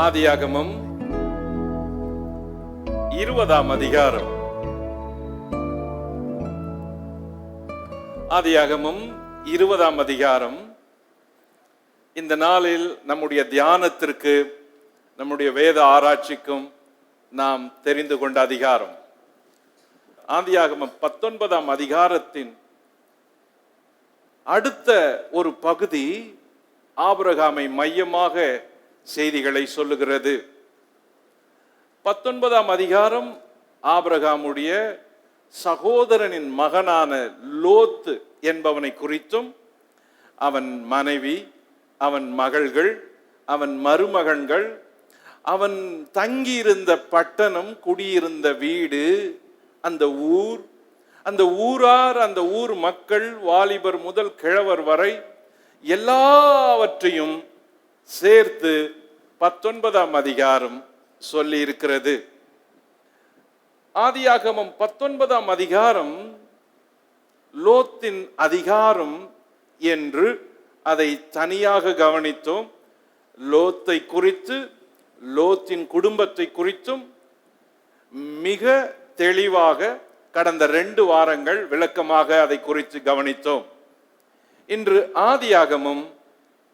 ஆதியாகமம் 20ஆம் அதிகாரம். ஆதியாகமம் 20ஆம் அதிகாரம் இந்த நாளில் நம்முடைய தியானத்திற்கு, நம்முடைய வேத ஆராய்ச்சிக்கும் நாம் தெரிந்து கொண்ட அதிகாரம். ஆதியாகமம் 19ஆம் அதிகாரத்தின் அடுத்த ஒரு பகுதி ஆபிரகாமை மையமாக செய்திகளை சொல்லுகிறது. 19ஆம் அதிகாரம் ஆபிரகாமுடைய சகோதரனின் மகனான லோத்து என்பவனை குறித்தும், அவன் மனைவி, அவன் மகள்கள், அவன் மருமகன்கள், அவன் தங்கியிருந்த பட்டணம், குடியிருந்த வீடு, அந்த ஊர், அந்த ஊரார், அந்த ஊர் மக்கள், வாலிபர் முதல் கிழவர் வரை எல்லாவற்றையும் சேர்த்து 19ஆம் அதிகாரம் சொல்லி இருக்கிறது. ஆதியாகமம் 19ஆம் அதிகாரம் லோத்தின் அதிகாரம் என்று அதை தனியாக கவனித்தோம். லோத்தை குறித்து, லோத்தின் குடும்பத்தை குறித்தும் மிக தெளிவாக கடந்த 2 வாரங்கள் விளக்கமாக அதை குறித்து கவனித்தோம். இன்று ஆதியாகமம்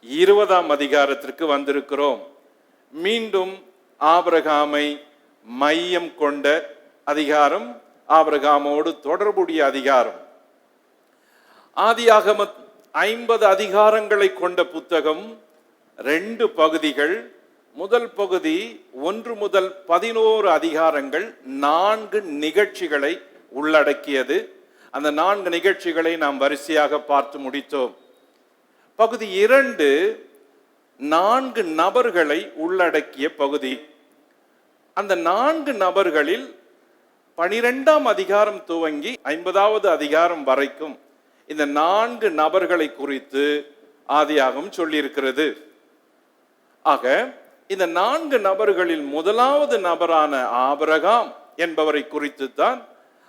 20ஆம் அதிகாரத்திற்கு வந்திருக்கிறோம். மீண்டும் ஆபிரகாமை மையம் கொண்ட அதிகாரம், ஆபிரகாமோடு தொடர்புடைய அதிகாரம். ஆதியாகமம் 50 அதிகாரங்களை கொண்ட புத்தகம், 2 பகுதிகள். முதல் பகுதி 1 முதல் 11 அதிகாரங்கள் 4 நிகழ்ச்சிகளை உள்ளடக்கியது. அந்த 4 நிகழ்ச்சிகளை நாம் வரிசையாக பார்த்து முடித்தோம். பகுதி 2 4 நபர்களை உள்ளடக்கிய பகுதி. அந்த 4 நபர்களில் 12ஆம் அதிகாரம் துவங்கி 50வது அதிகாரம் வரைக்கும் இந்த 4 நபர்களை குறித்து ஆதியாகமம் சொல்லியிருக்கிறது. ஆக இந்த 4 நபர்களில் முதலாவது நபரான ஆபிரகாம் என்பவரை குறித்து தான்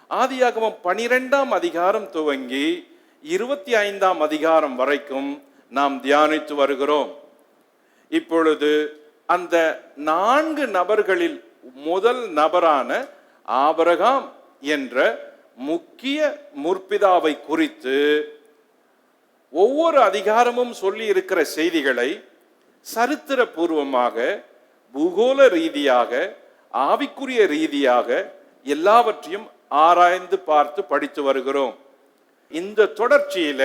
ஆதியாகமம் 12ஆம் அதிகாரம் துவங்கி 25ஆம் அதிகாரம் வரைக்கும் நாம் தியானித்து வருகிறோம். இப்பொழுது அந்த 4 நபர்களில் முதல் நபரான ஆபிரகாம் என்ற முக்கிய முற்பிதாவை குறித்து ஒவ்வொரு அதிகாரமும் சொல்லி இருக்கிற செய்திகளை சரித்திர பூர்வமாக, பூகோள ரீதியாக, ஆவிக்குரிய ரீதியாக எல்லாவற்றையும் ஆராய்ந்து பார்த்து படித்து வருகிறோம். இந்த தொடர்ச்சியில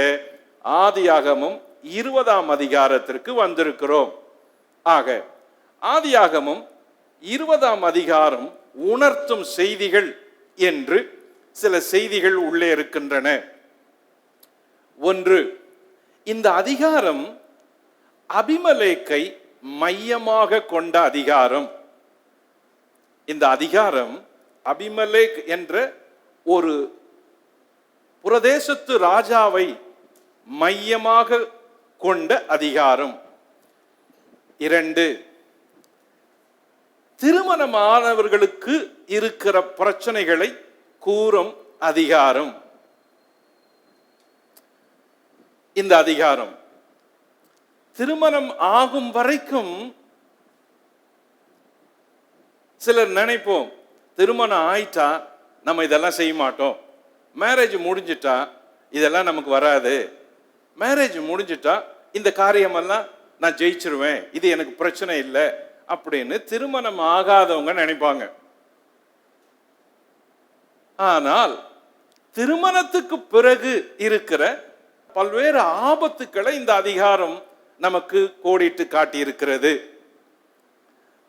ஆதியாகமம் 20ஆம் அதிகாரத்திற்கு வந்திருக்கிறோம். ஆக ஆதியாகமம் 20ஆம் அதிகாரம் உணர்த்தும் செய்திகள் என்று சில செய்திகள் உள்ளே இருக்கின்றன. ஒன்று, இந்த அதிகாரம் அபிமெலேக்கை மையமாக கொண்ட அதிகாரம். இந்த அதிகாரம் அபிமெலேக் என்ற ஒரு பிரதேசத்து ராஜாவை மையமாக கொண்ட அதிகாரம். 2, திருமணமானவர்களுக்கு இருக்கிற பிரச்சனைகளை கூறும் அதிகாரம். இந்த அதிகாரம் திருமணம் ஆகும் வரைக்கும் சிலர் நினைப்போம், திருமணம் ஆயிட்டா நம்ம இதெல்லாம் செய்ய மாட்டோம், மேரேஜ் முடிஞ்சிட்டா இதெல்லாம் நமக்கு வராது, மேரேஜ் முடிஞ்சிட்டா இந்த காரியமெல்லாம் நான் ஜெயிச்சிருவேன், இது எனக்கு பிரச்சனை இல்லை அப்படின்னு திருமணம் ஆகாதவங்க நினைப்பாங்க. ஆனால் திருமணத்துக்கு பிறகு இருக்கிற பல்வேறு ஆபத்துக்களை இந்த அதிகாரம் நமக்கு கோடிட்டு காட்டியிருக்கிறது.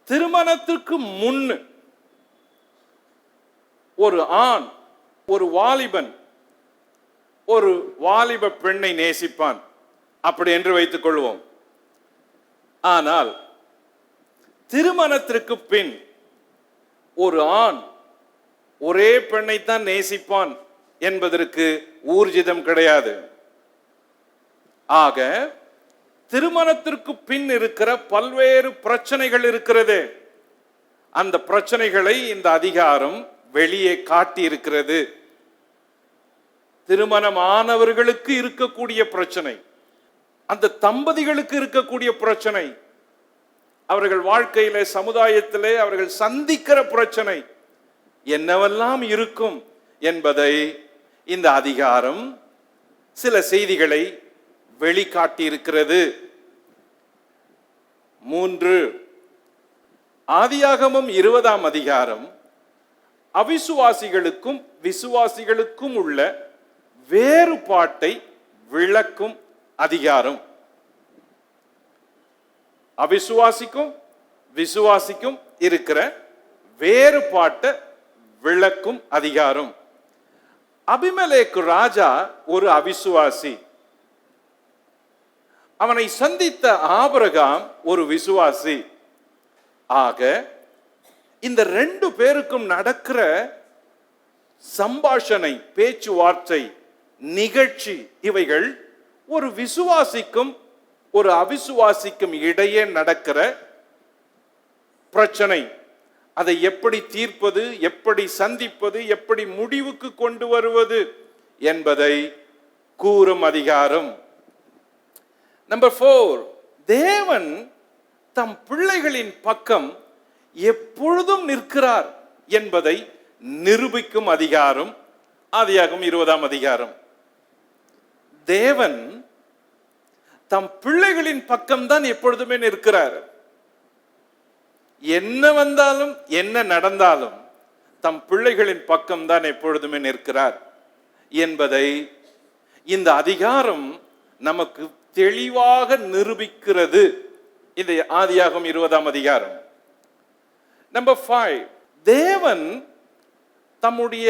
திருமணத்துக்கு முன் ஒரு ஆண், ஒரு வாலிபன் ஒரு வாலிப பெண்ணை நேசிப்பான் அப்படி என்று வைத்துக் கொள்வோம். ஆனால் திருமணத்திற்கு பின் ஒரு ஆண் ஒரே பெண்ணைத்தான் நேசிப்பான் என்பதற்கு ஊர்ஜிதம் கிடையாது. ஆக திருமணத்திற்கு பின் இருக்கிற பல்வேறு பிரச்சனைகள் இருக்கிறது. அந்த பிரச்சனைகளை இந்த அதிகாரம் வெளியே காட்டி இருக்கிறது. திருமணமானவர்களுக்கு இருக்கக்கூடிய பிரச்சனை, அந்த தம்பதிகளுக்கு இருக்கக்கூடிய பிரச்சனை, அவர்கள் வாழ்க்கையிலே, சமுதாயத்திலே அவர்கள் சந்திக்கிற பிரச்சனை என்னவெல்லாம் இருக்கும் என்பதை இந்த அதிகாரம் சில செய்திகளை வெளிக்காட்டி இருக்கிறது. 3, ஆதியாகமம் 20ஆம் அதிகாரம் அவிசுவாசிகளுக்கும் விசுவாசிகளுக்கும் உள்ள வேறுபாட்டை விளக்கும் அதிகாரம். அவிசுவாசிக்கும் விசுவாசிக்கும் இருக்கிற வேறுபாட்டை விளக்கும் அதிகாரம். அபிமெலேக்கு ராஜா ஒரு அவிசுவாசி. அவனை சந்தித்த ஆபிரகாம் ஒரு விசுவாசி. ஆக இந்த 2 பேருக்கும் நடக்கிற சம்பாஷணை, பேச்சுவார்த்தை, நிகழ்ச்சி இவைகள் ஒரு விசுவாசிக்கும் ஒரு அவிசுவாசிக்கும் இடையே நடக்கிற பிரச்சனை. அதை எப்படி தீர்ப்பது, எப்படி சந்திப்பது, எப்படி முடிவுக்கு கொண்டு வருவது என்பதை கூறும் அதிகாரம். நம்பர் 4, தேவன் தம் பிள்ளைகளின் பக்கம் எப்பொழுதும் நிற்கிறார் என்பதை நிரூபிக்கும் அதிகாரம். ஆதியாகமம் 20ஆம் அதிகாரம். தேவன் தம் பிள்ளைகளின் பக்கம்தான் எப்பொழுதுமே நிற்கிறார். என்ன வந்தாலும் என்ன நடந்தாலும் தம் பிள்ளைகளின் பக்கம்தான் எப்பொழுதுமே நிற்கிறார் என்பதை இந்த அதிகாரம் நமக்கு தெளிவாக நிரூபிக்கிறது. இந்த ஆதியாகமம் 20ஆம் அதிகாரம். நம்பர் 5, தேவன் தம்முடைய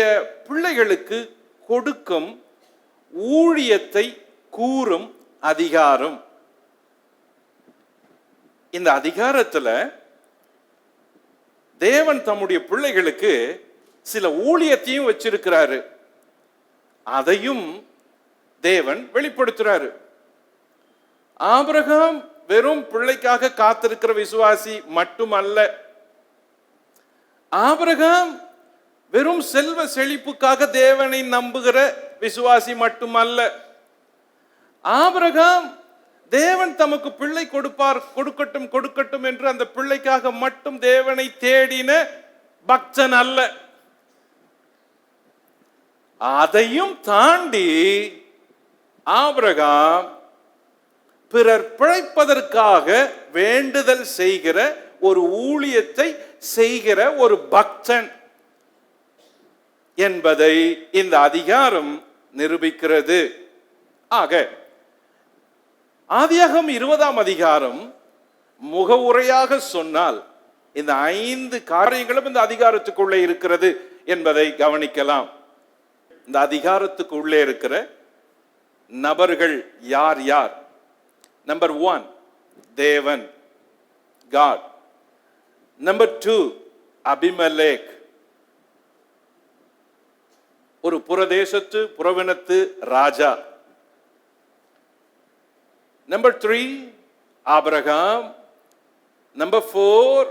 பிள்ளைகளுக்கு கொடுக்கும் ஊழியத்தை கூறும் அதிகாரம். இந்த அதிகாரத்துல தேவன் தம்முடைய பிள்ளைகளுக்கு சில ஊழியத்தையும் வச்சிருக்கிறாரு. அதையும் தேவன் வெளிப்படுத்துறாரு. ஆபிரகாம் வெறும் பிள்ளைக்காக காத்திருக்கிற விசுவாசி மட்டுமல்ல. ஆபிரகாம் வெறும் செல்வ செழிப்புக்காக தேவனை நம்புகிற விசுவாசி மட்டுமல்ல. ஆபிரகாம் தேவன் தமக்கு பிள்ளை கொடுக்கட்டும் கொடுக்கட்டும் என்று அந்த பிள்ளைக்காக மட்டும் தேவனை தேடின பக்தன் அல்ல. அதையும் தாண்டி ஆபிரகாம் பிறர் பிழைப்பதற்காக வேண்டுதல் செய்கிற ஒரு ஊழியத்தை செய்கிற ஒரு பக்தன் என்பதை இந்த அதிகாரம் நிரூபிக்கிறது. ஆக ஆதியாகமம் 20ஆம் அதிகாரம் முகவுரையாக சொன்னால் இந்த 5 காரியங்களும் இந்த அதிகாரத்துக்குள்ளே இருக்கிறது என்பதை கவனிக்கலாம். இந்த அதிகாரத்துக்கு உள்ளே இருக்கிற நபர்கள் யார் யார்? நம்பர் 1, தேவன், God. நம்பர் 2, அபிமெலேக், ஒரு புறதேசத்து புறவினத்து ராஜா. Number 3, Abraham. நம்பர் 4,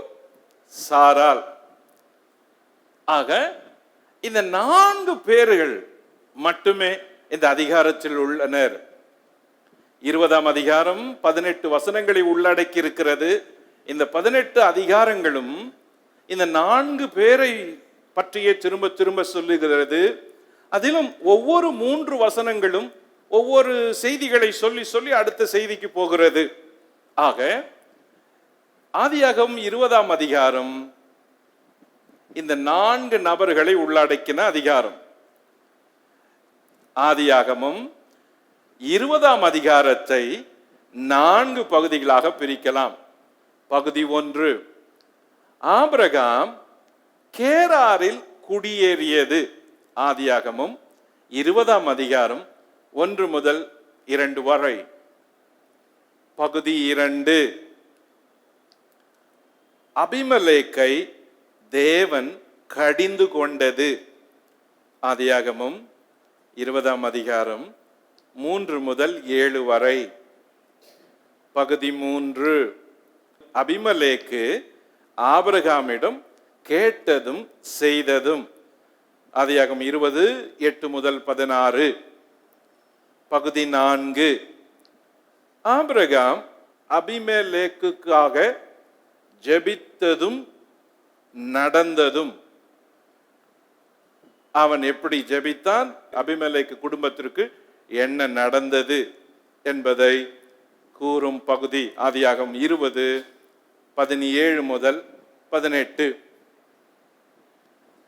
சாராள். ஆக இந்த 4 பேர்கள் மட்டுமே இந்த அதிகாரத்தில் உள்ளனர். 20ஆம் அதிகாரம் 18 வசனங்களை உள்ளடக்கி இருக்கிறது. இந்த 18 அதிகாரங்களும் இந்த 4 பேரை பற்றியே திரும்ப திரும்ப சொல்லுகிறது. அதிலும் ஒவ்வொரு 3 வசனங்களும் ஒவ்வொரு செய்திகளை சொல்லி சொல்லி அடுத்த செய்திக்கு போகிறது. ஆக ஆதியாகமம் 20ஆம் அதிகாரம் இந்த 4 நபர்களை உள்ளடக்கின அதிகாரம். ஆதியாகமம் 20ஆம் அதிகாரத்தை 4 பகுதிகளாக பிரிக்கலாம். பகுதி 1, ஆபிரகாம் கேராரில் குடியேறியது. ஆதியாகமம் 20ஆம் அதிகாரம் 1 முதல் 2 வரை. பகுதி 2, அபிமெலேக்கை தேவன் கடிந்து கொண்டது. ஆதியாகமம் 20ஆம் அதிகாரம் 3 முதல் 7 வரை. பகுதி 3, அபிமெலேக்கு ஆபிரகாமிடம் கேட்டதும் செய்ததும். ஆதியாகமம் 20, 8 முதல் 16. பகுதி 4, ஆபிரகாம் அபிமெலேக்குக்காக ஜெபித்ததும் நடந்ததும். அவன் எப்படி ஜெபித்தான், அபிமெலேக்கு குடும்பத்திற்கு என்ன நடந்தது என்பதை கூறும் பகுதி ஆதியாகமம் 20:17 முதல் 18.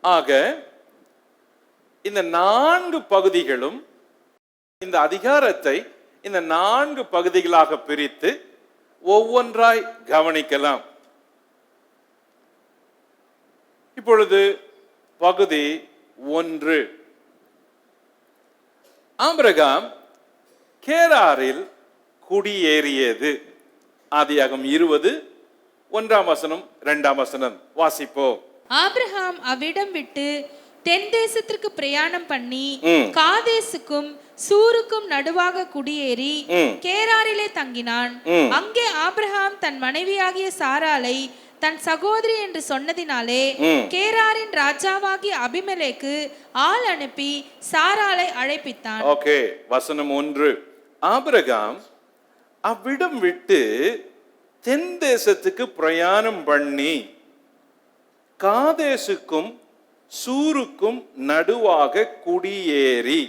ஆக இந்த 4 பகுதிகளும், இந்த அதிகாரத்தை இந்த 4 பகுதிகளாக பிரித்து ஒவ்வொன்றாய் கவனிக்கலாம். இப்பொழுது பகுதி 1. ஆபிரகாம் கேராரில் குடியேறியது. ஆதியாகமம் 20:1 2 வாசிப்போம். ஆபிரகாம் அவ்விடம் விட்டு தென் தேசத்திற்கு பிரயாணம் பண்ணி காதேசுக்கும் சூருக்கும் நடுவாக குடியேறி கேராரிலே தங்கினான். அங்கே ஆபிரகாம் தன் மனைவியாகிய சாராளை தன் சகோதரி என்று சொன்னதினாலே கேராரின் ராஜாவாகிய அபிமெலேக்கு ஆள் அனுப்பி சாராளை அழைப்பித்தான். ஓகே, வசனம் 1. ஆபிரகாம் அவ்விடம் விட்டு தென் தேசத்துக்கு பிரயாணம் பண்ணி காதேசுக்கும் சூருக்கும் நடுவாக குடியேறி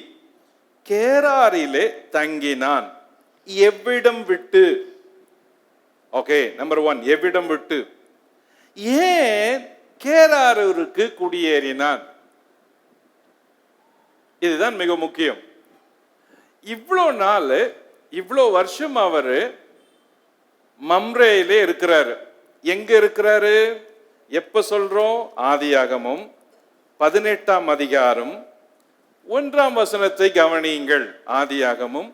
கேராரிலே தங்கினான். எவ்விடம் விட்டு? ஓகே, நம்பர் 1, எவ்விடம் விட்டு. ஏன் கேராரூருக்கு குடியேறினான்? இதுதான் மிக முக்கியம். இவ்வளோ நாள், இவ்வளோ வருஷம் அவரு மம்ரேயிலே இருக்கிறாரு. எங்க இருக்கிறாரு? எப்ப சொல்றோம்? ஆதியாகமம் 18 அதிகாரம் 1 கவனியுங்கள். ஆதியாகமம்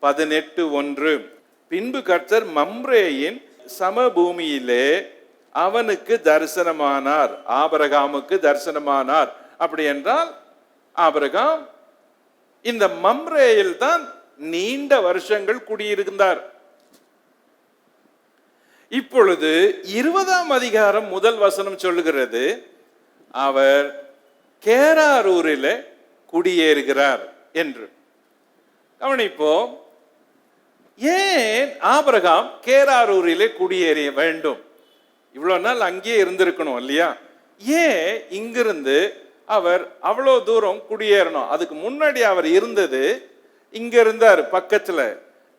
18:1. பின்பு கர்த்தர் மம்ரேயின் சமபூமியிலே அவனுக்கு தரிசனமானார், ஆபிரகாமுக்கு தரிசனமானார். அப்படி என்றால் ஆபிரகாம் இந்த மம்ரேயில் தான் நீண்ட வருஷங்கள் குடியிருந்தார். இப்பொழுது 20 அதிகாரம் 1 சொல்லுகிறது, அவர் கேராரூரிலே குடியேறுகிறார் என்று. கவனிப்போம். ஏன் ஆபிரகாம் கேராரூரிலே குடியேற வேண்டும்? இவ்வளவு நாள் அங்கேயே இருந்திருக்கணும் இல்லையா? ஏன் இங்கிருந்து அவர் அவ்வளோ தூரம் குடியேறணும்? அதுக்கு முன்னாடி அவர் இருந்தது இங்க இருந்தார் பக்கத்துல.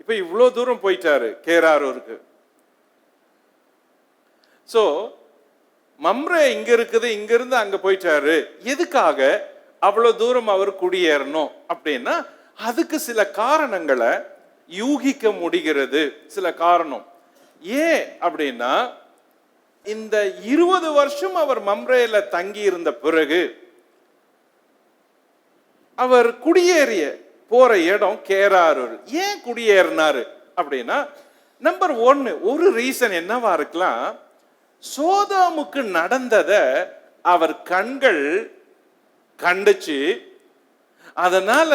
இப்ப இவ்வளோ தூரம் போயிட்டாரு கேராரூருக்கு. சோ மம்ரே இங்க இருக்குது, இங்க இருந்து அங்க போயிட்டாரு. எதுக்காக அவ்வளவு தூரம் அவர் குடியேறணும் அப்படின்னா, அதுக்கு சில காரணங்களை யூகிக்க முடிகிறது. சில காரணம் ஏன் அப்படின்னா, இந்த 20 வருஷம் அவர் மம்ரேல தங்கி இருந்த பிறகு அவர் குடியேறிய போற இடம் கேராரூர். ஏன் குடியேறினாரு அப்படின்னா, நம்பர் 1, ஒரு ரீசன் என்னவா இருக்கலாம், சோதோமுக்கு நடந்தத அவர் கண்கள் கண்டுச்சு. அதனால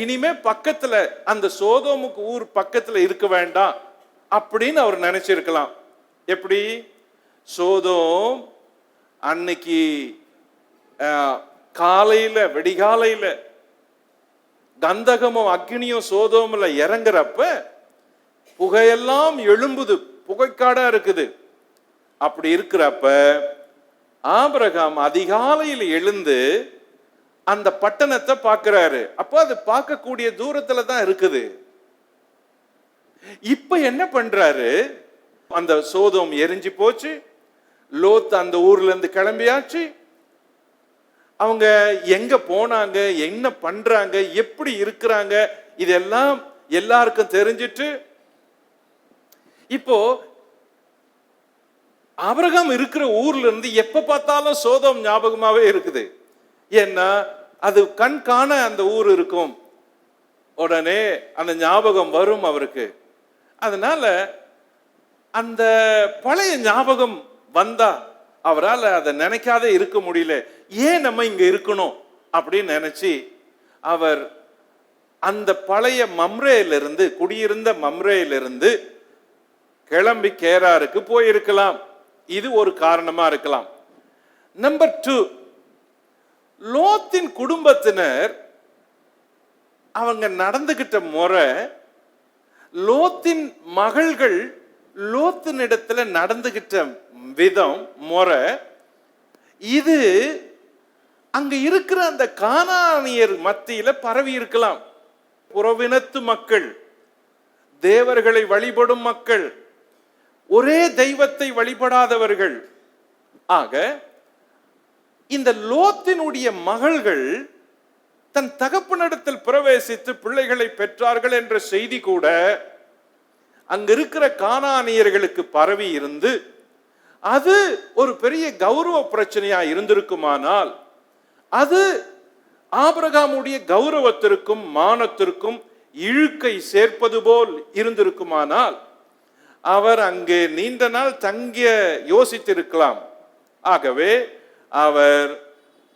இனிமே பக்கத்துல அந்த சோதோமுக்கு ஊர் பக்கத்துல இருக்க வேண்டாம் அப்படின்னு அவர் நினைச்சிருக்கலாம். எப்படி? சோதோம் அன்னைக்கு காலையில, வெடிகாலையில கந்தகமும் அக்னியும் சோதோம்ல இறங்குறப்ப புகையெல்லாம் எழும்புது, புகைக்காடா இருக்குது. அப்படி இருக்கிறப்ப ஆபிரகாம் அதிகாலையில் எழுந்து அந்த பட்டணத்தை பார்க்கிறாரு. அப்போ அது பார்க்கக்கூடிய தூரத்துல தான் இருக்குது. இப்ப என்ன பண்றாரு? அந்த சோதோம் எரிஞ்சு போச்சு, லோத் அந்த ஊர்ல இருந்து கிளம்பியாச்சு. அவங்க எங்க போனாங்க, என்ன பண்றாங்க, எப்படி இருக்கிறாங்க, இதெல்லாம் எல்லாருக்கும் தெரிஞ்சிட்டு இப்போ ஆபிரகாம் இருக்கிற ஊர்ல இருந்து எப்ப பார்த்தாலும் சோதோம் ஞாபகமாவே இருக்குது. ஏன்னா அது கண் காண அந்த ஊர் இருக்கும், உடனே அந்த ஞாபகம் வரும் அவருக்கு. அதனால அந்த பழைய ஞாபகம் வந்தா அவரால் அதை நினைக்காதே இருக்க முடியல. ஏன் நம்ம இங்க இருக்கணும் அப்படின்னு நினைச்சு அவர் அந்த பழைய மம்ரேயிலிருந்து, குடியிருந்த மம்ரேயிலிருந்து கிளம்பி கேராருக்கு போயிருக்கலாம். இது ஒரு காரணமா இருக்கலாம். நம்பர் 2, லோத்தின் குடும்பத்தினர் அவங்க நடந்துகிட்ட முறை, லோத்தின் மகள்கள் லோத்தின் இடத்துல நடந்துகிட்ட விதம், முறை, இது அங்க இருக்கிற அந்த கானானியர் மத்தியில பரவி இருக்கலாம். புறவினத்து மக்கள், தேவர்களை வழிபடும் மக்கள், ஒரே தெய்வத்தை வழிபடாதவர்கள். ஆக இந்த லோத்தினுடைய மகள்கள் தன் தகப்பனிடத்தில் பிரவேசித்து பிள்ளைகளை பெற்றார்கள் என்ற செய்தி கூட அங்க இருக்கிற கானானியர்களுக்கு பரவி இருந்து அது ஒரு பெரிய கௌரவ பிரச்சனையா இருந்திருக்குமானால், அது ஆபிரகாமுடைய கௌரவத்திற்கும் மானத்திற்கும் இழுக்கை சேர்ப்பது போல் இருந்திருக்குமானால், அவர் அங்கே நீண்ட நாள் தங்கிய யோசித்திருக்கலாம். ஆகவே அவர்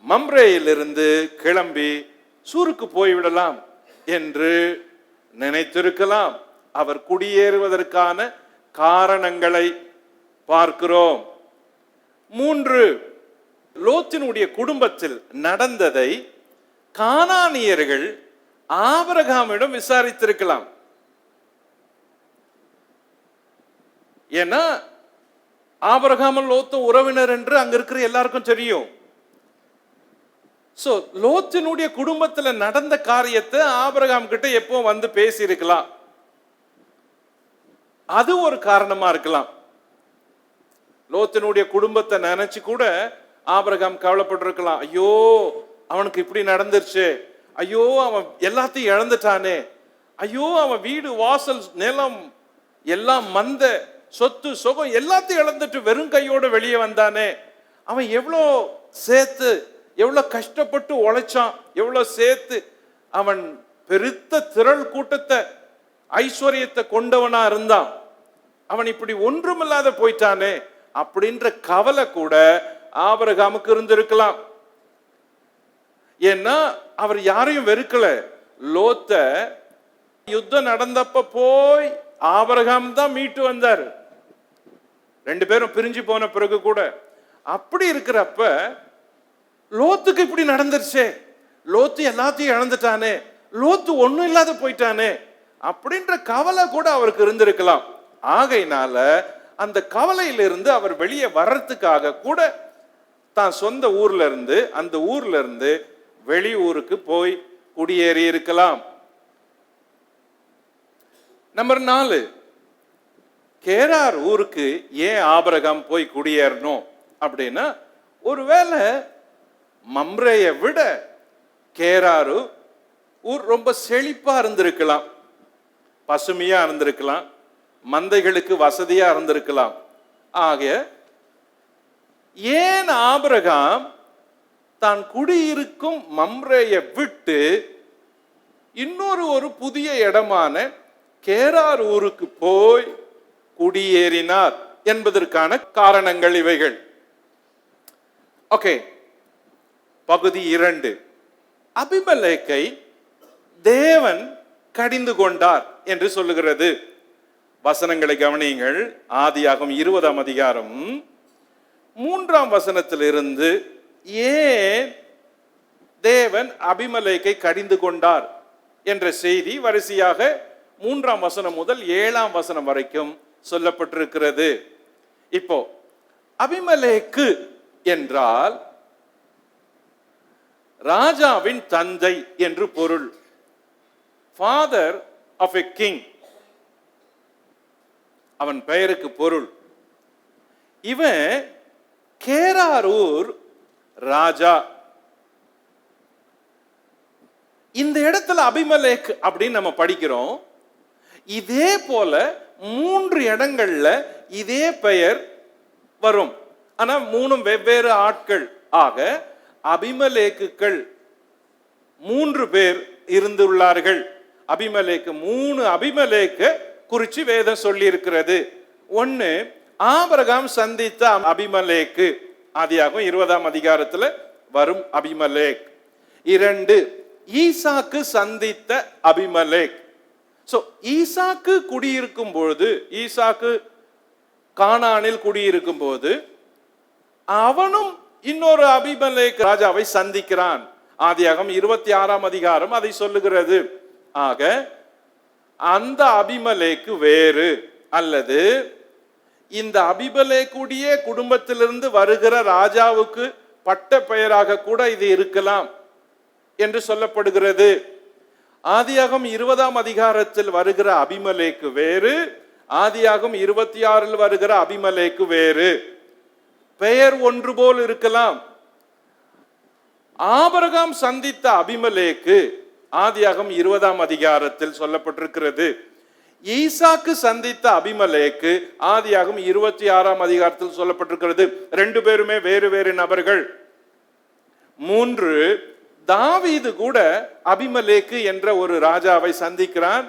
மம்ரேயிலிருந்து கிளம்பி சூருக்கு போய்விடலாம் என்று நினைத்திருக்கலாம். அவர் குடியேறுவதற்கான காரணங்களை பார்க்கிறோம். 3, லோத்தினுடைய குடும்பத்தில் நடந்ததை கானானியர்கள் ஆபிரகாமிடம் விசாரித்திருக்கலாம். ஏன்னா ஆபிரகாம் லோத்து உறவினர் என்று அங்க இருக்கிற எல்லாருக்கும் தெரியும். சோ லோத்தினுடைய குடும்பத்துல நடந்த காரியத்தை ஆபிரகாம் கிட்ட எப்போ வந்து பேசி இருக்கலாம். அது ஒரு காரணமா இருக்கலாம். லோத்தினுடைய குடும்பத்தை நினைச்சு கூட ஆபிரகாம் கவலைப்பட்டிருக்கலாம். ஐயோ, அவனுக்கு இப்படி நடந்துருச்சு, ஐயோ அவன் எல்லாத்தையும் இழந்துட்டானே, ஐயோ அவன் வீடு வாசல் நிலம் எல்லாம் மந்த சொத்து சுகம் எல்லாத்தையும் இழந்துட்டு வெறும் கையோட வெளியே வந்தானே, அவன் எவ்வளோ சேர்த்து எவ்வளவு கஷ்டப்பட்டு உழைச்சான், எவ்வளவு சேர்த்து அவன் பெருத்த திரள் கூட்டத்தை ஐஸ்வர்யத்தை கொண்டவனா இருந்தான், அவன் இப்படி ஒன்றுமில்லாத போயிட்டானே அப்படின்ற கவலை கூட ஆபிரகாமுக்கு இருந்திருக்கலாம். ஏன்னா அவர் யாரையும் வெறுக்கல. லோத்த யுத்தம் நடந்தப்ப போய் ஆபிரகாம் தான் மீட்டு வந்தார். 2 பேரும் பிரிஞ்சு போன பிறகு கூட. அப்படி இருக்கிறப்ப லோத்துக்கு இப்படி நடந்துருச்சே, லோத்து எல்லாத்தையும் இழந்துட்டானே, லோத்து ஒண்ணும் இல்லாத போயிட்டானே அப்படின்ற கவலை கூட அவருக்கு இருந்திருக்கலாம். ஆகையினால அந்த கவலையிலிருந்து அவர் வெளியே வர்றதுக்காக கூட தான் சொந்த ஊர்ல இருந்து அந்த ஊர்ல இருந்து வெளியூருக்கு போய் குடியேறி இருக்கலாம். நம்பர் 4, கேரார் ஊருக்கு ஏன் ஆபிரகாம் போய் குடியேறணும் அப்படின்னா, ஒருவேளை மம்ரேயை விட கேராரு ஊர் ரொம்ப செழிப்பா இருந்திருக்கலாம், பசுமையா இருந்திருக்கலாம், மந்தைகளுக்கு வசதியா இருந்திருக்கலாம். ஆக ஏன் ஆபிரகாம் தான் குடியிருக்கும் மம்ரேயை விட்டு இன்னொரு புதிய இடமான கேரார் ஊருக்கு போய் குடியேறினார் என்பதற்கான காரணங்கள் இவைகள். ஓகே, பகுதி 2, அபிமெலேக்கை தேவன் கடிந்து கொண்டார் என்று சொல்லுகிறது. வசனங்களை கவனியுங்கள். ஆதியாகமம் 20ஆம் அதிகாரம் 3ஆம் வசனத்திலிருந்து ஏன் தேவன் அபிமெலேக்கை கடிந்து கொண்டார் என்ற செய்தி வரிசையாக 3ஆம் வசனம் முதல் 7ஆம் வசனம் வரைக்கும் சொல்லப்பட்டிருக்கிறது. இப்போ அபிமெலேக்கு என்றால் ராஜாவின் தந்தை என்று பொருள். ஃபாதர் ஆஃப் எ கிங், அவன் பெயருக்கு பொருள். இவன் கேராரூர் ராஜா. இந்த இடத்துல அபிமெலேக் அப்படின்னு நம்ம படிக்கிறோம். இதே போல 3 இடங்கள்ல இதே பெயர் வரும். ஆனா 3 வெவ்வேறு ஆட்கள். ஆக அபிமெலேக்குகள் 3 பேர் இருந்துள்ளார்கள். அபிமெலேக்கு 3 அபிமெலேக்க குறிச்சு வேதம் சொல்லி இருக்கிறது. 1 ஆபிரகாம் சந்தித்த அபிமெலேக்கு, ஆதியாகமம் 20ஆம் அதிகாரத்துல வரும் அபிமெலேக். 2 ஈசாக்கு சந்தித்த அபிமெலேக். சோ ஈசாக்கு குடியிருக்கும் பொழுது, ஈசாக்கு கானானில் குடியிருக்கும் போது அவனும் இன்னொரு அபிமெலேக் ராஜாவை சந்திக்கிறான். ஆதியாகமம் 26ஆம் அதிகாரம் அதை சொல்லுகிறது. ஆக அந்த அபிமெலேக்கு வேறு, அல்லது இந்த அபிமெலேக்குடைய குடும்பத்திலிருந்து வருகிற ராஜாவுக்கு பட்ட பெயராக கூட இது இருக்கலாம் என்று சொல்லப்படுகிறது. ஆதியாகமம் 20ஆம் அதிகாரத்தில் வருகிற அபிமெலேக்கு வேறு, ஆதியாகமம் 26 வருகிற அபிமெலேக்கு வேறு. பெயர் ஒன்று போல் இருக்கலாம். ஆபிரகாம் சந்தித்த அபிமெலேக்கு ஆதியாகமம் 20ஆம் அதிகாரத்தில் சொல்லப்பட்டிருக்கிறது. ஈசாக்கு சந்தித்த அபிமெலேக்கு ஆதியாகமம் 26ஆம் அதிகாரத்தில் சொல்லப்பட்டிருக்கிறது. ரெண்டு பேருமே வேறு வேறு நபர்கள். 3, தாவீது கூட அபிமெலேக்கு என்ற ஒரு ராஜாவை சந்திக்கிறான்.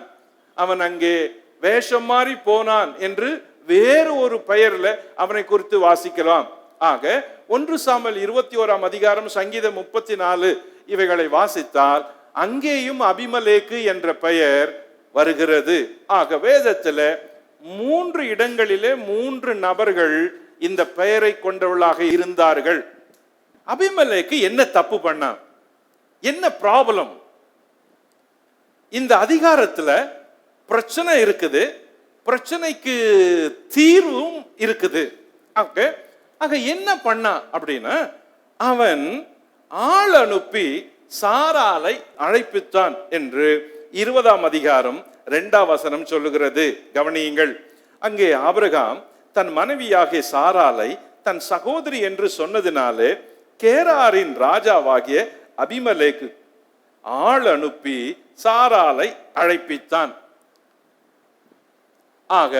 அவன் அங்கே வேஷம் மாறி போனான் என்று வேறு ஒரு பெயர்ல அவனை குறித்து வாசிக்கலாம். ஆக 1 சாமுவேல் 21ஆம் அதிகாரம், சங்கீதம் 34 இவைகளை வாசித்தால் அங்கேயும் அபிமெலேக்கு என்ற பெயர் வருகிறது. ஆக வேதத்துல 3 இடங்களிலே 3 நபர்கள் இந்த பெயரை கொண்டவர்களாக இருந்தார்கள். அபிமெலேக்கு என்ன தப்பு பண்ணான்? என்ன ப்ராப்ளம்? இந்த அதிகாரத்துல பிரச்சனை இருக்குது, பிரச்சனைக்கு தீர்வும் இருக்குது. ஆக என்ன பண்ணா அப்படின்னா, அவன் ஆள் அனுப்பி சாராளை அழைப்பித்தான் என்று 20ஆம் அதிகாரம் 2ஆம் வசனம் சொல்லுகிறது. கவனியுங்கள். அங்கே ஆபிரகாம் தன் மனைவியாகிய சாராளை தன் சகோதரி என்று சொன்னதினாலே கேராரின் ராஜாவாகிய அபிமெலேக்கு ஆள் அனுப்பி சாராளை அழைப்பித்தான். ஆக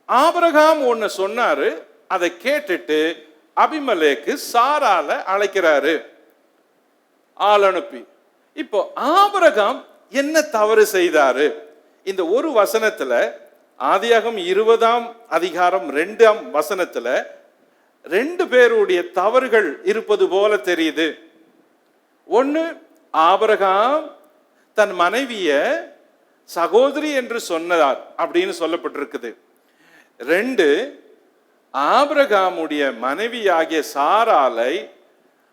ஆபிரகாம் ஒன்னு சொன்னாரு, அதை கேட்டுட்டு அபிமெலேக்கு சாராளை அழைக்கிறாரு ஆள் அனுப்பி. இப்போ ஆபிரகாம் என்ன தவறு செய்தாரு? இந்த ஒரு வசனத்துல, ஆதியாகமம் 20ஆம் அதிகாரம் 2ஆம் வசனத்துல 2 பேருடைய தவறுகள் இருப்பது போல தெரியுது. ஒன்னு, ஆபிரகாம் தன் மனைவிய சகோதரி என்று சொன்னார் அப்படின்னு சொல்லப்பட்டிருக்குது. 2, ஆபிரகாமுடைய மனைவியாகிய சாராளை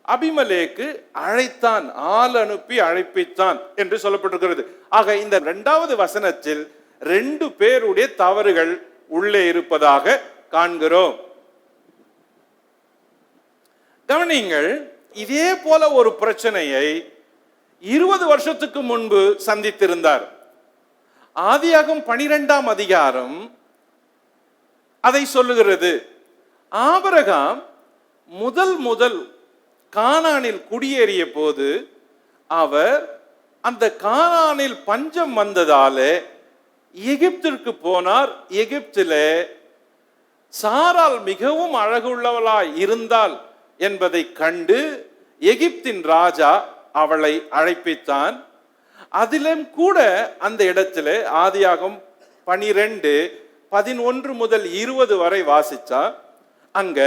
அபிமெலேக்கு அழைத்தான், ஆள் அனுப்பி அழைப்பித்தான் என்று சொல்லப்பட்டிருக்கிறது. ஆக இந்த 2வது வசனத்தில் 2 பேருடைய தவறுகள் உள்ளே இருப்பதாக காண்கிறோம். கவனிங்கள். இதே போல ஒரு பிரச்சனையை 20 வருஷத்துக்கு முன்பு சந்தித்திருந்தார். ஆதியாகமம் 12ஆம் அதிகாரம் அதை சொல்லுகிறது. ஆபிரகாம் முதல் கானானில் குடியேறிய போது அவர் அந்த கானானில் பஞ்சம் வந்ததாலே எகிப்திற்கு போனார். எகிப்திலே சாராள் மிகவும் அழகுள்ளவளாய் இருந்தாள் என்பதை கண்டு எகிப்தின் ராஜா அவளை அழைப்பித்தான். அதிலும் கூட அந்த இடத்திலே ஆதியாகமம் 12:11 முதல் 20 வரை வாசிச்சா, அங்க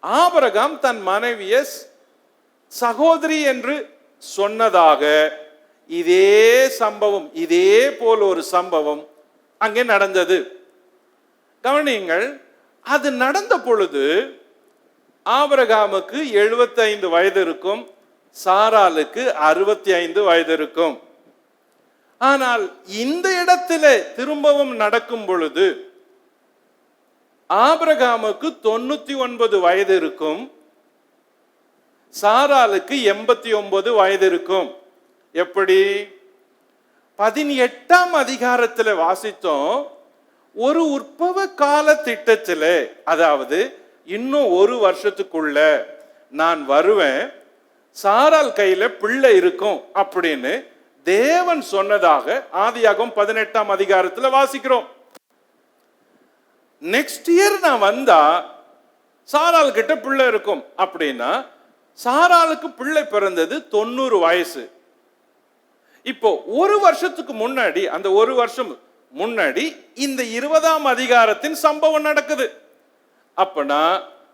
ஆபிரகாம் தன் மனைவிய சகோதரி என்று சொன்னதாக இதே சம்பவம், இதே போல் ஒரு சம்பவம் அங்கே நடந்தது. கவனியுங்கள். அது நடந்த பொழுது ஆபிரகாமுக்கு 75 வயது இருக்கும், சாராளுக்கு 65 வயது இருக்கும். ஆனால் இந்த இடத்துல திரும்பவும் நடக்கும் பொழுது ஆபிரகாமுக்கு 99 வயது இருக்கும், சாராளுக்கு 89 வயது இருக்கும். எப்படி? 18ஆம் அதிகாரத்தில் வாசித்தோம். ஒரு உற்பவ கால திட்டத்தில், அதாவது இன்னும் 1 வருஷத்துக்குள்ள நான் வருவேன், சாராள் கையில பிள்ளை இருக்கும் அப்படின்னு தேவன் சொன்னதாக ஆதியாகமம் 18ஆம் அதிகாரத்தில் வாசிக்கிறோம். நெக்ஸ்ட் இயர் நான் வந்தா சாராள் கிட்ட பிள்ளை இருக்கும் அப்படின்னா, சாராளுக்கு பிள்ளை பிறந்தது 90 வயசு. இப்போ 1 வருஷத்துக்கு முன்னாடி, அந்த 1 வருஷம் முன்னாடி இந்த 20ஆம் அதிகாரத்தின் சம்பவம் நடக்குது. அப்பனா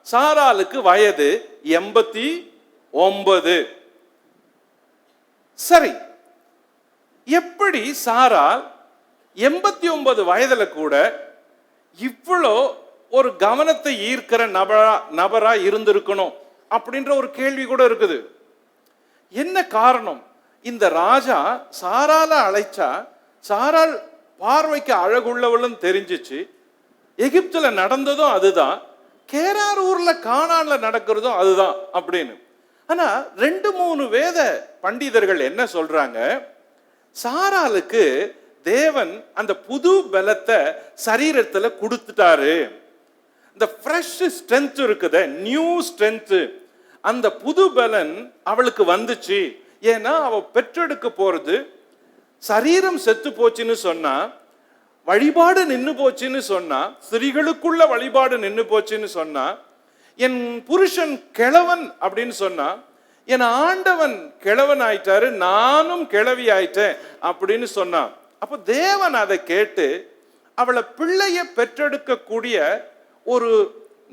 சாராளுக்கு வயது 89. சரி, எப்படி சாராள் 89 வயதுல கூட இவ்வளோ ஒரு கவனத்தை ஈர்க்கிற நபரா இருந்திருக்கணும் அப்படின்ற ஒரு கேள்வி கூட இருக்குது. என்ன காரணம்? இந்த ராஜா சாராள அழைச்சா, சாராள் பார்வைக்கு அழகுள்ளவளும் தெரிஞ்சிச்சு, எகிப்துல நடந்ததும் அதுதான், கேரார் ஊர்ல கானான்ல நடக்கிறதும் அதுதான் அப்படின்னு. ஆனா 2-3 வேத பண்டிதர்கள் என்ன சொல்றாங்க, சாராளுக்கு தேவன் அந்த புது பலத்தை சரீரத்துல கொடுத்துட்டாரு. இந்த ஃப்ரெஷ் ஸ்ட்ரென்த் இருக்குது, நியூ ஸ்ட்ரென்த், அந்த புது பலன் அவளுக்கு வந்துச்சு. ஏன்னா அவ பெற்றெடுக்க போறது, சரீரம் செத்து போச்சுன்னு சொன்னா, வழிபாடு நின்னு போச்சுன்னு சொன்னா, ஸ்திரீகளுக்குள்ள வழிபாடு நின்னு போச்சுன்னு சொன்னா, என் புருஷன் கிழவன் அப்படின்னு சொன்னா, என் ஆண்டவன் கிழவன் ஆயிட்டாரு, நானும் கிழவி ஆயிட்டேன் அப்படின்னு சொன்னா, அப்போ தேவன் அதை கேட்டு அவளை பிள்ளைய பெற்றெடுக்க கூடிய ஒரு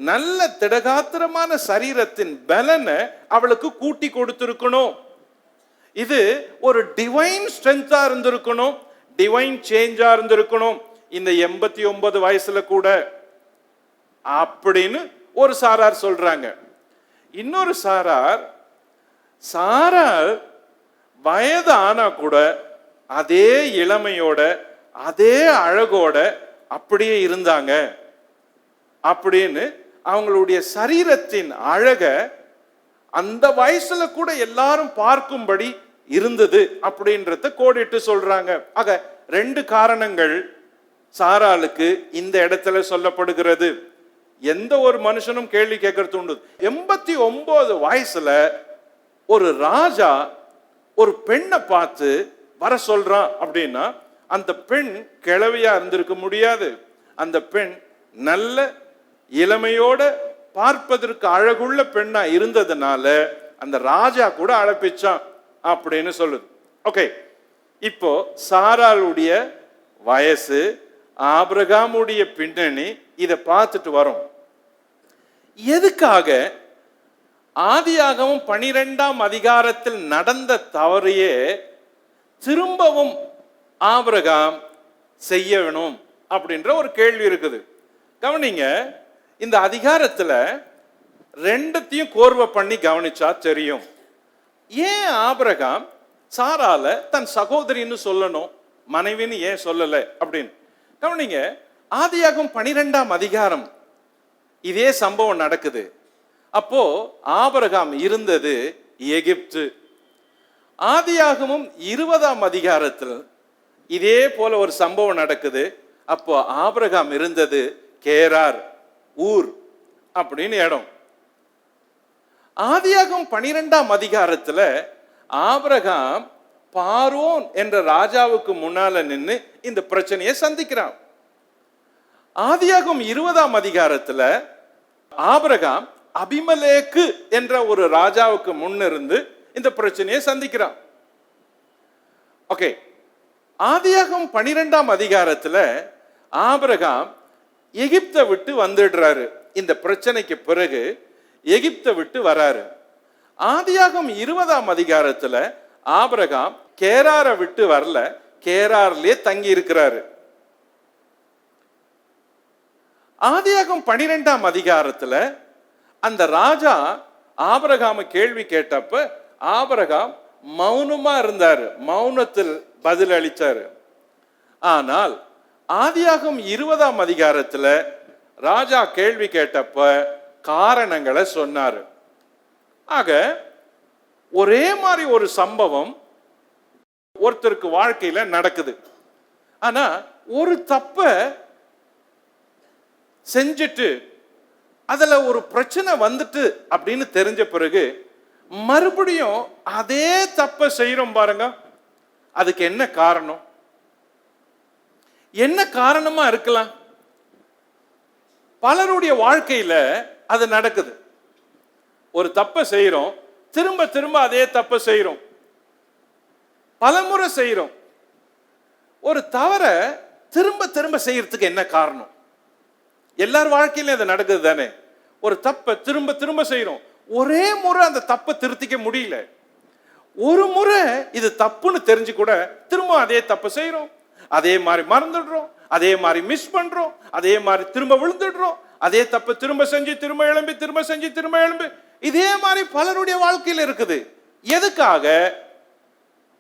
நல்ல திடகாத்திரமான சரீரத்தின் பலனை அவளுக்கு கூட்டி கொடுத்திருக்கணும். இது ஒரு டிவைன் ஸ்ட்ரென்த்தா இருந்திருக்கணும், டிவைன் சேஞ்சா இருந்திருக்கணும். இந்த 89 வயசுல கூட அப்படின்னு ஒரு சாரார் சொல்றாங்க. இன்னொரு சாரார், சாரார் வயது ஆனா கூட அதே இளமையோட அதே அழகோட அப்படியே இருந்தாங்க அப்படின்னு, அவங்களுடைய சரீரத்தின் அழக அந்த வயசுல கூட எல்லாரும் பார்க்கும்படி இருந்தது அப்படின்றத கோடிட்டு சொல்றாங்க. ஆக 2 காரணங்கள் சாராளுக்கு இந்த இடத்துல சொல்லப்படுகிறது. எந்த ஒரு மனுஷனும் கேள்வி கேட்கறது உண்டு. 89 வயசுல ஒரு ராஜா ஒரு பெண்ணை பார்த்து வர சொல்றான் அப்படின்னா, அந்த பெண் கிழவியா இருந்திருக்க முடியாது. அந்த பெண் நல்ல இளமையோட பார்ப்பதற்கு அழகுள்ள பெண்ணா இருந்ததுனால அந்த ராஜா கூட அழைப்பிச்சான் அப்படின்னு சொல்லுது. ஓகே, இப்போ சாராளுடைய வயசு, ஆபிரகாமுடைய பின்னணி, இதை பார்த்துட்டு வரோம். எதுக்காக ஆதியாகமம் 12ஆம் அதிகாரத்தில் நடந்த தவறையே திரும்பவும் ஆபிரகாம் செய்ய வேணும் அப்படின்ற ஒரு கேள்வி இருக்குது. கவனிங்க, இந்த அதிகாரத்துல 2த்தையும் கோர்வை பண்ணி கவனிச்சா தெரியும். ஏன் ஆபிரகாம் சாரால தன் சகோதரின்னு சொல்லணும், மனைவின்னு ஏன் சொல்லல அப்படின்னு. கவனிங்க, ஆதியாகமம் 12ஆம் அதிகாரம் இதே சம்பவம் நடக்குது. அப்போ ஆபிரகாம் இருந்தது எகிப்து. ஆதியாகமம் 20ஆம் அதிகாரத்தில் இதே போல ஒரு சம்பவம் நடக்குது. அப்போ ஆபிரகாம் இருந்தது கேரார் ஊர் அப்படின்னு இடம். ஆதியாகமம் 12ஆம் அதிகாரத்துல ஆபிரகாம் பார்வோன் என்ற ராஜாவுக்கு முன்னால நின்று இந்த பிரச்சனையை சந்திக்கிறான். ஆதியாகமம் 20ஆம் அதிகாரத்துல ஆபிரகாம் அபிமெலேக்கு என்ற ஒரு ராஜாவுக்கு முன்னிருந்து இந்த பிரச்சனையை சந்திக்கிறான். ஓகே, ஆதியாகமம் 12ஆம் அதிகாரத்துல ஆபிரகாம் எகிப்தை விட்டு வந்துடுறாரு. இந்த பிரச்சனைக்கு பிறகு எகிப்தை விட்டு வராரு. ஆதியாகமம் 20ஆம் அதிகாரத்துல ஆபிரகாம் கேராரை விட்டு வரல, கேரார்லயே தங்கி இருக்கிறாரு. ஆதியாகமம் 12ஆம் அதிகாரத்துல அந்த ராஜா ஆபிரகாம கேள்வி கேட்டப்ப ஆபிரகாம் மௌனமா இருந்தாரு, மௌனத்தில் பதில் அளித்தாரு. ஆனால் ஆதியாகமம் 20ஆம் அதிகாரத்துல ராஜா கேள்வி கேட்டப்ப காரணங்களை சொன்னாரு. ஆக ஒரே மாதிரி ஒரு சம்பவம் ஒருத்தருக்கு வாழ்க்கையில நடக்குது. ஆனா ஒரு தப்ப செஞ்சுட்டு அதுல ஒரு பிரச்சனை வந்துட்டு அப்படின்னு தெரிஞ்ச பிறகு மறுபடியும் அதே தப்ப செய்யறோம் பாருங்க. அதுக்கு என்ன காரணம்? என்ன காரணமா இருக்கலாம்? பலருடைய வாழ்க்கையில அது நடக்குது. ஒரு தப்ப செய்யறோம், திரும்ப திரும்ப அதே தப்ப செய்யறோம், பலமுறை செய்யறோம். ஒரு தவற திரும்ப திரும்ப செய்யறதுக்கு என்ன காரணம்? எல்லார் வாழ்க்கையிலும் அது நடக்குது தானே. ஒரு தப்ப திரும்ப திரும்ப செய்யறோம், ஒரே முறை அந்த தப்பை திருத்திக்க முடியல. ஒரு முறை இது தப்புன்னு தெரிஞ்சு கூட திரும்ப அதே தப்பை செய்யறோம், அதே மாதிரி மறந்துடுறோம், அதே மாதிரி மிஸ் பண்றோம், அதே மாதிரி திரும்ப விழுந்துடுறோம், அதே தப்பை திரும்ப செஞ்சு திரும்ப எழும்பி, திரும்ப செஞ்சு திரும்ப எழும்பி. இதே மாதிரி பலருடைய வாழ்க்கையில் இருக்குது. எதுக்காக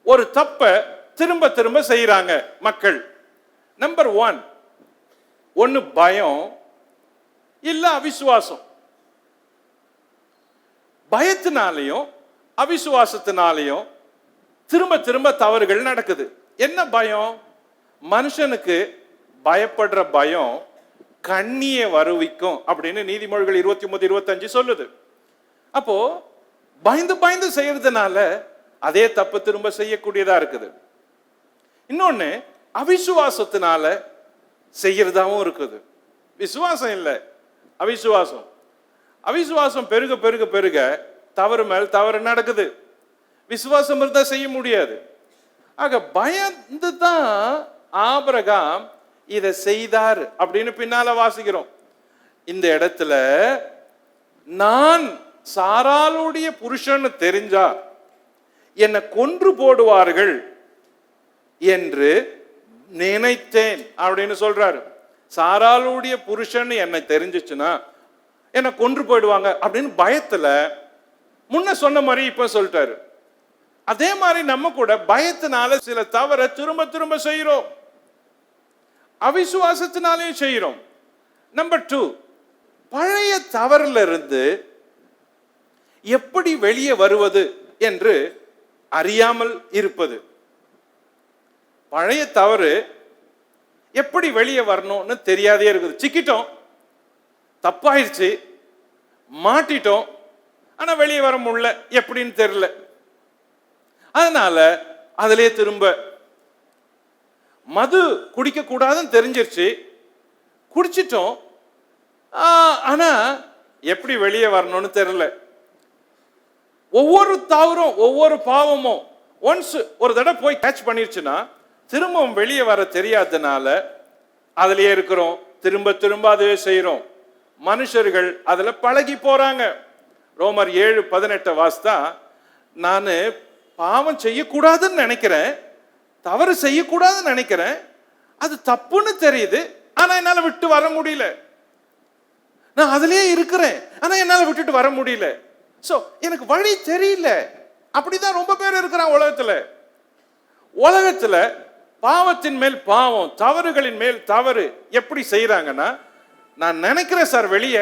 ஒரு தப்ப திரும்ப திரும்ப செய்யறாங்க மக்கள்? நம்பர் 1, ஒன்னு பயம், இல்ல அவிசுவாசம். பயத்தினாலையும் அவிசுவாசத்தினாலையும் திரும்ப திரும்ப தவறுகள் நடக்குது. என்ன பயம்? மனுஷனுக்கு பயப்படுற பயம் கண்ணியை வருவிக்கும் அப்படின்னு நீதிமொழிகள் 29:25 சொல்லுது. அப்போ பயந்து பயந்து செய்யறதுனால அதே தப்பு திரும்ப செய்யக்கூடியதா இருக்குது. இன்னொன்னு அவிசுவாசத்தினால செய்யறதாவும் இருக்குது. விசுவாசம் இல்லை, அவிசுவாசம். அவிசுவாசம் பெருக பெருக பெருக தவறு மேல் தவறு நடக்குது. விசுவாசம் இருந்தா செய்ய முடியாது. ஆக பயந்து தான் ஆபிரகாம் இதை செய்தார் அப்படின்னு பின்னால வாசிக்கிறோம். இந்த இடத்துல நான் சாராளுடைய புருஷன் தெரிஞ்சா என்னை கொன்று போடுவார்கள் என்று நினைத்தேன் அப்படின்னு சொல்றாரு. சாராளுடைய புருஷன் என்னை தெரிஞ்சிச்சுன்னா என்னை கொன்று போயிடுவாங்க அப்படின்னு பயத்துல முன்ன சொன்ன மாதிரி இப்ப சொல்லிட்டாரு. அதே மாதிரி நம்ம கூட பயத்தினால சில தவறை திரும்ப திரும்ப செய்யறோம், அவிசுவாசத்தினாலையும் செய்யறோம். நம்பர் 2, பழைய தவறுல இருந்து எப்படி வெளியே வருவது என்று அறியாமல் இருப்பது. பழைய தவறு எப்படி வெளியே வரணும்னு தெரியாதே இருக்குது. சிக்கிட்டோம், தப்பாயிருச்சு, மாட்டிட்டோம், ஆனா வெளியே வர முடியல, எப்படின்னு தெரியல. அதனால அதிலே திரும்ப மது குடிக்க கூடாதுன்னு தெரிஞ்சிருச்சு, குடிச்சிட்டோம், ஆனா எப்படி வெளியே வரணும்னு தெரியல. ஒவ்வொரு தவறும் ஒவ்வொரு பாவமும் ஒன்ஸ் ஒரு தடவை போய் கேட்ச் பண்ணிருச்சுன்னா திரும்பவும் வெளியே வர தெரியாதனால அதுலயே இருக்கிறோம், திரும்ப திரும்ப அதுவே செய்யறோம். மனுஷர்கள் அதுல பழகி போறாங்க. ரோமர் 7:18 வாசித்தா, நான் பாவம் செய்யக்கூடாதுன்னு நினைக்கிறேன், தவறு செய்யக்கூடாதுன்னு நினைக்கிறேன், அது தப்புன்னு தெரியுது, ஆனா என்னால விட்டு வர முடியல. நான் அதுலயே இருக்கிறேன், ஆனா என்னால விட்டுட்டு வர முடியல. சோ எனக்கு வழி தெரியல. அப்படிதான் ரொம்ப பேர் இருக்கிறான் உலகத்துல. உலகத்துல பாவத்தின் மேல் பாவம், தவறுகளின் மேல் தவறு எப்படி செய்யறாங்கன்னா, நான் நினைக்கிறேன் சார் வெளியே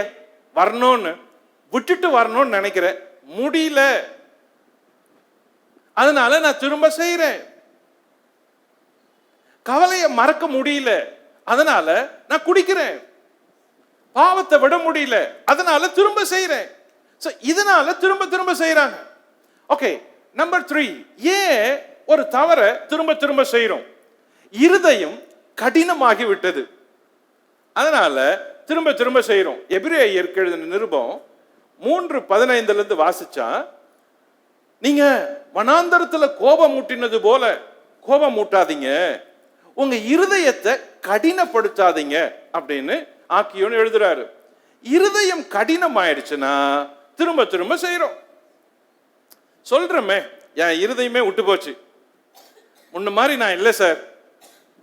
வரணும்னு, விட்டுட்டு வரணும்னு நினைக்கிறேன், முடியல, அதனால நான் திரும்ப செய்யறேன். கவலையை மறக்க முடியல, அதனால நான் குடிக்கிறேன். பாவத்தை விட முடியல, அதனால திரும்ப செய்யறேன். இதனால திரும்ப திரும்ப செய்யறாங்க. ஓகே, நம்பர் 3, ஏன் ஒரு தவறை திரும்ப திரும்ப செய்யறோம்? இருதயம் கடினமாகி விட்டது, அதனால திரும்ப திரும்ப செய்யறோம். எபிரேயருக்கு எழுதின நிருபம் 3:15 வாசிச்சா, நீங்க வனாந்தரத்துல கோபம் மூட்டினது போல கோபம் மூட்டாதீங்க, உங்க இருதயத்தை கடினப்படுத்தாதீங்க அப்படின்னு ஆக்கியோன்னு எழுதுறாரு. இருதயம் கடினம் ஆயிடுச்சுன்னா திரும்ப திரும்ப செய்யறோம். சொல்றமே, என் இருதயமே விட்டு போச்சு, முன்ன மாதிரி நான் இல்லை சார்,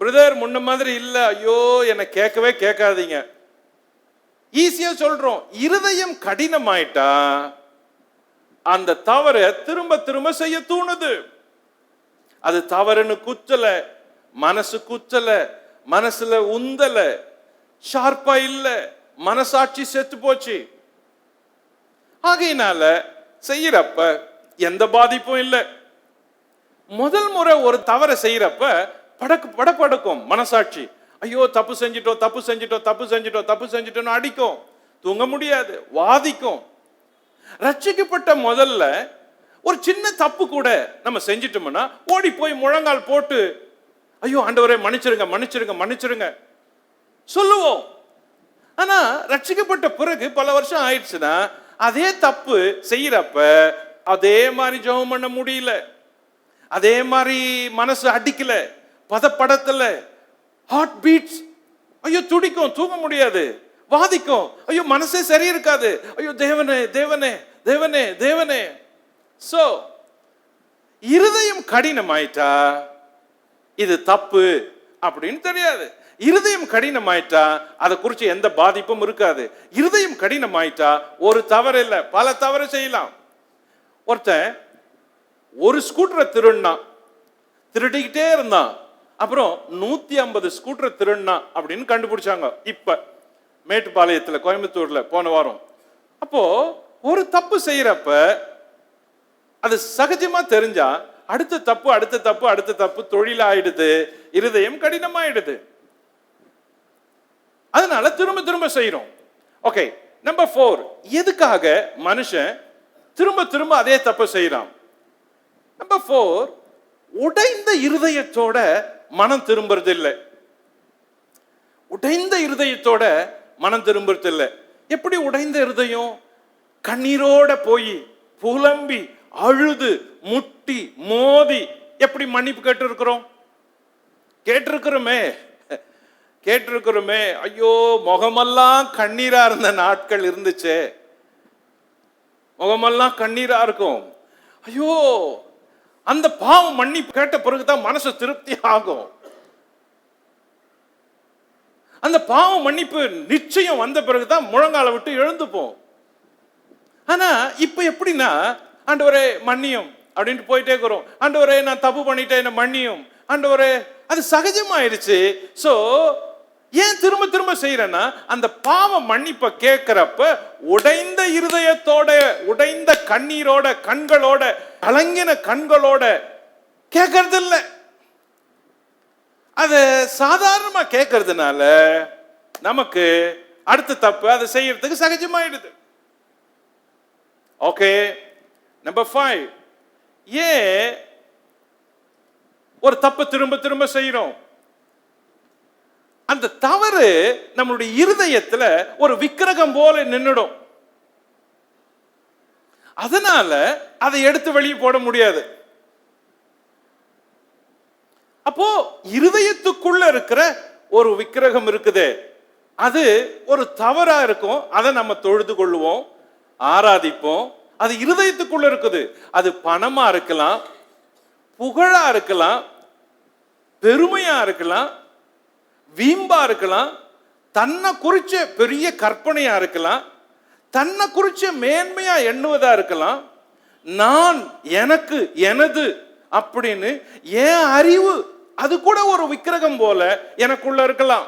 பிரதர் முன்ன மாதிரி இல்லை, ஐயோ என்னை கேட்கவே கேட்காதீங்க, ஈஸியா சொல்றோம். இருதயம் கடினம் ஆயிட்டா அந்த தவறை திரும்ப திரும்ப செய்ய தூணுது. அது தவறுன்னு குத்தல, மனசு குத்தல, மனசுல உந்தல, ஷார்ப்பா இல்ல, மனசாட்சி செத்து போச்சு. ஆகையினால செய்யறப்ப எந்த பாதிப்பும் இல்லை. முதல் முறை ஒரு தவறை செய்யறப்ப படப்படக்கும் மனசாட்சி, ஐயோ தப்பு செஞ்சிட்டோம் தப்பு செஞ்சிட்டோம் தப்பு செஞ்சிட்டோம் தப்பு செஞ்சிட்டோம் அடிக்கும், தூங்க முடியாது, வாதிக்கும். ரட்சிக்கப்பட்ட முதல்ல ஒரு சின்ன தப்பு கூட நம்ம செஞ்சிட்டோம்னா ஓடி போய் முழங்கால் போட்டு ஐயோ ஆண்டவரே மன்னிச்சிருங்க மன்னிச்சிருங்க மன்னிச்சிருங்க சொல்லுவோம். ஆனா ரட்சிக்கப்பட்ட பிறகு பல வருஷம் ஆயிடுச்சுன்னா அதே தப்பு செய்யறப்ப அதே மாதிரி ஜெபம் பண்ண முடியல, அதே மாதிரி மனசு அடிக்கல, பதப்படத்துல ஹார்ட் பீட்ஸ், ஐயோ துடிக்கும், தூங்க முடியாது, வாதிக்கும், ஐயோ மனசே சரி இருக்காது, ஐயோ தேவனே தேவனே தேவனே தேவனே. சோ இருதயம் கடினம் ஆயிட்டா இது தப்பு அப்படின்னு தெரியாது. இருதயம் கடினம் ஆயிட்டா அதை குறித்து எந்த பாதிப்பும் இருக்காது. இருதயம் கடினம் ஆயிட்டா ஒரு தவறு இல்லை, பல தவறு செய்யலாம். ஒருத்தன் ஒரு ஸ்கூட்டரை திருடிக்கிட்டே இருந்தான், அப்புறம் 150 ஸ்கூட்டர் திருடினா அப்படின்னு கண்டுபிடிச்சாங்க. இப்ப மேட்டுப்பாளையத்துல, கோயம்புத்தூர்ல போன வாரம். அப்போ ஒரு தப்பு செய்யறப்ப அது சகஜமா தெரிஞ்சா அடுத்த தப்பு அடுத்த தப்பு அடுத்த தப்பு தொழில் ஆயிடுது, இருதயம் கடினமாயிடுது. அதனால திரும்ப திரும்ப செய்யறோம். ஓகே, நம்பர் 4, எதுக்காக மனுஷன் திரும்ப திரும்ப அதே தப்பு செய்யறான்? நம்பர் 4, உடைந்த இருதயத்தோட மனம் திரும்புறது இல்லை. உடைந்த இருதயத்தோட மனம் திரும்புறது இல்லை. எப்படி உடைந்த இருதயம்? கண்ணீரோட போய் புலம்பி அழுது முட்டி மோதி எப்படி மன்னிப்பு கேட்டிருக்கிறோமே. ஐயோ, முகமெல்லாம் கண்ணீரா இருந்த நாட்கள் இருந்துச்சே. முகமெல்லாம் கண்ணீரா இருக்கும். ஐயோ, அந்த பாவம் மன்னிப்பு கேட்ட பிறகுதான் மனசு திருப்தி ஆகும். அந்த பாவம் மன்னிப்பு நிச்சயம் வந்த பிறகுதான் முழங்கால விட்டு எழுந்துப்போம். ஆனா இப்ப எப்படின்னா, ஆண்டவரே மன்னியும் அப்படின்ட்டு போயிட்டே இருக்கிறோம். ஆண்டவரே நான் தப்பு பண்ணிட்டேன், என்ன மன்னியும். ஆண்டவரே, அது சகஜமாயிருச்சு. சோ ஏன் திரும்ப திரும்ப செய்யறேன்னா, அந்த பாவ மன்னிப்பை கேட்கிறப்ப உடைந்த இருதயத்தோட, உடைந்த கண்ணீரோட, கண்களோட, கலங்கின கண்களோட கேட்கறது இல்லை. அது சாதாரணமா கேட்கறதுனால நமக்கு அடுத்த தப்பு அதை செய்யறதுக்கு சகஜமாயிடுது. ஓகே, நம்பர் 5, ஏன் ஒரு தப்பு திரும்ப திரும்ப செய்யறோம்? அந்த தவறு நம்மளுடைய இருதயத்துல ஒரு விக்கிரகம் போல நின்னுடும். அதனால அதை எடுத்து வெளியே போட முடியாது. அப்போ இருதயத்துக்குள்ள இருக்கிற ஒரு விக்கிரகம் இருக்குதே, அது ஒரு தவறா இருக்கும். அதை நம்ம தொழுது கொள்ளுவோம், ஆராதிப்போம். அது இருதயத்துக்குள்ள இருக்குது. அது பணமா இருக்கலாம், புகழா இருக்கலாம், பெருமையா இருக்கலாம், வீம்பா இருக்கலாம், தன்னை குறிச்ச பெரிய கற்பனையா இருக்கலாம், தன்னை குறிச்ச மேன்மையா எண்ணுவதா இருக்கலாம். நான், எனக்கு, எனது அப்படின்னு என் அறிவு அது கூட ஒரு விக்கிரகம் போல எனக்குள்ள இருக்கலாம்.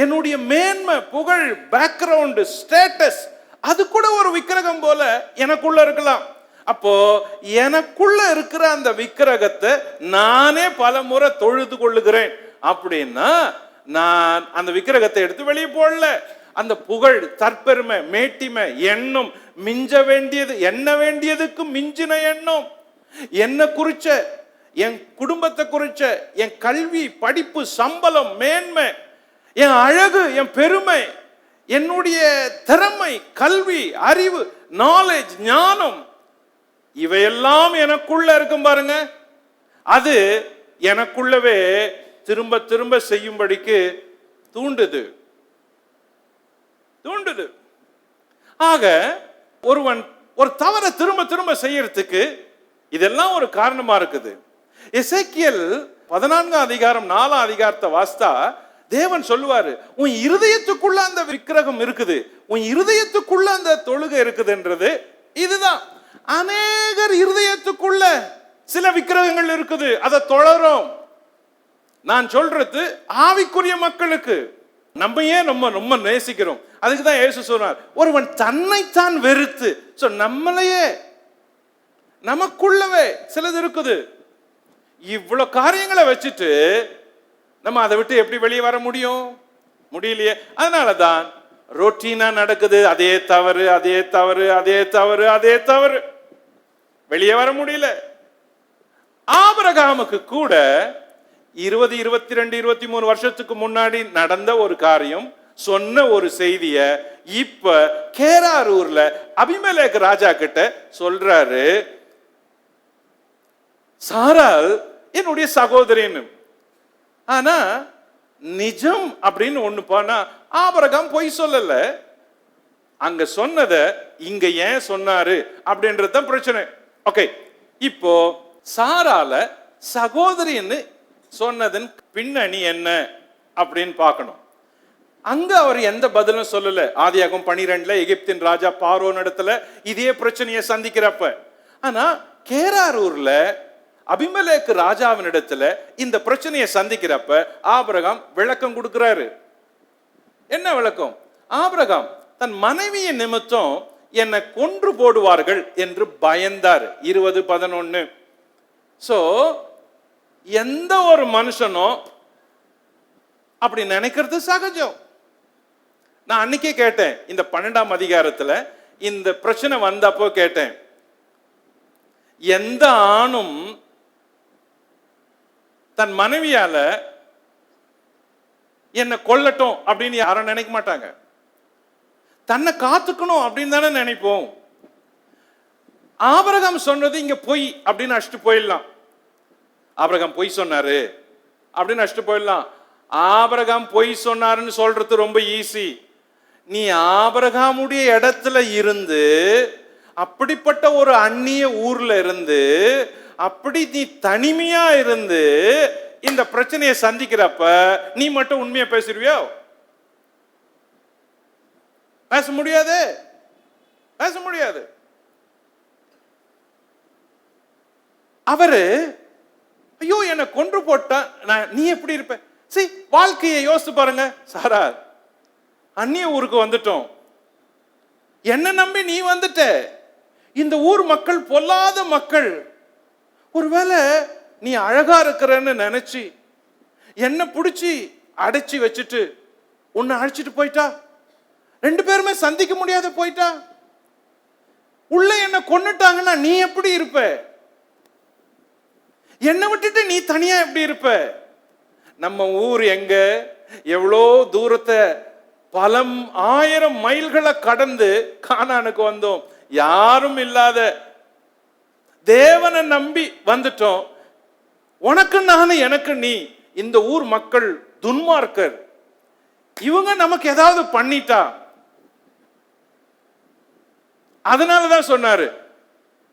என்னுடைய மேன்மை, புகழ், பேக்ரவுண்ட், ஸ்டேட்டஸ் அது கூட ஒரு விக்கிரகம் போல எனக்குள்ள இருக்கலாம். அப்போ எனக்குள்ள இருக்கிற அந்த விக்கிரகத்தை நானே பல முறை தொழுது கொள்ளுகிறேன் அப்படின்னா, நான் அந்த விக்கிரகத்தை எடுத்து வெளியே போடல. அந்த புகழ், தற்பெருமை, மேட்டிமை, எண்ணம், மிஞ்ச வேண்டியது, எண்ண வேண்டியதுக்கு மிஞ்சின எண்ணம், என்ன குறிச்ச, என் குடும்பத்தை குறிச்ச, என் கல்வி, படிப்பு, சம்பளம், மேன்மை, என் அழகு, என் பெருமை, என்னுடைய திறமை, கல்வி, அறிவு, நாலேஜ், ஞானம், இவையெல்லாம் எனக்குள்ள இருக்கும் பாருங்க. அது எனக்குள்ளவே திரும்ப திரும்ப செய்யும்படிக்கு தூண்டுது. ஆக ஒருவன் ஒரு தவறை திரும்ப திரும்ப செய்யறதுக்கு இதெல்லாம் ஒரு காரணமா இருக்குது. எசேக்கியேல் 14 அதிகாரம் 4 அதிகாரத்தை வாசித்தா தேவன் சொல்லுவாரு, உன் இருதயத்துக்குள்ள அந்த விக்கிரகம் இருக்குது, உன் இருதயத்துக்குள்ள அந்த தொழுகை இருக்குதுன்றது இதுதான். அநேகர் இருதயத்துக்குள்ள சில விக்கிரகங்கள் இருக்குது, அதை தொழறோம். நான் சொல்றது ஆவிக்குரிய மக்களுக்கு. நம்ம ஏன் ரொம்ப நேசிக்கிறோம்? அதுக்கு தான் இயேசு சொன்னார், ஒருவன் தன்னைத்தான் வெறுத்து. சோ நம்மளையே, நமக்குள்ளவே சிலது இருக்குது. இவ்வளவு காரியங்களை வச்சுட்டு நம்ம அதை விட்டு எப்படி வெளியே வர முடியும்? முடியலையே. அதனாலதான் ரொட்டீனா நடக்குது. அதே தவறு, அதே தவறு, அதே தவறு, அதே தவறு, வெளியே வர முடியல. ஆபிரகாமுக்கு கூட 20, 22, 23 வருஷத்துக்கு முன்னாடி நடந்த ஒரு காரியம், சொன்ன ஒரு செய்திய இப்ப கேராரூர்ல அபிமெலேக் ராஜா கிட்ட சொல்றாரு, சாராள் என்னுடைய சகோதரின்னு. ஆனா நிஜம் அப்படின்னு ஒண்ணு போனா ஆபிரகாம் பொய் சொல்லல. அங்க சொன்னத இங்க ஏன் சொன்னாரு அப்படின்றது பிரச்சனை. ஓகே, இப்போ சாரால சகோதரின்னு சொன்னதன் பின்னணி என்ன அப்படின்னு பார்க்கணும். அங்க அவர் எந்த பதிலும் சொல்லல. ஆதியாகமம் 12 எகிப்தின் ராஜா பார்வோன் இடத்துல இதே பிரச்சனையை சந்திக்கிறப்ப. ஆனா கேராரூர்ல அபிமெலேக்கு ராஜாவினிடத்துல இந்த பிரச்சனையை சந்திக்கிறப்ப ஆபிரகாம் விளக்கம் கொடுக்கிறாரு. என்ன விளக்கம்? ஆபிரகாம் தன் மனைவியின் நிமித்தம் என்னை கொன்று போடுவார்கள் என்று பயந்தார். 20:11. சோ எந்த ஒரு மனுஷனும் அப்படி நினைக்கிறது சகஜம். நான் அன்னைக்கே கேட்டேன், இந்த 12ஆம் அதிகாரத்துல இந்த பிரச்சனை வந்தப்போ கேட்டேன், எந்த ஆணும் தன் மனைவியால என்ன கொல்லட்டும் அப்படின்னு யாரும் நினைக்க மாட்டாங்க. தன்னை காத்துக்கணும் அப்படின்னு தானே நினைப்போம். ஆபிரகாம் சொன்னது இங்க பொய் அப்படின்னு அடிச்சுட்டு போயிடலாம். ஆபிரகாம் பொய் சொன்னாரு அப்படின்னு அடிச்சுட்டு போயிடலாம். ஆபிரகாம் பொய் சொன்னாருன்னு சொல்றது ரொம்ப ஈஸி. நீ ஆபிரகாமுடைய இடத்துல இருந்து, அப்படிப்பட்ட ஒரு அந்நிய ஊர்ல இருந்து, அப்படி நீ தனிமையா இருந்து இந்த பிரச்சனையை சந்திக்கிறப்ப நீ மட்டும் உண்மையை பேசிடுவியோ? பேச முடியாது, பேச முடியாது. அவரு ஐயோ என்னை கொன்று போட்டா நீ எப்படி இருப்ப? சரி, வாழ்க்கையை யோசித்து பாருங்க. சாரா, அந்நிய ஊருக்கு வந்துட்டோம், என்ன நம்பி நீ வந்துட்ட. இந்த ஊர் மக்கள் பொல்லாத மக்கள். ஒருவேளை நீ அழகா இருக்கிறன்னு நினைச்சு என்ன பிடிச்சி அடைச்சி வச்சுட்டு உன்னை அழைச்சிட்டு போயிட்டா, 2 பேருமே சந்திக்க முடியாத போயிட்டா, உள்ள என்ன கொன்னுட்டாங்கன்னா நீ எப்படி இருப்ப? என்னை விட்டுட்டு நீ தனியா எப்படி இருப்ப? நம்ம ஊர் எங்க, எவ்வளோ தூரத்தை பல 1000 மைல்களை கடந்து கானானுக்கு வந்தோம். யாரும் இல்லாத தேவனை நம்பி வந்துட்டோம். உனக்கு நானு, எனக்கு நீ. இந்த ஊர் மக்கள் துன்மார்க்கர், இவங்க நமக்கு ஏதாவது பண்ணிட்டா. அதனாலதான் சொன்னாரு,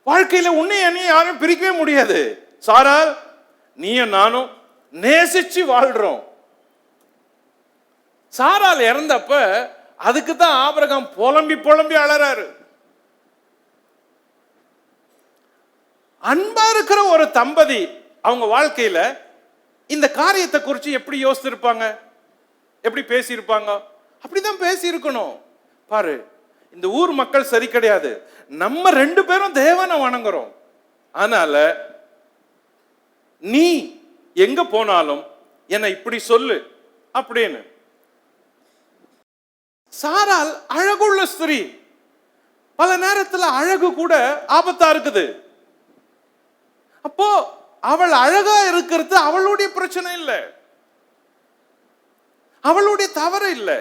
வாழ்க்கையில உன்னை என்னையும் யாரும் பிரிக்கவே முடியாது. சாரா, நீயும் நானும் நேசிச்சு வாழ்றோம். சாரால் இறந்தப்ப அதுக்கு தான் ஆபிரகாம் புலம்பி புலம்பி அழறாரு. அன்பா இருக்கிற ஒரு தம்பதி அவங்க வாழ்க்கையில இந்த காரியத்தை குறித்து எப்படி யோசிச்சிருப்பாங்க, எப்படி பேசியிருப்பாங்க? அப்படிதான் பேசி இருக்கணும். பாரு, இந்த ஊர் மக்கள் சரி கிடையாது, நம்ம 2 பேரும் தேவனை வணங்குறோம், அதனால நீ எங்க போனாலும் என்னை இப்படி சொல்லு அப்படின்னு. சாரால் அழகுள்ள ஸ்திரீ, பல நேரத்தில் அழகு கூட ஆபத்தா இருக்குது. அப்போ அவள் அழகா இருக்கிறது அவளுடைய பிரச்சனை இல்லை, அவளுடைய தவறு இல்லை.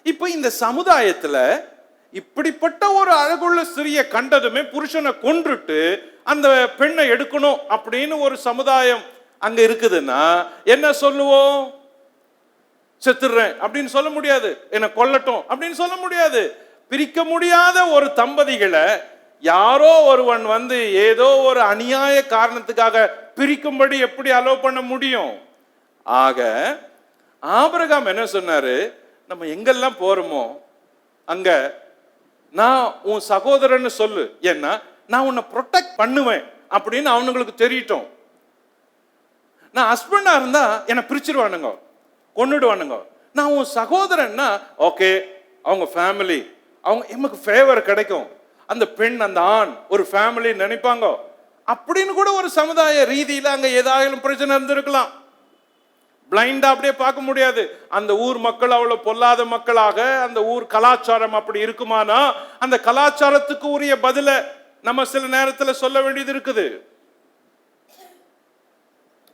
இப்ப இந்த சமுதாயத்துல இப்படிப்பட்ட ஒரு அழகுள்ள ஸ்திரியை கண்டதுமே புருஷனை கொன்றுட்டு அந்த பெண்ணை எடுக்கணும் அப்படின்னு ஒரு சமுதாயம் அங்க இருக்குதுன்னா என்ன சொல்லுவோம்? செத்துறேன் அப்படின்னு சொல்ல முடியாது, என்ன கொல்லட்டும் அப்படின்னு சொல்ல முடியாது. பிரிக்க முடியாத ஒரு தம்பதிகளை யாரோ ஒருவன் வந்து ஏதோ ஒரு அநியாய காரணத்துக்காக பிரிக்கும்படி எப்படி அலோவ் பண்ண முடியும்? ஆக ஆபிரகாம் என்ன சொன்னாரு, நம்ம எங்கெல்லாம் போறோமோ அங்க நான் உன் சகோதரன்னு சொல்லு, ஏன்னா நான் உன்னை ப்ரொடெக்ட் பண்ணுவேன் அப்படின்னு அவனுங்களுக்கு தெரியட்டும். நான் ஹஸ்பண்டா இருந்தா என்னை பிரிச்சிருவானுங்க, கொன்னுடுவானுங்க. நான் உன் சகோதரன்னா ஓகே, அவங்க ஃபேமிலி, அவங்க எமக்கு ஃபேவர் கிடைக்கும், அந்த பெண் அந்த ஆண் ஒரு ஃபேமிலி நினைப்பாங்க அப்படின்னு கூட ஒரு சமுதாய ரீதியில அங்க ஏதாவது பிரச்சனை இருந்திருக்கலாம். பிளைண்டா அப்படியே பார்க்க முடியாது. அந்த ஊர் மக்கள் அவ்வளவு பொல்லாத மக்களாக, அந்த ஊர் கலாச்சாரம் அப்படி இருக்குமானா அந்த கலாச்சாரத்துக்கு உரிய பதில நம்ம சில நேரத்தில் சொல்ல வேண்டியது இருக்குது.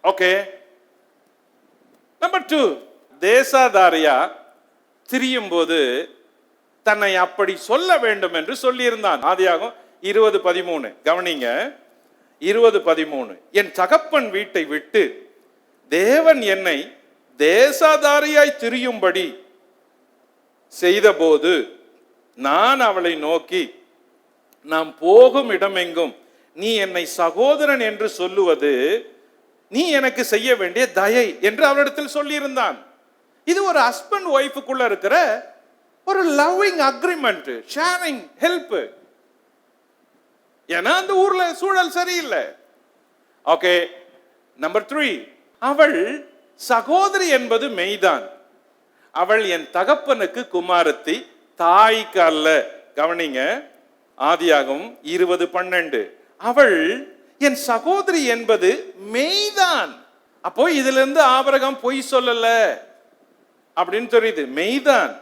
ஓகே, நம்பர் 2, தேசாதாரியா திரியும் போது தன்னை அப்படி சொல்ல வேண்டும் என்று சொல்லியிருந்தான். ஆதியாகமம் 20:13 கவனிங்க. 20:13, என் தகப்பன் வீட்டை விட்டு தேவன் என்னை தேசாதாரியாய் திரியும்படி செய்தபோது நான் அவளை நோக்கி, நாம் போகும் இடமெங்கும் நீ என்னை சகோதரன் என்று சொல்லுவது நீ எனக்கு செய்ய வேண்டிய தயை என்று அவளிடத்தில் சொல்லியிருந்தான். இது ஒரு ஹஸ்பண்ட் ஒய்ஃபுக்குள்ள இருக்கிற ஒரு லவ்விங் அக்ரிமெண்ட், ஷேரிங், ஹெல்ப். ஏன்னா அந்த ஊர்ல சூழல் சரியில்லை. ஓகே, நம்பர் 3, அவள் சகோதரி என்பது மெய்தான், அவள் என் தகப்பனுக்கு குமாரத்தி, தாய்க்கு அல்ல. கவனிங்க, ஆதியாகமம் 20:12. அவள் என் சகோதரி என்பது மெய்தான். அப்போ இதுல இருந்து ஆபிரகாம் பொய் சொல்லல அப்படின்னு தெரியுது. மெய்தான்,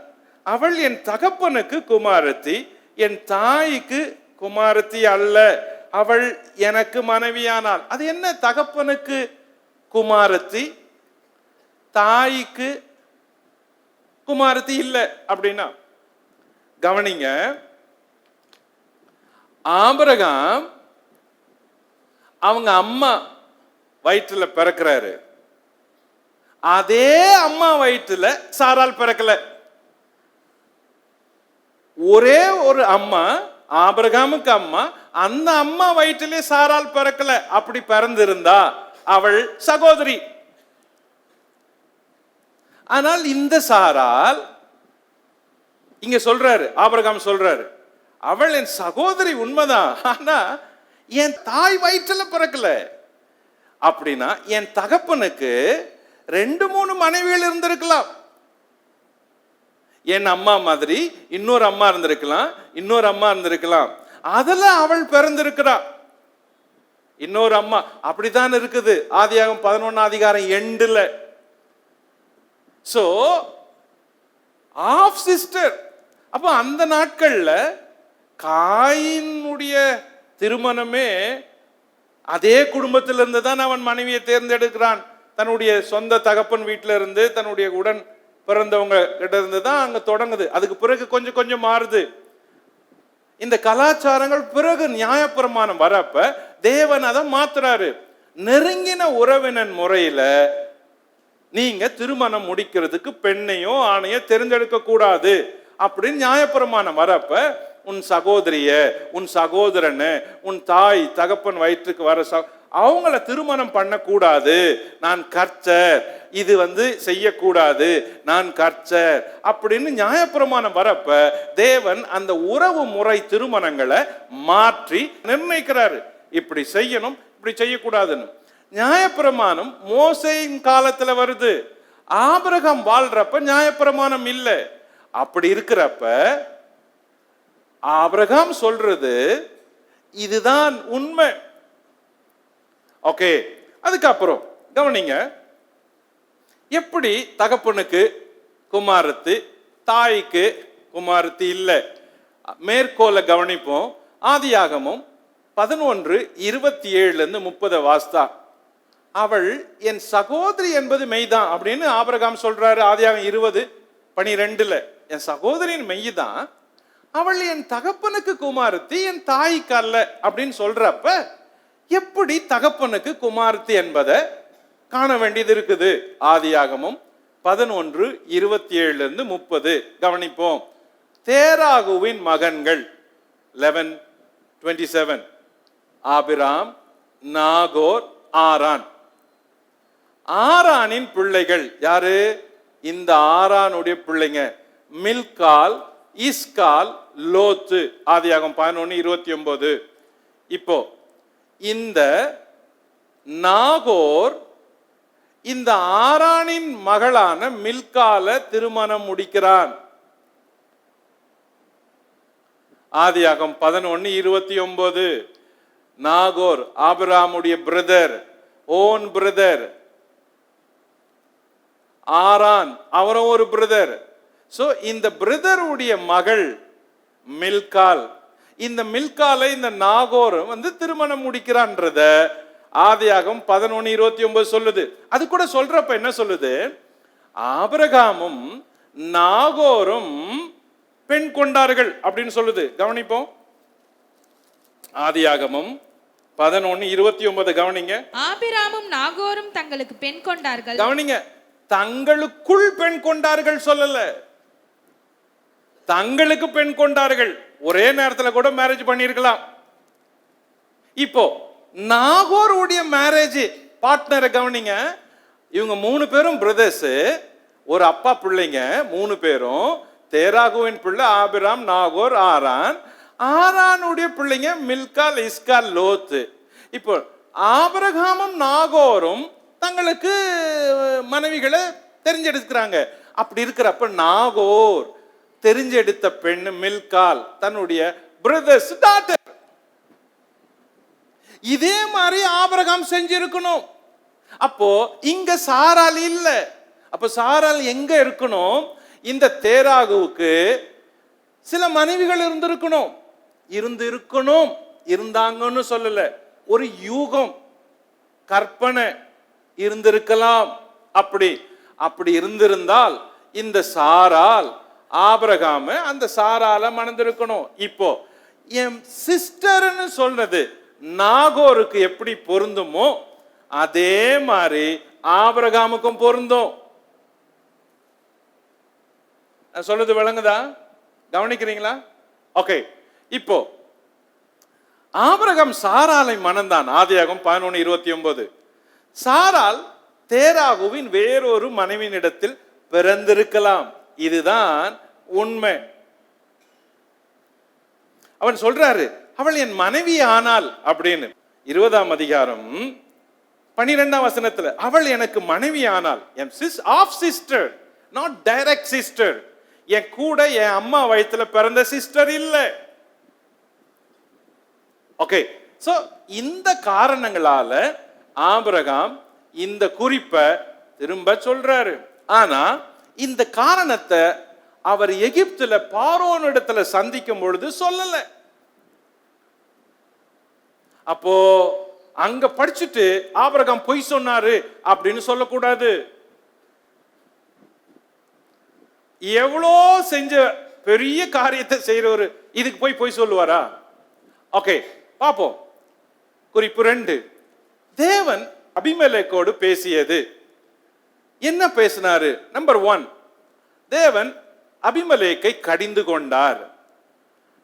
அவள் என் தகப்பனுக்கு குமாரத்தி, என் தாய்க்கு குமாரத்தி அல்ல, அவள் எனக்கு மனைவியானாள். அது என்ன தகப்பனுக்கு குமாரத்தி தாய்க்கு குமாரத்தி இல்ல அப்படின்னா? கவனிங்க, ஆபிரகாம் அவங்க அம்மா வயிற்றுல பிறக்கிறாரு, அதே அம்மா வயிற்றுல சாரால் பிறக்கல. ஒரே ஒரு அம்மா, ஆபிரகாமுக்கு அம்மா, அந்த அம்மா வயிற்றிலே சாரால் பிறக்கல. அப்படி பிறந்திருந்தா அவள் சகோதரி. ஆனால் இந்த சாரால் இங்க சொல்றாரு, ஆபிரகாம் சொல்றாரு, அவள் என் சகோதரி உண்மைதான், ஆனா என் தாய் வயிற்றுல பிறக்கல. அப்படின்னா என் தகப்பனுக்கு 2-3 மனைவிகள் இருந்திருக்கலாம். என் அம்மா மாதிரி இன்னொரு அம்மா இருந்திருக்கலாம், இன்னொரு அம்மா இருந்திருக்கலாம். அதுல அவள் பிறந்திருக்கிறா. இன்னொரு அம்மா அப்படித்தான் இருக்குது. ஆதியாகமம் 11:8. So of sister. அப்ப அந்த நாட்கள்ல காயினுடைய திருமணமே அதே குடும்பத்திலிருந்து தான் அவன் மனைவியை தேர்ந்தெடுக்கிறான். தன்னுடைய சொந்த தகப்பன் வீட்டில இருந்து, தன்னுடைய உடன் பிறந்தவங்க கிட்ட இருந்து தான் அங்க தொடங்குது. அதுக்கு பிறகு கொஞ்சம் கொஞ்சம் மாறுது இந்த கலாச்சாரங்கள். பிறகு நியாயப்பிரமாணம் வரப்ப தேவன் அதை மாத்துறாரு. நெருங்கின உறவினன் முறையில நீங்க திருமணம் முடிக்கிறதுக்கு பெண்ணையோ ஆணையோ தெரிஞ்செடுக்க கூடாது அப்படின்னு நியாயப்பிரமாணம் வரப்ப, உன் சகோதரிய, உன் சகோதரனு, உன் தாய் தகப்பன் வயிற்றுக்கு வர அவங்கள திருமணம் பண்ணக்கூடாது, நான் கர்த்தர், இது செய்யக்கூடாது, நான் கர்த்தர் அப்படின்னு நியாயப்பிரமாணம் வரப்ப தேவன் அந்த உறவு முறை திருமணங்களை மாற்றி நிர்ணயிக்கிறாரு. இப்படி செய்யணும், இப்படி செய்யக்கூடாதுன்னு. நியாயப்பிரமாணம் மோசேயின் காலத்துல வருது. ஆபிரகாம் வாழ்றப்ப நியாயப்பிரமாணம் இல்லை. அப்படி இருக்கிறப்ப ஆபிரகாம் சொல்றது இதுதான் உண்மை. ஓகே, அதுக்கப்புறம் கவனிங்க, எப்படி தகப்பனுக்கு குமாரத்து, தாய்க்கு குமாரத்தி இல்லை. மேற்கோளை கவனிப்போம். ஆதியாகமம் 11:27-30 வாஸ்தா. அவள் என் சகோதரி என்பது மெய்தான் அப்படின்னு ஆபிரகாம் சொல்றாரு. ஆதியாகமம் 20:12 என் சகோதரின் மெய்தான், அவள் என் தகப்பனுக்கு குமாரத்தி, என் தாய்க்கு அல்ல அப்படின்னு சொல்றப்ப எப்படி தகப்பனுக்கு குமாரத்தி என்பதை காண வேண்டியது இருக்குது. ஆதியாகமம் 11:27-30 கவனிப்போம். தேராகுவின் மகன்கள் 11:27 ஆபிராம், நாகோர், ஆரான். ஆரானின் பிள்ளைகள் யாரு? இந்த ஆரானுடைய பிள்ளைங்க மில்கால், இஸ்கால், லோத்து. ஆதியாகமம் 11:29. இப்போ இந்த நாகோர் இந்த ஆரானின் மகளான மில்கால திருமணம் முடிக்கிறான். ஆதியாகமம் 11:29. நாகோர் ஆபிரகாமுடைய பிரதர், ஓன் பிரதர். ஆரான் அவரும் ஒரு பிரதர். சோ இந்த பிரதருடைய மகள் மில்கால். இந்த மில்காலை இந்த நாகோர் திருமணம் முடிக்கிறான்றத ஆதியாகமம் 11:29 சொல்லுது. அது கூட சொல்றப்ப என்ன சொல்லுது? ஆபிரகாமும் நாகோரும் பெண் கொண்டார்கள் அப்படின்னு சொல்லுது. கவனிப்போம். ஆதியாகமம் 11:29 கவனிங்க. ஆபிராமும் நாகோரும் தங்களுக்கு பெண் கொண்டார்கள். கவனிங்க, தங்களுக்குள் பெண் கொண்டார்கள் சொல்லல, தங்களுக்கு பெண் கொண்டார்கள். ஒரே நேரத்தில் கூட மேரேஜ் பண்ணிருக்கலாம். இப்போ நாகோருடைய மேரேஜ் பார்ட்னரை கவனிங்க. இவங்க 3 பேரும் பிரதர்ஸ், ஒரு அப்பா பிள்ளைங்க 3 பேரும். தேராகுவின் பிள்ளை ஆபிராம், நாகோர், ஆரான். ஆரானுடைய பிள்ளைங்க மில்கால், இஸ்கால், லோத்து. இப்போ ஆபிரகாமும் நாகோரும் தங்களுக்கு மனைவிகளை தெரிஞ்செடுக்கிறாங்க. அப்படி இருக்கிறப்ப நாகோர் தெரிஞ்செடுத்த பெண் மில்கால் தன்னுடைய பிரதர்ஸ் டாட்டர். இதே மாதிரி ஆபிரகாம் செஞ்சிருக்கணும். அப்போ இங்க சாரால் இல்ல. அப்ப சாரால் எங்க இருக்கணும்? இந்த தேராகுவுக்கு சில மனைவிகள் இருந்திருக்கணும். இருந்தாங்கன்னு சொல்லல, ஒரு யூகம் கற்பனை இருந்திருக்கலாம். அப்படி இருந்திருந்தால் இந்த சாரால் ஆபிரகாம அந்த சாரால மணந்திருக்கணும். இப்போ என் சிஸ்டர்னு சொல்றது நாகோருக்கு எப்படி பொருந்துமோ அதே மாதிரி ஆபிரகாமுக்கும் பொருந்தும். சொல்றது விளங்குதா? கவனிக்கிறீங்களா? ஓகே. இப்போ ஆபிரகாம் சாராலை மணந்தான். ஆதியாகமம் 11:29. சாரால் தேராகுவின் வேறொரு மனைவியினிடத்தில் பிறந்திருக்கலாம். இதுதான் உண்மை. அவன் சொல்றாரு, அவள் என் மனைவி ஆனாள் அப்படின்னு. 20ஆம் அதிகாரம் 12ஆம் வசனத்துல அவள் எனக்கு மனைவி ஆனாள். என் half sister, not direct sister. என் கூட என் அம்மா வயித்துல பிறந்த சிஸ்டர் இல்ல. ஓகே. சோ இந்த காரணங்களால ஆபிரகாம் இந்த குறிப்பை திரும்ப சொல்றாரு. ஆனா இந்த காரணத்தை அவர் எகிப்துல பார்வோன் இடத்துல சந்திக்கும் பொழுது சொல்லல. அப்போ அங்க படிச்சுட்டு ஆபிரகாம் பொய் சொன்னாரு அப்படின்னு சொல்லக்கூடாது. எவ்வளோ செஞ்ச பெரிய காரியத்தை செய்யறவரு இதுக்கு போய் பொய் சொல்லுவாரா? ஓகே, பாப்போம். குறிப்பு 2. தேவன் அபிமெலேக்கோடு பேசியது. என்ன பேசினாரு? நம்பர் 1, தேவன் அபிமெலேக்கை கடிந்து கொண்டார்.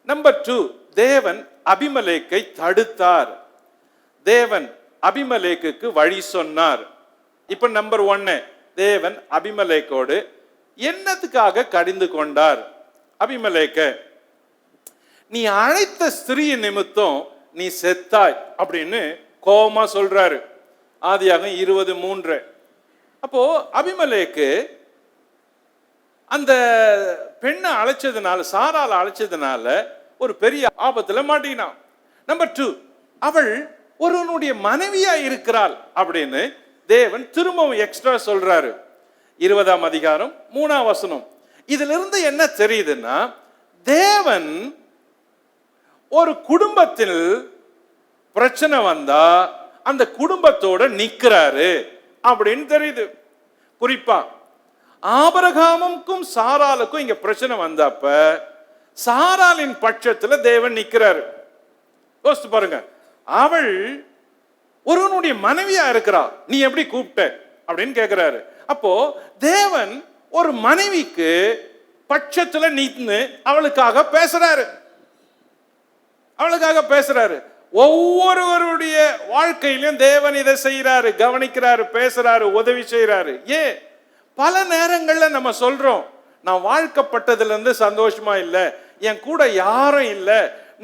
நம்பர் 2, தேவன் அபிமெலேக்கை தடுத்தார். தேவன் அபிமெலேக்குக்கு வழி சொன்னார். இப்ப நம்பர் 1, தேவன் அபிமெலேக்கோடு என்னத்துக்காக கடிந்து கொண்டார்? அபிமெலேக்க, நீ அழைத்த ஸ்திரீ நிமித்தம் நீ செத்தாய் அப்படின்னு கோபமா சொல்றாரு. ஆதியாகமம் 20:3. அப்போ அபிமெலேக்கு அந்த பெண்ணை அழைச்சதுனால, சாரால அழைச்சதுனால ஒரு பெரிய ஆபத்துல மாட்டினான். நம்பர் 2, அவள் ஒருவனுடைய மனைவியா இருக்கிறாள் அப்படின்னு தேவன் திரும்பவும் எக்ஸ்ட்ரா சொல்றாரு. 20ஆம் அதிகாரம் 3ஆம் வசனம். இதுல இருந்து என்ன தெரியுதுன்னா, தேவன் ஒரு குடும்பத்தில் பிரச்சனை வந்தா அந்த குடும்பத்தோட நிக்கிறாரு அப்படின்னு தெரியுது. குறிப்பா ஆபிரகாமுக்கும் சாராலுக்கும் இங்க பிரச்சனை வந்தப்ப சாராலின் பட்சத்துல தேவன் நிக்கிறாரு. யோசித்து பாருங்க. அவள் ஒருவனுடைய மனைவியா இருக்கிறா, நீ எப்படி கூப்பிட்ட அப்படின்னு கேட்கிறாரு. அப்போ தேவன் ஒரு மனைவிக்கு பட்சத்துல நின்னு அவளுக்காக பேசுறாரு. ஒவ்வொருவருடைய வாழ்க்கையிலும் தேவன் இதை செய்யறாரு, கவனிக்கிறாரு, பேசுறாரு, உதவி செய்யறாரு. பல நேரங்கள்ல நம்ம சொல்றோம், நான் வாழ்க்கப்பட்டதுல இருந்து சந்தோஷமா இல்ல, என் கூட யாரும் இல்ல,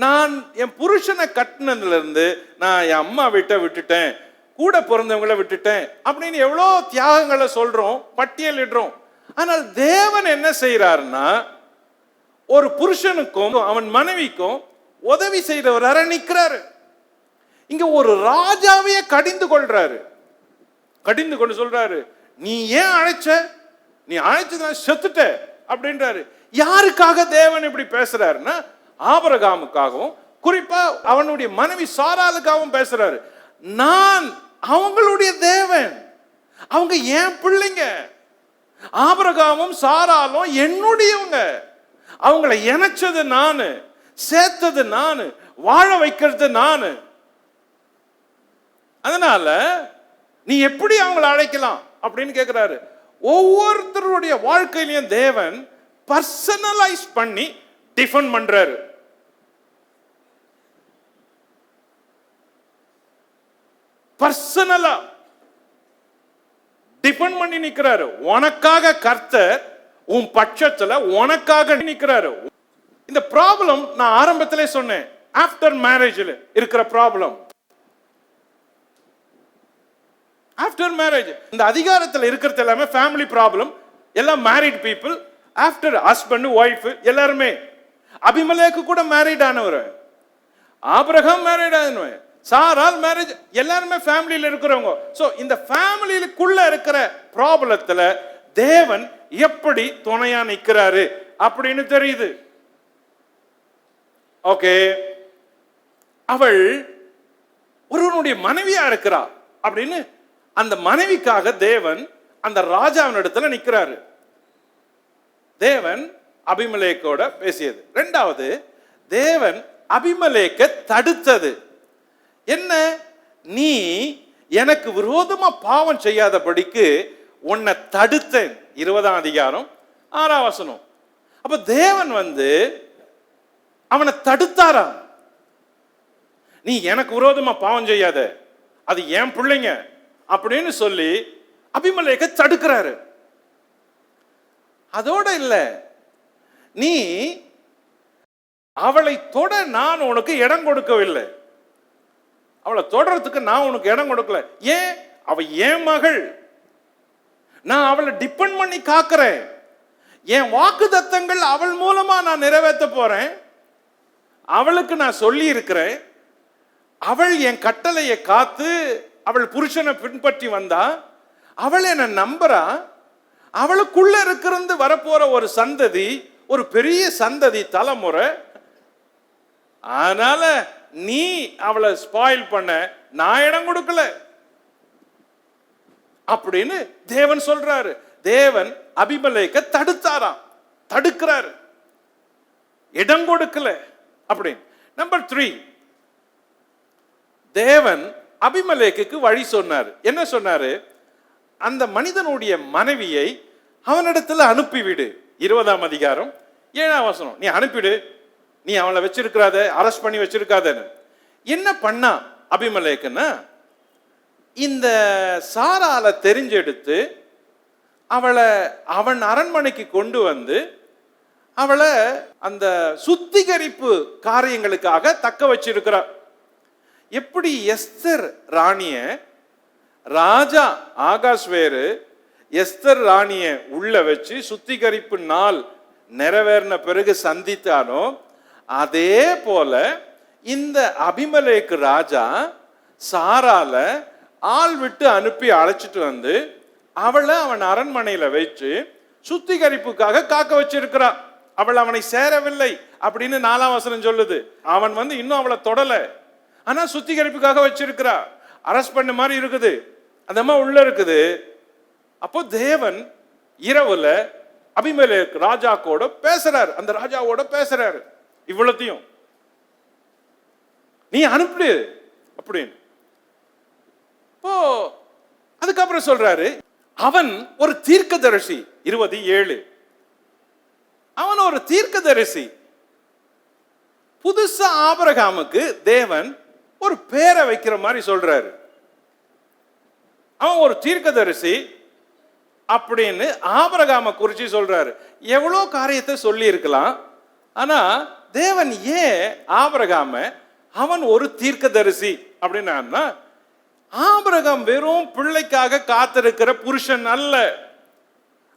நான் என் புருஷனை கட்டினதுல இருந்து நான் என் அம்மா வீட்டை விட்டுட்டேன், கூட பிறந்தவங்களை விட்டுட்டேன் அப்படின்னு எவ்வளோ தியாகங்களை சொல்றோம், பட்டியலிடுறோம். ஆனால் தேவன் என்ன செய்யறாருன்னா, ஒரு புருஷனுக்கும் அவன் மனைவிக்கும் உதவி செய்தவராக நிற்கிறாரு. இங்க ஒரு ராஜாவையே கடிந்து கொண்டு சொல்றாரு, நீ ஏன் அழைச்ச, நீ அழைச்சது செத்துட்ட அப்படின்றாரு. யாருக்காக தேவன் இப்படி பேசுறாருன்னா, ஆபிரகாமுக்காகவும் குறிப்பா அவனுடைய மனைவி சாராளுக்காகவும் பேசுறாரு. நான் அவங்களுடைய தேவன், அவங்க ஏன் பிள்ளைங்க. ஆபிரகாமும் சாராலும் என்னுடையவங்க, அவங்கள இணைச்சது நானு, சேர்த்தது நானு, வாழ வைக்கிறது நானு. அதனால நீ எப்படி அவங்களை அழைக்கலாம் அப்படின்னு கேட்கிறாரு. ஒவ்வொருத்தருடைய வாழ்க்கையிலையும் தேவன் பர்சனலைஸ் பண்ணி டிஃபைன் பண்றாரு. பர்சனலா டிஃபைன் பண்ணி நிக்கிறாரு. உனக்காக கர்த்தர் உன் பட்சத்துல உனக்காக நிக்கிறாரு. இந்த ப்ராப்ளம் நான் ஆரம்பத்திலே சொன்னேன், ஆஃப்டர் மேரேஜ்ல இருக்கிற ப்ராப்ளம். After marriage. இந்த அதிகாரத்தில் இருக்கிறது எல்லாமே ஃபேமிலி ப்ராப்ளம், எல்லாம் married people. After husband wife எல்லாருமே. அபிமெலேக்கு கூட மேரிட் ஆனவர், ஆபிரகாம் மேரிட் ஆனவர், சாரால் மேரேஜ், எல்லாருமே ஃபேமிலியில் இருக்கிறவங்க. ஸோ இந்த ஃபேமிலிக்குள்ள இருக்கிற ப்ராப்ளத்துல தேவன் எப்படி துணையா நிற்கிறாரு அப்படின்னு தெரியுது. ஓகே, அவள் ஒருவனுடைய மனைவியா இருக்கிறா அப்படின்னு அந்த மனைவிக்காக தேவன் அந்த ராஜாவின் இடத்துல நிற்கிறாரு. தேவன் அபிமெலேக்கோட பேசியது. ரெண்டாவது, தேவன் அபிமெலேக்க தடுத்தது. என்ன? நீ எனக்கு விரோதமா பாவம் செய்யாதபடிக்கு உன்னை தடுத்தேன். 20ஆம் அதிகாரம் 6ஆம் வசனம். அப்ப தேவன் அவனை தடுத்தாராம். நீ எனக்கு விரோதமா பாவம் செய்யாத, அது என் பிள்ளைங்க அப்படின்னு சொல்லி அபிமெலேக்க தடுக்கிறாரு. அதோட இல்ல, நீ அவளை தொட நான் உனக்கு இடம் கொடுக்கவில்லை, அவளை தொடறதுக்கு நான் உனக்கு இடம் கொடுக்கல. ஏன்? அவ என் மகள், நான் அவளை டிபெண்ட் பண்ணி காக்கிறேன். என் வாக்குத்தத்தங்கள் அவள் மூலமா நான் நிறைவேற்ற போறேன். அவளுக்கு நான் சொல்லி இருக்கிறேன். அவள் என் கட்டளையை காத்து அவள் புருஷனை பின்பற்றி வந்தா, அவள் என்ன நம்புறா. அவளுக்குள்ள இருக்கிறது வரப்போற ஒரு சந்ததி, ஒரு பெரிய சந்ததி தலைமுறை. அதனால நீ அவளை ஸ்பாயில் பண்ண நான் இடம் கொடுக்கல அப்படின்னு தேவன் சொல்றாரு. தேவன் அபிமெலேக்க தடுத்தாராம், தடுக்கிறாரு, இடம் கொடுக்கல அப்படின்னு. நம்பர் 3, தேவன் அபிமெலேக்குக்கு வழி சொன்னார். என்ன சொன்னாரு? அந்த மனிதனுடைய மனைவியை அவனிடத்துல அனுப்பிவிடு. 20ஆம் அதிகாரம் 7ஆம் வசனம். நீ அனுப்பிடு, நீ அவளை வச்சிருக்காத, அரெஸ்ட் பண்ணி வச்சிருக்காதன்னு. என்ன பண்ணா அபிமெலேக்குன்னா, இந்த சாரால தெரிஞ்செடுத்து அவளை அவன் அரண்மனைக்கு கொண்டு வந்து அவளை அந்த சுத்திகரிப்பு காரியங்களுக்காக தக்க வச்சிருக்கிறார். எப்படி எஸ்தர் ராணிய ராஜா ஆகாஸ்வேரு எஸ்தர் ராணிய உள்ள வச்சு சுத்திகரிப்பு நாள் நிறைவேறின பிறகு சந்தித்தானோ, அதே போல இந்த அபிமெலேக்கு ராஜா சாரால ஆள் விட்டு அனுப்பி அழைச்சிட்டு வந்து அவளை அவன் அரண்மனையில வச்சு சுத்திகரிப்புக்காக காக்க வச்சிருக்கிறான். அவள் அவனை சேரவில்லை அப்படின்னு 4ஆம் வசனம் சொல்லுது. அவன் இன்னும் அவளை தொடல, ஆனா சுத்திகரிப்புக்காக வச்சிருக்கிறா. அரெஸ்ட் பண்ண மாதிரி இருக்குது, அந்த அம்மா உள்ள இருக்குது. அப்போ தேவன் இரவுல அபிமெலேக்கு ராஜாக்கோட பேசுறாரு, அந்த ராஜாவோட பேசுறாரு. இவ்வளத்தையும் நீ அனுப்பிடு அப்படின்னு. அதுக்கப்புறம் சொல்றாரு, அவன் ஒரு தீர்க்கதரிசி. 27, அவன் ஒரு தீர்க்கதரிசி. புதுசா ஆபிரகாமுக்கு தேவன் ஒரு பேரை வைக்கிற மாதிரி சொல்றாரு. அவன் ஒரு தீர்க்கதரிசி அப்படின்னு ஆபிரகாமை குறிச்சு சொல்றாரு. எவ்வளோ காரியத்தை சொல்லி இருக்கலாம், ஆனா தேவன் ஏன் ஆபிரகாம அவன் ஒரு தீர்க்கதரிசி அப்படின்னா, ஆபிரகாம் வெறும் பிள்ளைக்காக காத்திருக்கிற புருஷன் அல்ல,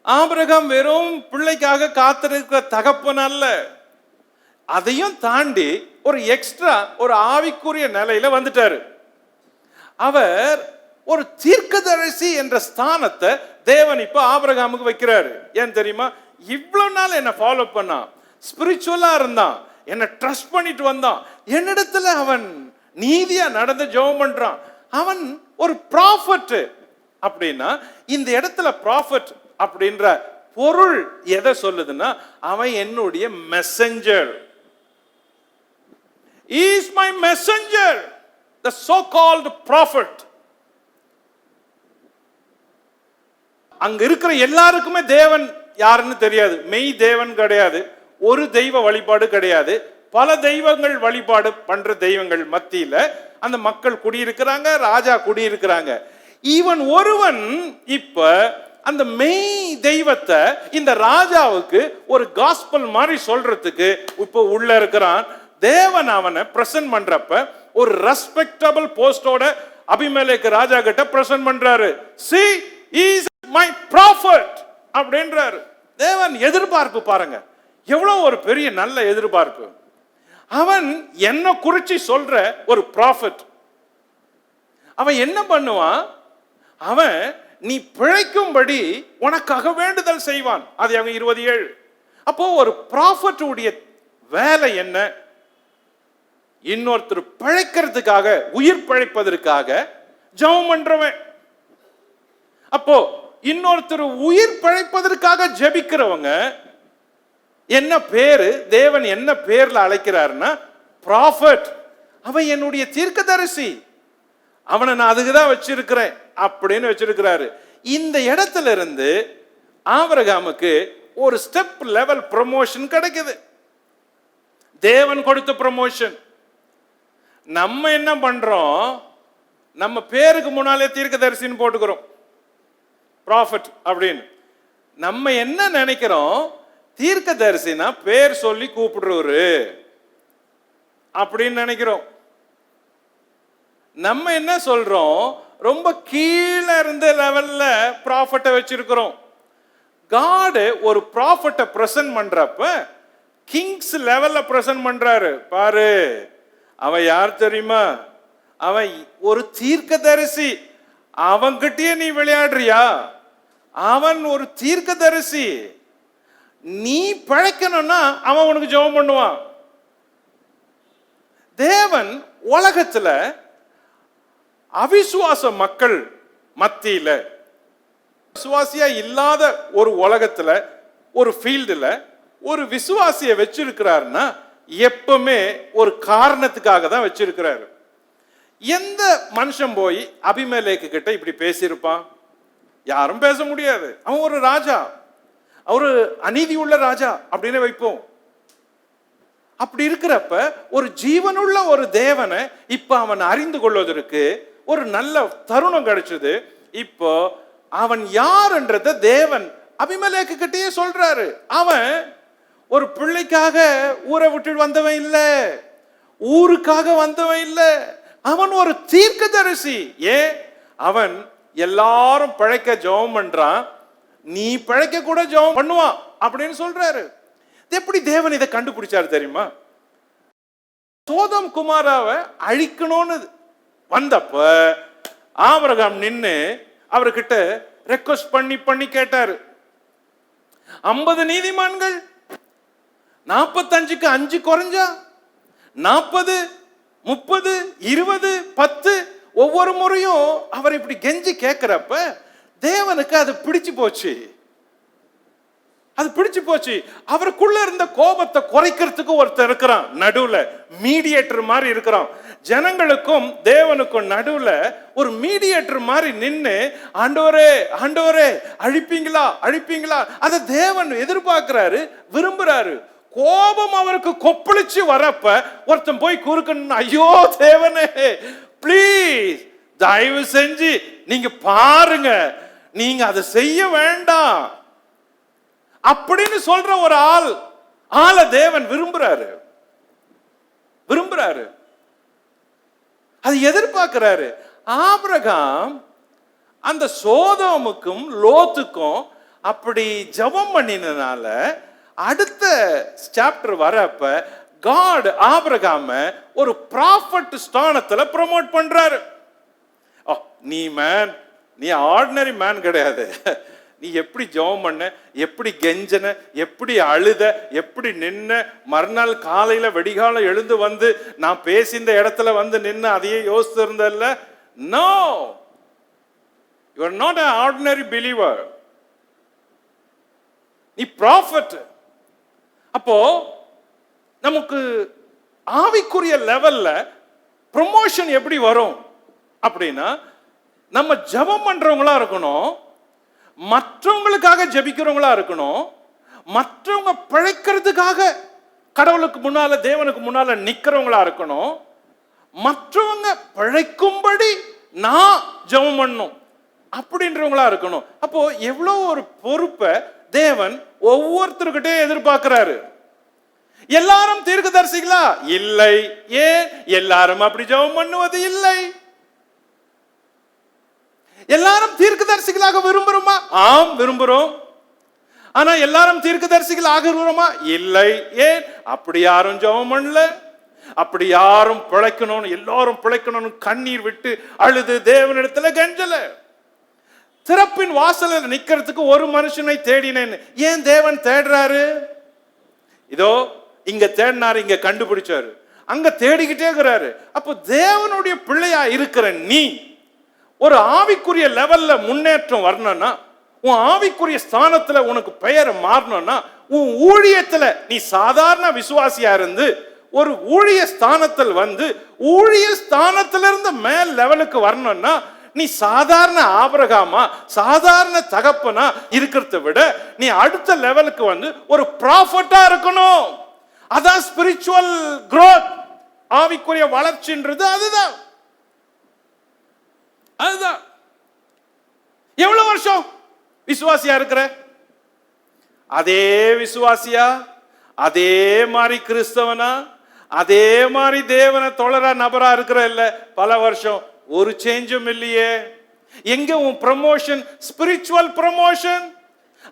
ஆபிரகாம் வெறும் பிள்ளைக்காக காத்திருக்கிற தகப்பன் அல்ல. அதையும் தாண்டி ஒரு எக்ஸ்ட்ரா ஒரு ஆவிக்குரிய நிலையில வந்துட்டாரு. அவர் ஒரு தீர்க்கதரிசி என்ற ஸ்தானத்தை தேவன் இப்ப ஆபிரகாமுக்கு வைக்கிறாரு. ஏன் தெரியுமா? இவ்வளவு நாள் என்ன ஃபாலோ பண்ணான், ஸ்பிரிச்சுவலா இருந்தான், என்ன ட்ரஸ்ட் பண்ணிட்டு வந்தான், என்னிடத்துல அவன் நீதியா நடந்து ஜெபம் பண்றான், அவன் ஒரு ப்ராஃபட் அப்படின்னா, இந்த இடத்துல ப்ராஃபட் அப்படின்ற பொருள் எதை சொல்லுதுன்னா, அவன் என்னுடைய messenger. He is my messenger, the so-called prophet. அங்க இருக்கிற எல்லாருக்குமே தேவன் யாருன்னு தெரியாது, மெய் தேவன் கிடையாது, ஒரு தெய்வ வழிபாடு கிடையாது, பல தெய்வங்கள் வழிபாடு பண்ற தெய்வங்கள் மத்தியில அந்த மக்கள் குடியிருக்கிறாங்க, ராஜா குடியிருக்கிறாங்க. இவன் ஒருவன் இப்ப அந்த மெய் தெய்வத்தை இந்த ராஜாவுக்கு ஒரு காஸ்பல் மாதிரி சொல்றதுக்கு இப்ப உள்ள இருக்கிறான். தேவன் அவனை பிரசன்ட் பண்றப்ப ஒரு ரெஸ்பெக்டபிள் போஸ்டோட அபிமெலேக்கு ராஜா கிட்ட பிரசன்ட் பண்றாரு. See, he is my prophet அப்படின்றாரு. தேவன் எதிர்பார்ப்பு பாருங்க, எவ்வளவு ஒரு பெரிய நல்ல எதிர்பார்ப்பு. அவன் என்ன குறிச்சி சொல்ற ஒரு ப்ராஃபட். அவன் என்ன பண்ணுவான்? அவன் நீ பிழைக்கும்படி உனக்காக வேண்டுதல் செய்வான். அது அவங்க 27. அப்போ ஒரு ப்ராஃபட் உடைய வேலை என்ன? இன்னொருத்தர் பிழைக்கிறதுக்காக, உயிர் பிழைப்பதற்காக ஜெபம் பண்றவன். அப்போ இன்னொருத்தர் உயிர் பிழைப்பதற்காக ஜெபிக்கிறவங்க என்ன பேரு? தேவன் என்ன பேர்ல அழைக்கிறாருன்னா ப்ராஃபட். அவன் என்னுடைய தீர்க்கதரிசி, அவனை நான் அதுக்கு தான் வச்சிருக்கிறேன் அப்படின்னு வச்சிருக்கிறாரு. இந்த இடத்துல இருந்து ஆபிரகாமுக்கு ஒரு ஸ்டெப் லெவல் ப்ரமோஷன் கிடைக்குது. தேவன் கொடுத்த ப்ரமோஷன். நம்ம என்ன பண்றோம்? நம்ம பேருக்கு முன்னாலே தீர்க்கதரிசின்னு போட்டுக்கிறோம், ப்ராஃபட் அப்படின்னு. நம்ம என்ன நினைக்கிறோம்? தீர்க்கதரிசினா பேர் சொல்லி கூப்பிடுறவரு அப்படின்னு நினைக்கிறோம். நம்ம என்ன சொல்றோம்? ரொம்ப கீழே இருந்த லெவல்ல ப்ராஃபட்டை வச்சிருக்கிறோம். காட் ஒரு ப்ராஃபட்டை பிரசன்ட் பண்றப்ப கிங்ஸ் லெவல்ல பிரசன்ட் பண்றாரு. பாரு, அவன் யார் தெரியுமா? அவன் ஒரு தீர்க்கதரிசி. அவன்கிட்டயே நீ விளையாடுறியா? அவன் ஒரு தீர்க்கதரிசி. நீ பிழைக்கணும்னா அவன் உனக்கு ஜெபம் பண்ணுவான். தேவன் உலகத்துல அவிசுவாச மக்கள் மத்தியில, விசுவாசியா இல்லாத ஒரு உலகத்துல, ஒரு ஃபீல்டுல ஒரு விசுவாசியை வச்சிருக்கிறாருன்னா எப்பவுமே ஒரு காரணத்துக்காக தான் வச்சிருக்கிறாரு. எந்த மனுஷன் போய் அபிமெலேக்கு கிட்ட இப்படி பேசியிருப்பான்? யாரும் பேச முடியாது. அவன் ஒரு ராஜா, அவரு அநீதி உள்ள ராஜா அப்படின்னு வைப்போம். அப்படி இருக்கிறப்ப ஒரு ஜீவனுள்ள ஒரு தேவனை இப்ப அவன் அறிந்து கொள்வதற்கு ஒரு நல்ல தருணம் கிடைச்சது. இப்போ அவன் யார்ன்றத தேவன் அபிமெலேக்கு கிட்டயே சொல்றாரு. அவன் ஒரு பிள்ளைக்காக ஊரை விட்டு வந்தவன் இல்ல, ஊருக்காக வந்தவன் இல்ல. அவன் ஒரு தீர்க்கதரிசி. ஏன்? அவன் எல்லாரும் பிழைக்க ஜெபம் பண்றான், நீ பிழைக்க கூட ஜெபம் பண்ணுவான் அப்படின்னு சொல்றாரு. எப்படி தேவன் இதை கண்டுபிடிச்சாரு தெரியுமா? சோதம் குமாராவை அழிக்கணும்னு வந்தப்ப ஆபிரகாம் நின்னு அவர்கிட்ட ரெக்வெஸ்ட் பண்ணி கேட்டாரு. 50 நீதிமான்கள் 45க்கு 5 குறைஞ்சா 40, 30, 20, 10 ஒவ்வொரு முறையும் அவர் இப்படி கெஞ்சி கேட்கிறப்ப தேவனுக்கு அது பிடிச்சு போச்சு. அது பிடிச்சு போச்சு. அவருக்குள்ள இருந்த கோபத்தை குறைக்கிறதுக்கு ஒருத்தர் இருக்கிறான், நடுவுல மீடியேட்டர் மாதிரி இருக்கிறான். ஜனங்களுக்கும் தேவனுக்கும் நடுவுல ஒரு மீடியேட்டர் மாதிரி நின்னு, ஆண்டவரே ஆண்டவரே அழிப்பீங்களா அழிப்பீங்களா, அதை தேவன் எதிர்பார்க்கிறாரு, விரும்புறாரு. கோபம் அவருக்கு கொப்பளிச்சு வரப்ப ஒருத்தன் போய் குறுக்கணும், ஐயோ தேவனே ப்ளீஸ் தயவு செஞ்சு நீங்க பாருங்க, நீங்க அதை செய்ய வேண்டாம் அப்படின்னு சொல்ற ஒரு ஆளை தேவன் விரும்புறாரு. அது எதிர்பார்க்கிறாரு. ஆபிரகாம் அந்த சோதோமுக்கும் லோத்துக்கும் அப்படி ஜெபம் பண்ணினனால அடுத்த சாப்டர் வரப்ப காட் ஆபிரகாம ஒரு ப்ராஃபட் ஸ்தானத்துல ப்ரோமோட் பண்றாரு. நீ ஆர்டினரி மேன் கிடையாது. நீ எப்படி ஜெபம் பண்ண, எப்படி கெஞ்சன, எப்படி அழுத, எப்படி நின்ன, மறுநாள் காலையில வெடிகாலம் எழுந்து வந்து நான் பேசிந்த இடத்துல வந்து நின்று அதையே யோசித்து இருந்தல்ல. No, you are not an ordinary believer. நீ ப்ராஃபட். அப்போ நமக்கு ஆவிக்குரிய லெவல்ல ப்ரமோஷன் எப்படி வரும் அப்படின்னா, நம்ம ஜெபம் பண்றவங்களா இருக்கணும், மற்றவங்களுக்காக ஜெபிக்கிறவங்களா இருக்கணும், மற்றவங்க பிழைக்கிறதுக்காக கடவுளுக்கு முன்னால தேவனுக்கு முன்னால நிக்கிறவங்களா இருக்கணும், மற்றவங்க பிழைக்கும்படி நான் ஜெபம் பண்ணணும் அப்படின்றவங்களா இருக்கணும். அப்போ எவ்வளவு ஒரு பொறுப்பை தேவன் ஒவ்வொருத்தருக்கிட்டே எதிர்பார்க்கிறாரு. எல்லாரும் தீர்க்கதரிசிகளா? இல்லை. ஏன்? எல்லாரும் அப்படி ஜெபம் பண்ணுவது இல்லை. எல்லாரும் தீர்க்கதரிசிகளாக விரும்புறோமா? ஆம், விரும்புறோம். ஆனா எல்லாரும் தீர்க்கதரிசிகள் ஆகிறோமா? இல்லை. ஏன்? அப்படி யாரும் ஜெபம் பண்ணல, அப்படி யாரும் பிழைக்கணும்னு, எல்லாரும் பிழைக்கணும்னு கண்ணீர் விட்டு அழுது தேவனிடத்துல கெஞ்சல. திறப்பின் வாசலில் நிக்கிறதுக்கு ஒரு மனுஷனை தேடினேன். ஏன் தேவன் தேடுறாரு? இதோ இங்க தேடினாரு, இங்க கண்டுபிடிச்சாரு, அங்க தேடிக்கிட்டே இருக்கிறாரு. அப்போ தேவனுடைய பிள்ளையா இருக்கிற நீ ஒரு ஆவிக்குரிய லெவல்ல முன்னேற்றம் வரணும்னா, உன் ஆவிக்குரிய ஸ்தானத்துல உனக்கு பெயர் மாறணும்னா, உன் ஊழியத்துல நீ சாதாரண விசுவாசியா இருந்து ஒரு ஊழிய ஸ்தானத்தில் வந்து ஊழிய ஸ்தானத்திலிருந்து மேல் லெவலுக்கு வரணும்னா, நீ சாதாரண ஆபிரகாமா சாதாரண தகப்பனா இருக்கிறத விட நீ அடுத்த லெவலுக்கு வந்து ஒரு ப்ராஃபட்டா இருக்கணும். அதான் ஸ்பிரிச்சுவல் growth, ஆவிக்குரிய வளர்ச்சின்றது. அதுதான் அதுதான். எவ்வளவு வருஷம் விசுவாசியா இருக்கிற? அதே விசுவாசியா, அதே மாதிரி கிறிஸ்தவனா, அதே மாதிரி தேவனை தொழற நபரா இருக்கிற? இல்ல, பல வருஷம் ஒரு சேஞ்சும் இல்லையே. எங்க உன் ப்ரமோஷன்? Spiritual promotion.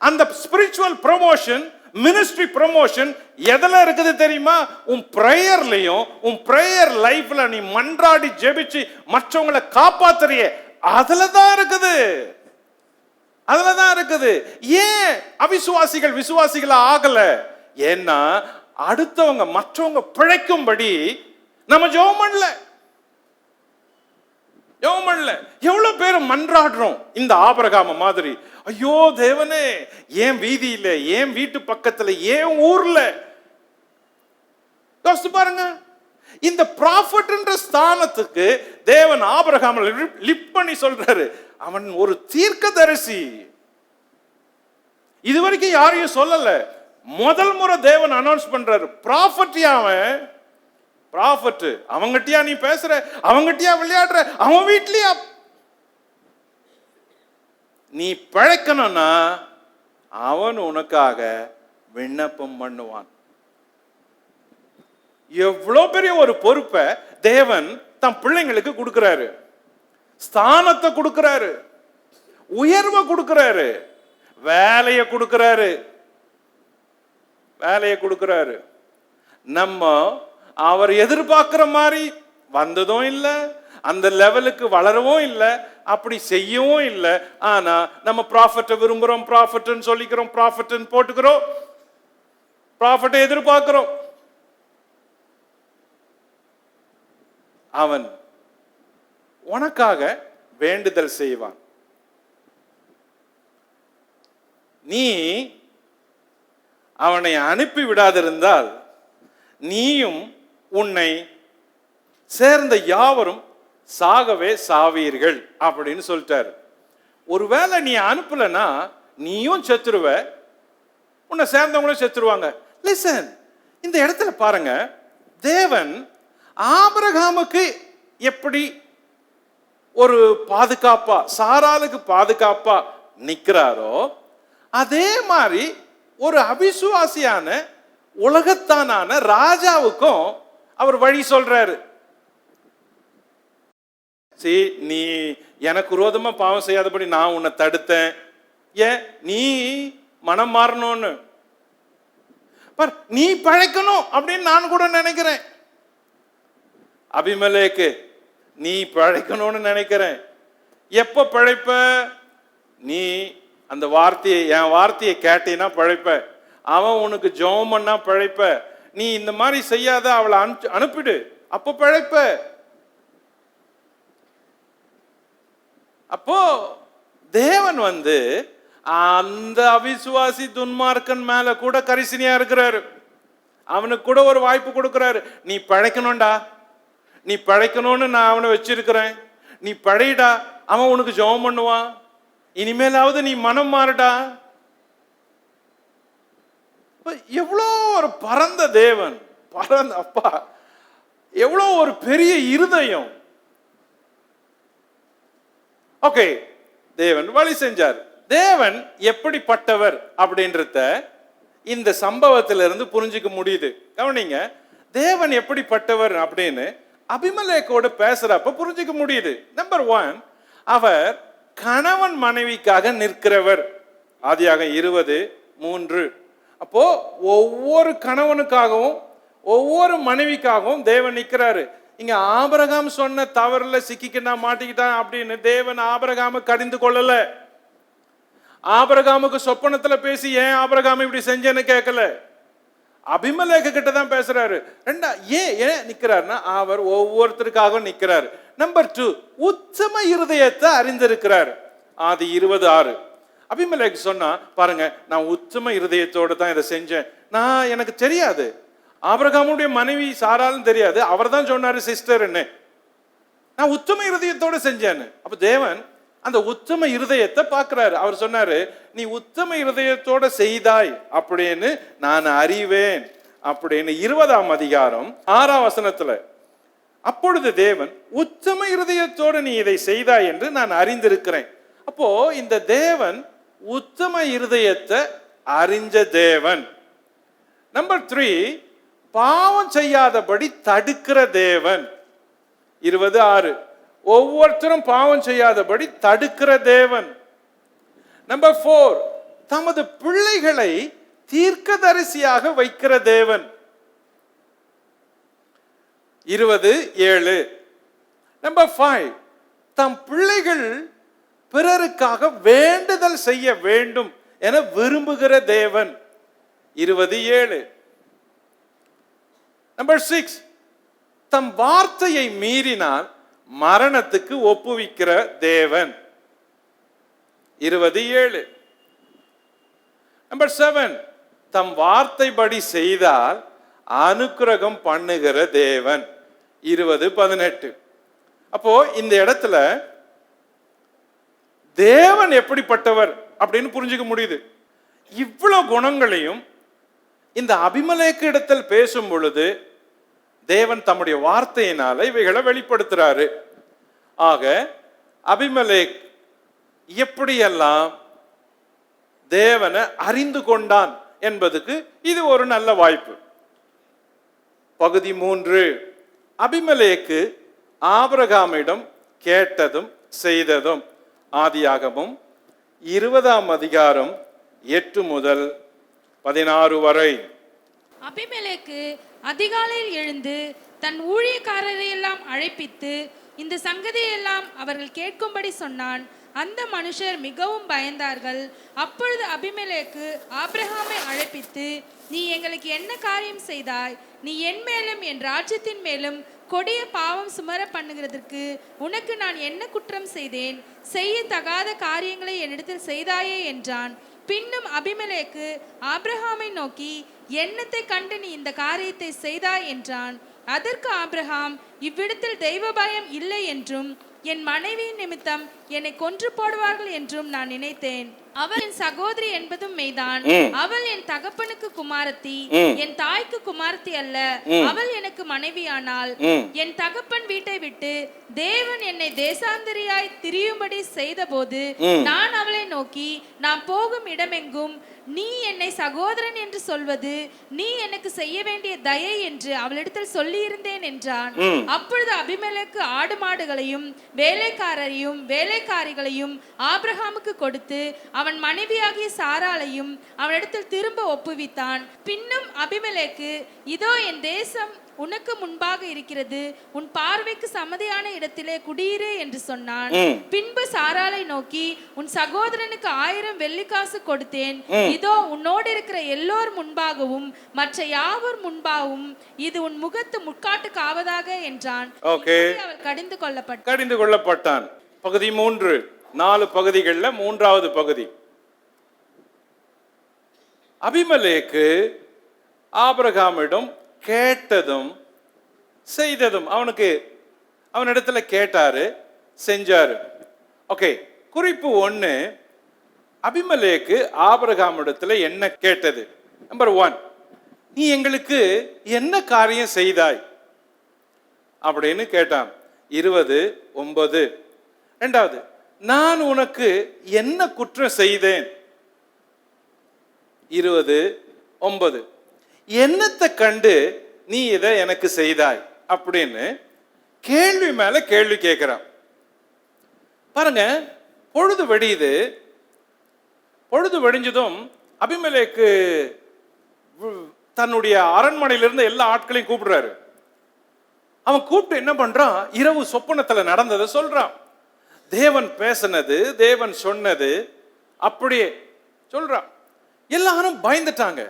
அந்த ஸ்பிரிச்சுவல் ப்ரமோஷன், மினிஸ்ட்ரி ப்ரமோஷன் எதுல இருக்குது தெரியுமா? உன் பிரேயர்லயும், உன் பிரேயர் லைஃப்ல நீ மன்றாடி ஜெபிச்சு மற்றவங்களை காப்பாத்துறியே, அதுலதான் இருக்குது. அதுலதான் இருக்குது. ஏன் அவிசுவாசிகள் விசுவாசிகளா ஆகல? ஏன்னா அடுத்தவங்க மற்றவங்க பிழைக்கும்படி நம்ம ஜெபம் பண்ணல. எவ்வளவு பேர் மன்றாடுறோம் இந்த ஆபிரகாம் மாதிரி, ஐயோ தேவனே, ஏன் வீதியில, ஏன் வீட்டு பக்கத்துல, ஏன் ஊர்ல. யோசிச்சு பாருங்க. இந்த ப்ராஃபட்ன்ற ஸ்தானத்துக்கு தேவன் ஆபிரகாம் லிப்ட் பண்ணி சொல்றாரு, அவன் ஒரு தீர்க்கதரிசி. இதுவரைக்கும் யாரையும் சொல்லல, முதல் முறை தேவன் அனௌன்ஸ் பண்றாரு. ப்ராஃபட் அவன், ப்ராஃபட். அவங்கட்டியா நீ பேசுற, அவங்கட்டியா விளையாடுற, அவன் வீட்லயா நீ பிழைக்கணும்னா அவன் உனக்காக விண்ணப்பம் பண்ணுவான். எவ்வளவு பெரிய ஒரு பொறுப்பை தேவன் தம் பிள்ளைங்களுக்கு கொடுக்கிறாரு. ஸ்தானத்தை கொடுக்கிறாரு, உயர்வை கொடுக்கிறாரு, வேலையை கொடுக்கிறாரு, வேலையை கொடுக்கிறாரு. நம்ம அவர் எதிர்பார்க்கிற மாதிரி வந்ததும் இல்லை, அந்த லெவலுக்கு வளரவும் இல்லை, அப்படி செய்யவும் இல்லை. ஆனா நம்ம ப்ராஃபட்டை விரும்புறோம், ப்ராஃபட்னு சொல்லிக்கிறோம், ப்ராஃபட்னு போட்டுக்கிறோம், ப்ராஃபட்டை எதிர்பார்க்கிறோம். அவன் உனக்காக வேண்டுதல் செய்வான். நீ அவனை அனுப்பி விடாதிருந்தால் நீயும் உன்னை சேர்ந்த யாவரும் சாகவே சாவீர்கள் அப்படின்னு சொல்லிட்டாரு. ஒருவேளை நீ அனுப்பலனா நீயும் செத்துருவ, உன்னை சேர்ந்தவங்களும் செத்துருவாங்க. லிசன், இந்த இடத்துல பாருங்க, தேவன் ஆபிரகாமுக்கு எப்படி ஒரு பாதுகாப்பா, சாராளுக்கு பாதுகாப்பா நிக்கிறாரோ, அதே மாதிரி ஒரு அவிசுவாசியான உலகத்தானான ராஜாவுக்கும் அவர் வழி சொல்றாரு. சரி, நீ எனக்கு விரோதமா பாவம் செய்யாதபடி நான் உன்னை தடுத்தேன், ஏன் நீ மனம் மாறணும்னு, நீ பழைக்கணும் அப்படின்னு நான் கூட நினைக்கிறேன். அபிமெலேக்கு, நீ பழைக்கணும்னு நினைக்கிறேன். எப்ப பழைப்ப? நீ அந்த வார்த்தையை, என் வார்த்தையை கேட்டீன்னா பழைப்ப. அவன் உனக்கு ஜெபம் பண்ணா பழைப்ப. நீ இந்த மாதிரி செய்யாத, அவளை அனுப்பிடு, அப்போ பழைப்ப. அப்போ தேவன் வந்து அந்த அவிசுவாசி துன்மார்க்கன் மேல கூட கரிசனையா இருக்கிறாரு. அவனுக்கு கூட ஒரு வாய்ப்பு கொடுக்கிறாரு. நீ பழைக்கணும்டா, நீ பழைக்கணும்னு நான் அவனை வச்சிருக்கிறேன், நீ பழைடா, அவன் உனக்கு ஜெபம் பண்ணுவான், இனிமேலாவது நீ மனம் மாறுடா. எவ்வளோ ஒரு பரந்த தேவன், பரந்த அப்பா, எவ்வளோ ஒரு பெரிய இருதயம். ஓகே, தேவன் வழி செஞ்சார். தேவன் எப்படிப்பட்டவர் அப்படின்றத இந்த சம்பவத்திலிருந்து புரிஞ்சுக்க முடியுது. கவனிங்க, தேவன் எப்படிப்பட்டவர் அப்படின்னு அபிமெலேக்கோடு பேசுறப்ப புரிஞ்சுக்க முடியுது. நம்பர் 1, அவர் கணவன் மனைவிக்காக நிற்கிறவர். ஆதியாகமம் 20:3. அப்போ ஒவ்வொரு கணவனுக்காகவும் ஒவ்வொரு மனைவிக்காகவும் தேவன் நிற்கிறாரு. இங்க ஆபிரகாம் சொன்ன தவறுல சிக்கிக்கிட்டான் மாட்டிக்கிட்டான் அப்படின்னு தேவன் ஆபிரகாமை கடிந்து கொள்ளல. ஆபிரகாமுக்கு சொப்பனத்துல பேசி ஏன் ஆபிரகாம் இப்படி செஞ்சேன்னு கேட்கல. அபிமெலேக்கு கிட்ட தான் பேசுறாரு. ஏன் நிக்கிறாருன்னா அவர் ஒவ்வொருத்தருக்காக நிக்கிறாரு. நம்பர் 2, உத்தம இருதயத்தை அறிந்திருக்கிறார். ஆதி 20:6. அபிமெலேக்கு சொன்னா பாருங்க, நான் உத்தம இருதயத்தோடு தான் இதை செஞ்சேன். எனக்கு தெரியாது, ஆபிரகாமுடைய மனைவி சாராலும் தெரியாது, அவர் தான் சொன்னாரு சிஸ்டர்ன்னு. நான் உத்தம இருதயத்தோடு செஞ்சேன்னு. அப்ப தேவன் அந்த உத்தம இருதயத்தை பார்க்கிறாரு. அவர் சொன்னாரு, நீ உத்தம இருதயத்தோட செய்தாய் அப்படின்னு நான் அறிவேன் அப்படின்னு 20ஆம் அதிகாரம் 6ஆம் வசனத்துல. அப்பொழுது தேவன் உத்தம இருதயத்தோடு நீ இதை செய்தாய் என்று நான் அறிந்திருக்கிறேன். அப்போ இந்த தேவன் உத்தம இருதயத்தை அறிஞ்ச தேவன். நம்பர் 3, பாவம் செய்யாதபடி தடுக்கிற தேவன். 20:6. ஒவ்வொருத்தரும் பாவம் செய்யாதபடி தடுக்கிற தேவன். நம்பர் 4, தமது பிள்ளைகளை தீர்க்கதரிசியாக வைக்கிற தேவன். 20:7. நம்பர் 5, தம் பிள்ளைகள் பிறருக்காக வேண்டுதல் செய்ய வேண்டும் என விரும்புகிற தேவன். 20:7. நம்பர் 6, தம் வார்த்தையை மீறினால் மரணத்துக்கு ஒப்புவிக்கிற தேவன். 20:7. நம்பர் 7, தம் வார்த்தைப்படி செய்தால் அனுக்கிரகம் பண்ணுகிற தேவன். 20:18. அப்போ இந்த இடத்துல தேவன் எப்படிப்பட்டவர் அப்படின்னு புரிஞ்சுக்க முடியுது. இவ்வளவு குணங்களையும் இந்த அபிமெலேக்கு இடத்தில் பேசும் பொழுது தேவன் தம்முடைய வார்த்தையினால இவைகளை வெளிப்படுத்துறாரு. ஆக அபிமெலேக் எப்படியெல்லாம் தேவனை அறிந்து கொண்டான் என்பதுக்கு இது ஒரு நல்ல வாய்ப்பு. பகுதி 3, அபிமெலேக்கு ஆபிரகாமிடம் கேட்டதும் செய்ததும். ஆதியாகமம் 20ஆம் அதிகாரம் 8 முதல் 16 வரை. அபிமெலேக்கு அதிகாலையில் எழுந்து தன் ஊழியக்காரரை எல்லாம் அழைப்பித்து இந்த சங்கதியெல்லாம் அவர்கள் கேட்கும்படி சொன்னான். அந்த மனுஷர் மிகவும் பயந்தார்கள். அப்பொழுது அபிமெலேக்கு ஆபிரகாமை அழைப்பித்து, நீ எங்களுக்கு என்ன காரியம் செய்தாய்? நீ என் மேலும் என் ராஜ்யத்தின் மேலும் கொடிய பாவம் சுமர பண்ணுகிறதற்கு உனக்கு நான் என்ன குற்றம் செய்தேன்? செய்யத்தகாத காரியங்களை என்னிடத்தில் செய்தாயே என்றான். பின்னும் அபிமெலேக்கு ஆபிரகாமை நோக்கி, என்னத்தை கண்டு நீ இந்த காரியத்தை செய்தாய் என்றான். அதற்கு ஆபிரகாம், இவ்விடத்தில் தெய்வ பயம் இல்லை என்றும் என் மனைவியின் நிமித்தம் என்னை கொன்று போடுவார்கள் என்றும் நான் நினைத்தேன். அவள் என் சகோதரி என்பதும் மெய்தான். அவள் என் தகப்பனுக்கு குமாரத்தி, என் தாய்க்கு குமாரத்தி அல்ல. அவள் எனக்கு மனைவியானாள். என் தகப்பன் வீட்டை விட்டு தேவன் என்னை தேசாந்தரியாய் திரியும்படி செய்த போது நான் அவளை நோக்கி, நான் போகும் இடமெங்கும் நீ என்னை சகோதரன் என்று சொல்வது நீ எனக்கு செய்ய வேண்டிய தயை என்று அவளிடத்தில் சொல்லி இருந்தேன் என்றான். அப்பொழுது அபிமெலேக்கு ஆடு மாடுகளையும் வேலைக்காரரையும் வேலைக்காரிகளையும் ஆபிரகாமுக்கு கொடுத்து அவன் மனைவியாகிய சாராளையும் அவனிடத்தில் திரும்ப ஒப்புவித்தான். பின்னும் அபிமெலேக்கு, இதோ என் தேசம் உனக்கு முன்பாக இருக்கிறது, உன் பார்வைக்கு சம்மதியான இடத்திலே குடியிரு என்று சொன்னான். பின்பு சாராளை நோக்கி, உன் சகோதரனுக்கு 1000 வெள்ளிக்காசு கொடுத்தேன். இதோ உன்னோடு இருக்கிற எல்லோர் முன்பாகவும் மற்ற யாவர் முன்பாகவும் இது உன் முகத்து முட்காட்டுக்கு ஆவதாக என்றான். அவள் கடிந்து கொள்ளப்பட்டான். பகுதி 3, 4 பகுதிகளில் 3வது பகுதி. அபிமெலேக்கு ஆபிரகாமிடம் கேட்டதும் செய்ததும். அவனிடத்துல கேட்டாரு, செஞ்சாரு. ஓகே, குறிப்பு 1, அபிமெலேக்கு ஆபிரகாமிடத்துல என்ன கேட்டது? நம்பர் 1, நீ எங்களுக்கு என்ன காரியம் செய்தாய் அப்படின்னு கேட்டான். 20:9. இரண்டாவது, நான் உனக்கு என்ன குற்றம் செய்தேன்? 20:9. என்னத்தை கண்டு நீ இதை எனக்கு செய்தாய் அப்படின்னு கேள்வி மேல கேள்வி கேட்கிறான். பாருங்க, பொழுது வெடியுது. பொழுது வெடிஞ்சதும் அபிமெலேக்கு தன்னுடைய அரண்மனையிலிருந்து எல்லா ஆட்களையும் கூப்பிடுறாரு. அவன் கூப்பிட்டு என்ன பண்றான், இரவு சொப்பனத்துல நடந்ததை சொல்றான். தேவன் பேசினது, தேவன் சொன்னது அப்படியே சொல்றான். எல்லாரும் பயந்துட்டாங்க.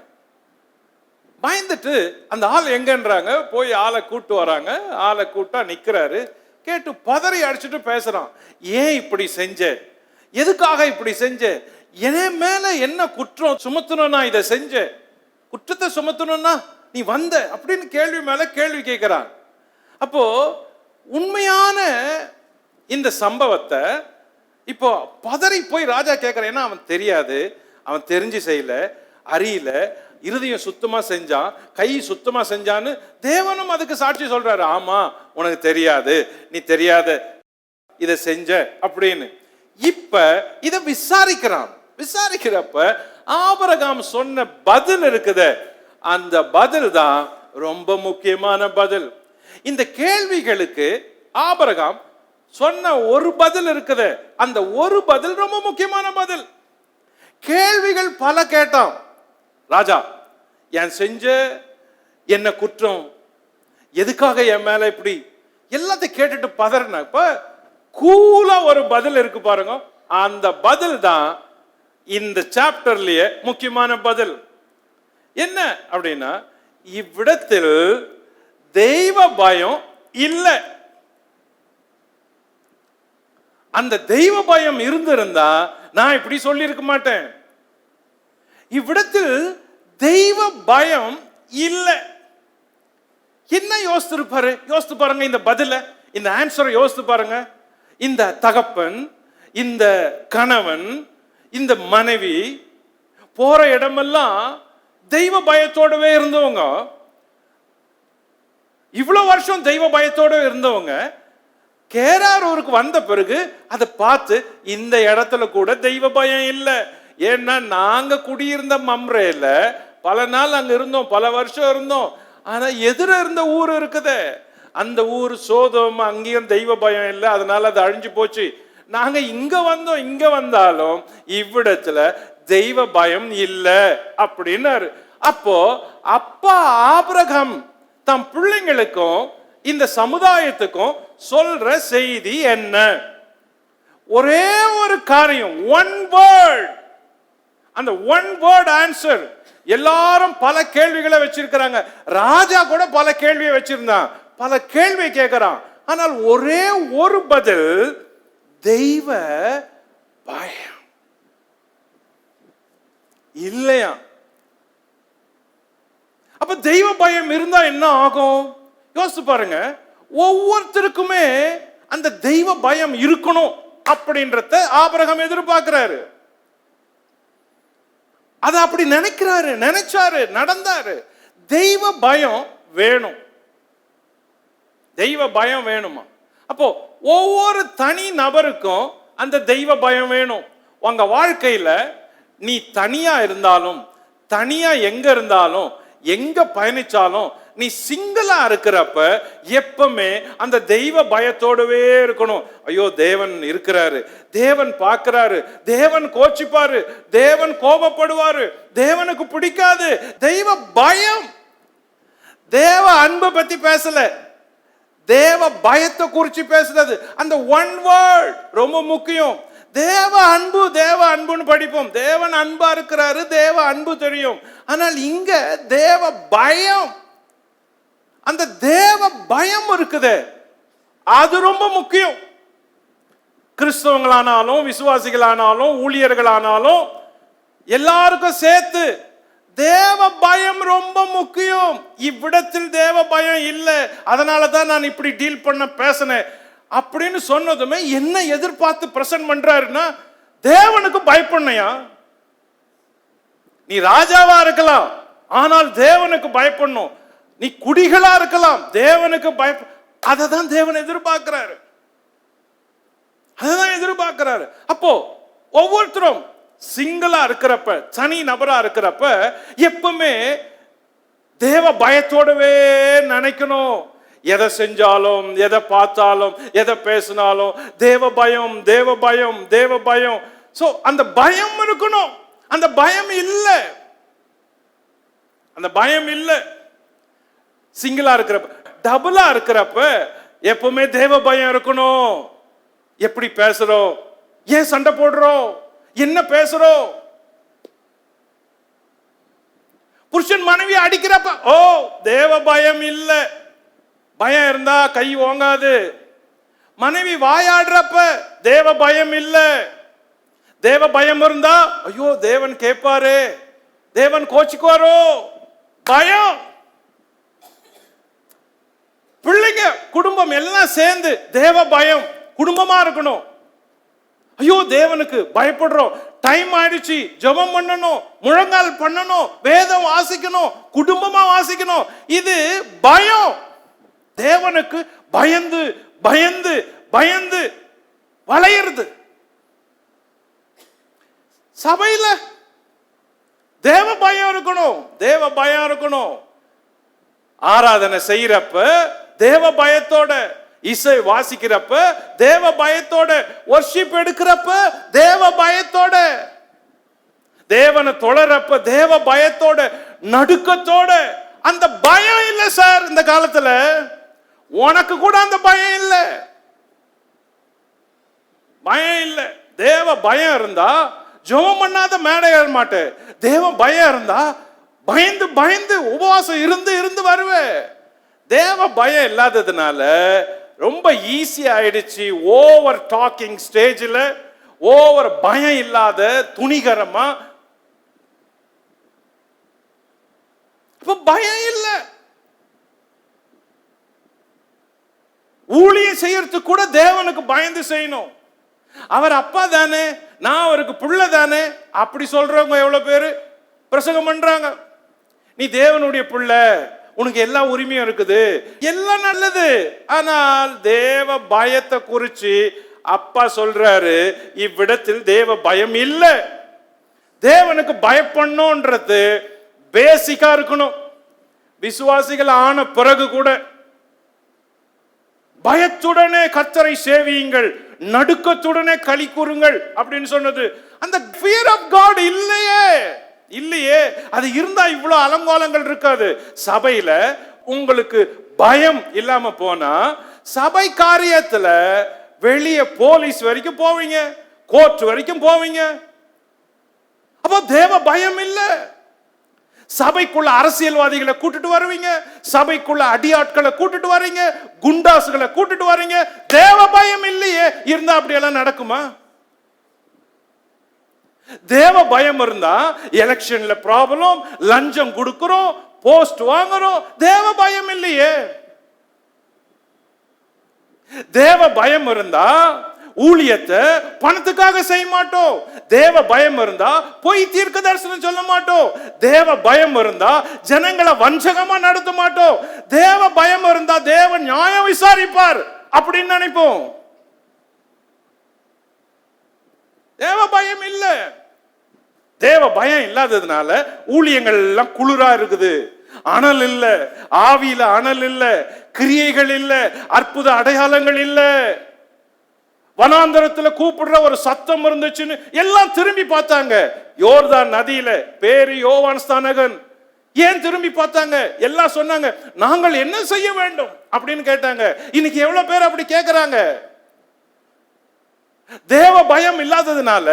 பயந்துட்டு அந்த ஆள் எங்கன்றாங்க, போய் ஆளை கூட்டு வராங்க. ஆளை கூட்டா நிக்கிறாரு. கேட்டு பதறி அடிச்சுட்டு பேசுறான். ஏன் இப்படி செஞ்ச, எதுக்காக இப்படி செஞ்ச, என் மேல என்ன குற்றம் சுமத்தணும்னா இதை செஞ்ச, குற்றத்தை சுமத்தணும்னா நீ வந்த அப்படின்னு கேள்வி மேல கேள்வி கேட்கிறான். அப்போ உண்மையான இந்த சம்பவத்தை இப்போ பதறி போய் ராஜா கேட்கிறான். ஏன்னா அவன் தெரியாது, அவன் தெரிஞ்சு செய்யல, அறியல, இருதயம் சுத்தமா செஞ்சான், கை சுத்தமா செஞ்சான்னு தேவனும் அதுக்கு சாட்சி சொல்றாரு. ஆமா உனக்கு தெரியாது, நீ தெரியாத இதை செஞ்ச அப்படின்னு. இப்ப இத விசாரிக்கிறான். விசாரிக்கிறப்ப ஆபிரகாம் சொன்ன பதில் இருக்குது, அந்த பதில் தான் ரொம்ப முக்கியமான பதில். இந்த கேள்விகளுக்கு ஆபிரகாம் சொன்ன ஒரு பதில் இருக்குது, அந்த ஒரு பதில் ரொம்ப முக்கியமான பதில். கேள்விகள் பல கேட்டான் ராஜா. என் செஞ்ச என்ன குற்றம், எதுக்காக என் மேல இப்படி, எல்லாத்தையும் கேட்டுட்டு பதறின. இப்ப கூலா ஒரு பதில் இருக்கு பாருங்க, அந்த பதில் தான் இந்த சாப்டர்லயே முக்கியமான பதில். என்ன அப்படின்னா, இவ்விடத்தில் தெய்வ பயம் இல்லை. அந்த தெய்வ பயம் இருந்திருந்தா நான் இப்படி சொல்லி இருக்க மாட்டேன். இவ்விடத்தில் தெய்வ பயம் இல்லை. என்ன யோசித்திருப்பாரு? யோசித்து பாருங்க இந்த பதில, இந்த ஆன்சரை யோசித்து பாருங்க. இந்த தகப்பன், இந்த கணவன், இந்த மனைவி போற இடமெல்லாம் தெய்வ பயத்தோடவே இருந்தவங்க, இவ்வளவு வருஷம் தெய்வ பயத்தோட இருந்தவங்க கேராரூருக்கு வந்த பிறகு அதை பார்த்து இந்த இடத்துல கூட தெய்வ பயம் இல்லை. ஏன்னா நாங்க குடியிருந்த மம்ரேல பல நாள் அங்க இருந்தோம், பல வருஷம் இருந்தோம். ஆனா எதிர இருந்த ஊர் இருக்குது, அந்த ஊர் சோதோம், அங்கேயும் தெய்வ பயம் இல்லை, அதனால அது அழிஞ்சு போச்சு. நாங்க இங்க வந்தோம், இங்க வந்தாலும் இவ்விடத்துல தெய்வ பயம் இல்லை அப்படின்னாரு. அப்போ அப்பா ஆபிரகாம் தம் பிள்ளைங்களுக்கும் இந்த சமுதாயத்துக்கும் சொல்ற செய்தி என்ன? ஒரே ஒரு காரியம், ஒன் வேர்ட். அந்த ஒன் வேர்ட் ஆன்சர். எல்லாரும் பல கேள்விகளை வச்சிருக்கிறாங்க, ராஜா கூட பல கேள்வியை வச்சிருந்தான், பல கேள்வி கேட்கிறான். ஆனால் ஒரே ஒரு பதில், தெய்வ பயம் இல்லையா. அப்ப தெய்வ பயம் இருந்தா என்ன ஆகும் யோசிச்சு பாருங்க. ஒவ்வொருத்தருக்குமே அந்த தெய்வ பயம் இருக்கணும் அப்படின்றத ஆபிரகாம் எதிர்பார்க்கிறாரு. அதை அப்படி நினைக்கிறாரு, நினைச்சாரு, நடந்தாரு. தெய்வ பயம் வேணும், தெய்வ பயம் வேணுமா? அப்போ ஒவ்வொரு தனி நபருக்கும் அந்த தெய்வ பயம் வேணும். உங்க வாழ்க்கையில நீ தனியா இருந்தாலும், தனியா எங்க இருந்தாலும், எங்க பயணிச்சாலும், நீ சிங்கிளா இருக்கிறப்ப எப்பவுமே அந்த தெய்வ பயத்தோடவே இருக்கணும். ஐயோ தேவன் இருக்கிறாரு, தேவன் பார்க்கிறாரு, தேவன் கோச்சிப்பாரு, தேவன் கோபப்படுவாரு, தேவனுக்கு பிடிக்காது. தெய்வ பயம். தேவ அன்பை பத்தி பேசல, தேவ பயத்தை குறிச்சு பேசுறது. அந்த ஒன் வேர்ட் ரொம்ப முக்கியம். தேவ அன்பு, தேவ அன்புன்னு படிப்போம். தேவன் அன்பா இருக்கிறாரு, தேவ அன்பு தெரியும். ஆனால் இங்க தேவ பயம், அந்த தேவ பயம் இருக்குது, அது ரொம்ப முக்கியம். கிறிஸ்தவங்களானாலும், விசுவாசிகளானாலும், ஊழியர்களானாலும் எல்லாருக்கும் சேர்த்து தேவ பயம் ரொம்ப முக்கியம். இவ்விடத்தில் தேவ பயம் இல்லை, அதனால தான் நான் இப்படி டீல் பண்ண பேசினேன் அப்படின்னு சொன்னதுமே என்ன எதிர்பார்த்து பிரசன்ட் பண்றாருன்னா, தேவனுக்கு பயப்படணையா? நீ ராஜாவா இருக்கலாம், ஆனால் தேவனுக்கு பயப்படணும். நீ குடிகளா இருக்கலாம், தேவனுக்கு பயப்ப, அதை தான் தேவன் எதிர்பார்க்கிறாரு, அதான் எதிர்பார்க்கிறாரு. அப்போ ஒவ்வொருத்தரும் சிங்கிளா இருக்கிறப்ப, தனி நபரா இருக்கிறப்ப எப்பவுமே தேவ பயத்தோடவே நினைக்கணும். எதை செஞ்சாலும், எதை பார்த்தாலும், எதை பேசினாலும் தேவ பயம், தேவ பயம், தேவ பயம். சோ அந்த பயம் இருக்கணும். அந்த பயம் இல்ல, அந்த பயம் இல்ல. சிங்கிளா இருக்கிறப்ப, டபுளா இருக்கிறப்ப எப்பவுமே தேவ பயம் இருக்கணும். எப்படி பேசுறோம், ஏன் சண்டை போடுறோம், என்ன பேசுறோம். புருஷன் மனைவி அடிக்கிறப்ப ஓ தேவ பயம் இல்ல. பயம் இருந்தா கை ஓங்காது. மனைவி வாயாடுறப்ப தேவ பயம் இல்ல. தேவ பயம் இருந்தா ஐயோ தேவன் கேட்பாரு, தேவன் கோச்சிக்குவாரோ, பயம். பிள்ளைங்க குடும்பம் எல்லாம் சேர்ந்து தேவ பயம் குடும்பமா இருக்கணும். ஐயோ தேவனுக்கு பயப்படுறோம், டைம் ஆயிடுச்சு, ஜெபம் பண்ணணும், முழங்கால் பண்ணணும், வேதம் வாசிக்கணும், குடும்பமா வாசிக்கணும். இது பயம். தேவனுக்கு பயந்து பயந்து பயந்து வளையிறது. சபையில தேவ பயம் இருக்கணும், தேவ பயம் இருக்கணும். ஆராதனை செய்யறப்ப தேவ பயத்தோட, இசை வாசிக்கிறப்ப தேவ பயத்தோட, வர்ஷிப் எடுக்கிறப்ப தேவ பயத்தோட, தேவனை தொழறப்ப தேவ பயத்தோட, நடுக்கத்தோட. அந்த பயம் இல்ல சார் இந்த காலத்துல. உனக்கு கூட அந்த பயம் இல்ல, பயம் இல்ல. தேவ பயம் இருந்தா ஜெபம் பண்ணாத மேடை ஏற மாட்டேன். தேவ பயம் இருந்தா பயந்து பயந்து உபவாசம் இருந்து இருந்து வருவேன். தேவ பயம் இல்லாததுனால ரொம்ப ஈஸி ஆயிடுச்சு. ஓவர் டாக்கிங் ஸ்டேஜில், ஓவர் பயம் இல்லாத துணிகரமா. இப்ப பயம் இல்ல. ஊழியம் செய்யறதுக்கு கூட தேவனுக்கு பயந்து செய்யணும். அவர் அப்பா தானே, நான் அவருக்கு புள்ள தானே, அப்படி சொல்றவங்க எவ்வளவு பேரு பிரசங்கம் பண்றாங்க. நீ தேவனுடைய புள்ள, உனக்கு எல்லா உரிமையும் இருக்குது, எல்லாம் நல்லது. ஆனால் தேவ பயத்தை குறிச்சு அப்பா சொல்றாரு, இவ்விடத்தில் தேவ பயம் இல்ல. தேவனுக்கு பயப்படணும்ன்றது பேசிக்கா இருக்கணும். விசுவாசிகள் ஆன பிறகு கூட பயத்துடனே கர்த்தரை சேவியுங்கள், நடுக்கத்துடனே களி கூறுங்கள் அப்படின்னு சொன்னது. அந்த fear of God இல்லையே, இல்லையே. அது இருந்தா இவ்வளவு அலங்கோலங்கள் இருக்காது. சபையில உங்களுக்கு பயம் இல்லாம போனா சபை காரியத்துல வெளியே போலீஸ் வரைக்கும் போவீங்க, கோர்ட் வரைக்கும் போவீங்க. அப்போ தேவ பயம் இல்ல. சபைக்குள்ள அரசியல்வாதிகளை கூட்டிட்டு வருவீங்க, சபைக்குள்ள அடியாட்களை கூட்டிட்டு வரீங்க, குண்டாசுகளை கூட்டிட்டு வரீங்க. தேவ பயம் இல்லையே. இருந்தா அப்படி எல்லாம் நடக்குமா? தேவ பயம் இருந்தா எலெக்ஷன்ல ப்ராப்ளம், லஞ்சம் கொடுக்கிறோம், போஸ்ட் வாங்குறோம். தேவ பயம் இல்லையே. தேவ பயம் இருந்தா ஊழியத்தை பணத்துக்காக செய்ய மாட்டோம். தேவ பயம் இருந்தா போய் தீர்க்க தரிசனம் சொல்ல மாட்டோம். தேவ பயம் இருந்தா ஜனங்களை வஞ்சகமா நடத்த மாட்டோம். தேவ பயம் இருந்தா தேவன் நியாயம் விசாரிப்பார் அப்படின்னு நினைப்போம். தேவ பயம் இல்ல. தேவ பயம் இல்லாததுனால ஊழியங்கள் எல்லாம் குளிரா இருக்குது. அனல் இல்ல, ஆவியில அனல் இல்ல, கிரியைகள் இல்ல, அற்புத அடையாளங்கள் இல்ல. வனாந்தரத்துல கூப்பிடுற ஒரு சத்தம் இருந்துச்சுன்னு எல்லாம் திரும்பி பார்த்தாங்க. யோர்தான் நதியில பேரு யோவான் ஸ்நானகன். ஏன் திரும்பி பார்த்தாங்க? எல்லாம் சொன்னாங்க, நாங்கள் என்ன செய்ய வேண்டும் அப்படின்னு கேட்டாங்க. இன்னைக்கு எவ்வளவு பேர் அப்படி கேட்கிறாங்க? தேவ பயம் இல்லாததுனால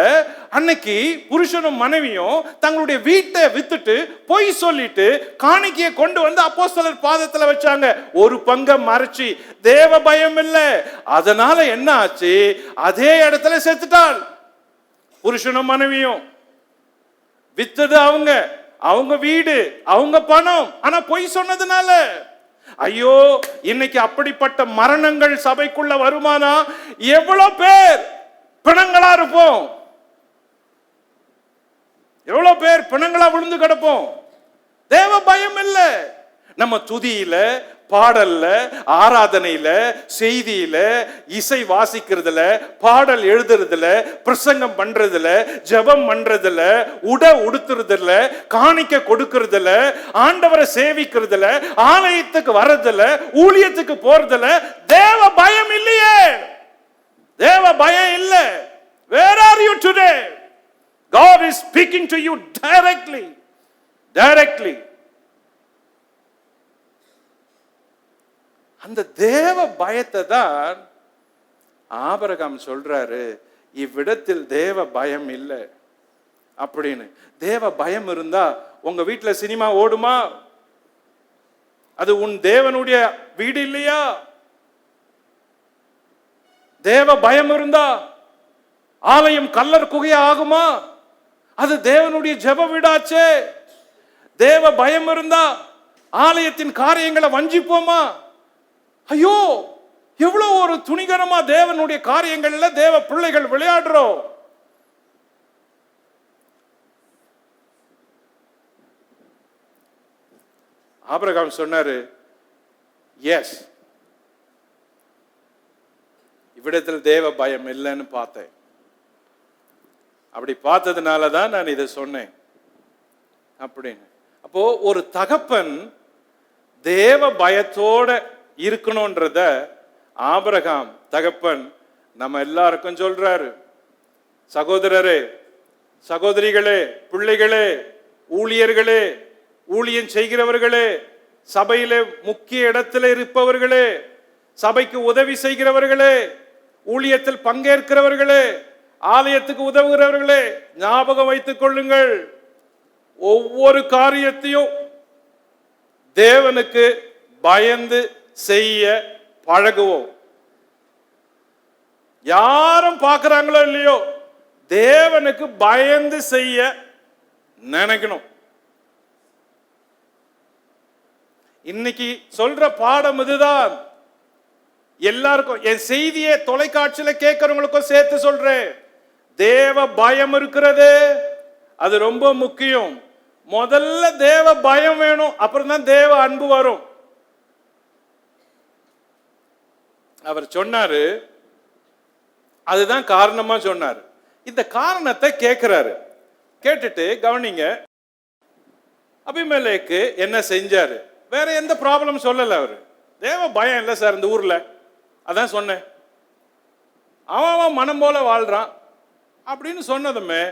அன்னைக்கு புருஷனும் மனைவியும் தங்களுடைய வீட்டை வித்துட்டு பொய் சொல்லிட்டு காணிக்கையை கொண்டு வந்து அப்போஸ்தலர் பாதத்துல வச்சாங்க. ஒரு பங்கை மறைச்சி. தேவ பயம் இல்ல. அதனால என்ன ஆச்சு? அதே இடத்துல செத்துட்டாள். புருஷனும் மனைவியும் வித்தது அவங்க, அவங்க வீடு, அவங்க பணம். ஆனா பொய் சொன்னதுனால ஐயோ, இன்னைக்கு அப்படிப்பட்ட மரணங்கள் சபைக்குள்ள வருமானா எவ்வளவு பேர் பிணங்களா இருப்போம்? எவ்வளவு பேர் பிணங்களா விழுந்து கிடப்போம்? தேவ பயம் இல்ல. நம்ம துதியில, பாடல்ல, ஆராதனையில, செய்தியில, இசை வாசிக்கிறதுல, பாடல் எழுதுறதுல, பிரசங்கம் பண்றதுல, ஜெபம் பண்றதுல, உடுத்துறதுல, காணிக்க கொடுக்கறதுல, ஆண்டவரை சேவிக்கிறதுல, ஆலயத்துக்கு வர்றதுல, ஊழியத்துக்கு போறதுல தேவ பயம் இல்லையே. தேவ பயம் இல்ல. Where are you today? God is speaking to you directly. அந்த தேவ பயத்தை தான் ஆபிரகாம் சொல்றாரு, இவ்விடத்தில் தேவ பயம் இல்லை அப்படின்னு. தேவ பயம் இருந்தா உங்க வீட்டுல சினிமா ஓடுமா? அது உன் தேவனுடைய வீடு இல்லையா? தேவ பயம் இருந்தா ஆலயம் கல்லர் குகையா ஆகுமா? அது தேவனுடைய ஜெப வீடாச்சே. தேவ பயம் இருந்தா ஆலயத்தின் காரியங்களை வஞ்சிப்போமா? ஐயோ, எவ்வளவு ஒரு துணிகரமா தேவனுடைய காரியங்கள்ல தேவ பிள்ளைகள் விளையாடுறோம். ஆபிரகாம் சொன்னாரு, எஸ், இவ்விடத்தில் தேவ பயம் இல்லைன்னு பார்த்தேன். அப்படி பார்த்ததுனால தான் நான் இதை சொன்னேன் அப்படின்னு. அப்போ ஒரு தகப்பன் தேவ பயத்தோட இருக்கணும்ன்றத ஆபிரகாம் தகப்பன் நம்ம எல்லாருக்கும் சொல்றாரு. சகோதரரே, சகோதரிகளே, பிள்ளைகளே, ஊழியர்களே, ஊழியம் செய்கிறவர்களே, சபையிலே முக்கிய இடத்துல இருப்பவர்களே, சபைக்கு உதவி செய்கிறவர்களே, ஊழியத்தில் பங்கேற்கிறவர்களே, ஆலயத்துக்கு உதவுகிறவர்களே, ஞாபகம் வைத்துக் கொள்ளுங்கள், ஒவ்வொரு காரியத்தையும் தேவனுக்கு பயந்து செய்ய பழகுவோம். யாரும் பார்க்கிறாங்களோ இல்லையோ, தேவனுக்கு பயந்து செய்ய நினைக்கணும். இன்னைக்கு சொல்ற பாடம் இதுதான். எல்லாருக்கும், என் செய்தியை தொலைக்காட்சியில கேட்கிறவங்களுக்கும் சேர்த்து சொல்றேன். தேவ பயம் இருக்கிறது, அது ரொம்ப முக்கியம். முதல்ல தேவ பயம் வேணும், அப்புறம் தான் தேவ அன்பு வரும். அவர் சொன்னாரு, அதுதான் காரணமா சொன்னாரு. இந்த காரணத்தை கேட்கிறாரு. கேட்டுட்டு கவனிங்க, அபிமெலேக்கு என்ன செஞ்சாரு? வேற எந்த ப்ராப்ளம் சொல்லல அவரு. தேவ பயம் இல்லை சார் இந்த ஊர்ல, அதான் சொன்னேன். அவன் மனம் போல வாழ்றான் அப்படின்னு சொன்னதுமே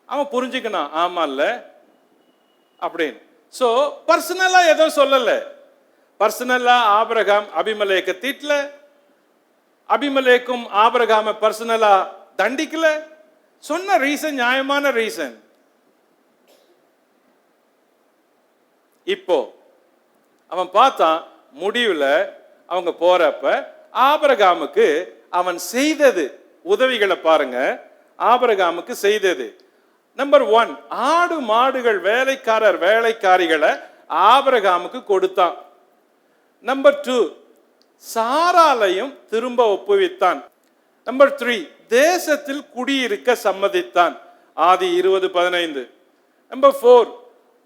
அவன் புரிஞ்சுக்கணும், ஆமா இல்ல அப்படின்னு. சோ பர்சனலா எதுவும் சொல்லல. பர்சனலா ஆபிரகாம் அபிமெலேக்க திட்டல, அபிமெலேக்கும் ஆபிரகாம பர்சனலா தண்டிக்கல. சொன்ன ரீசன் நியாயமான ரீசன். இப்போ அவன் பார்த்தான், முடிவுல அவங்க போறப்ப ஆபிரகாமுக்கு அவன் செய்தது உதவிகளை பாருங்க. ஆபிரகாமுக்கு செய்தது நம்பர் 1, ஆடு மாடுகள் வேலைக்காரர் வேலைக்காரிகளை ஆபிரகாமுக்கு கொடுத்தான். நம்பர் 2, சாராளையும் திரும்ப ஒப்புவித்தான். நம்பர் 3, தேசத்தில் குடியிருக்க சம்மதித்தான். ஆதி 20:15. நம்பர் 4,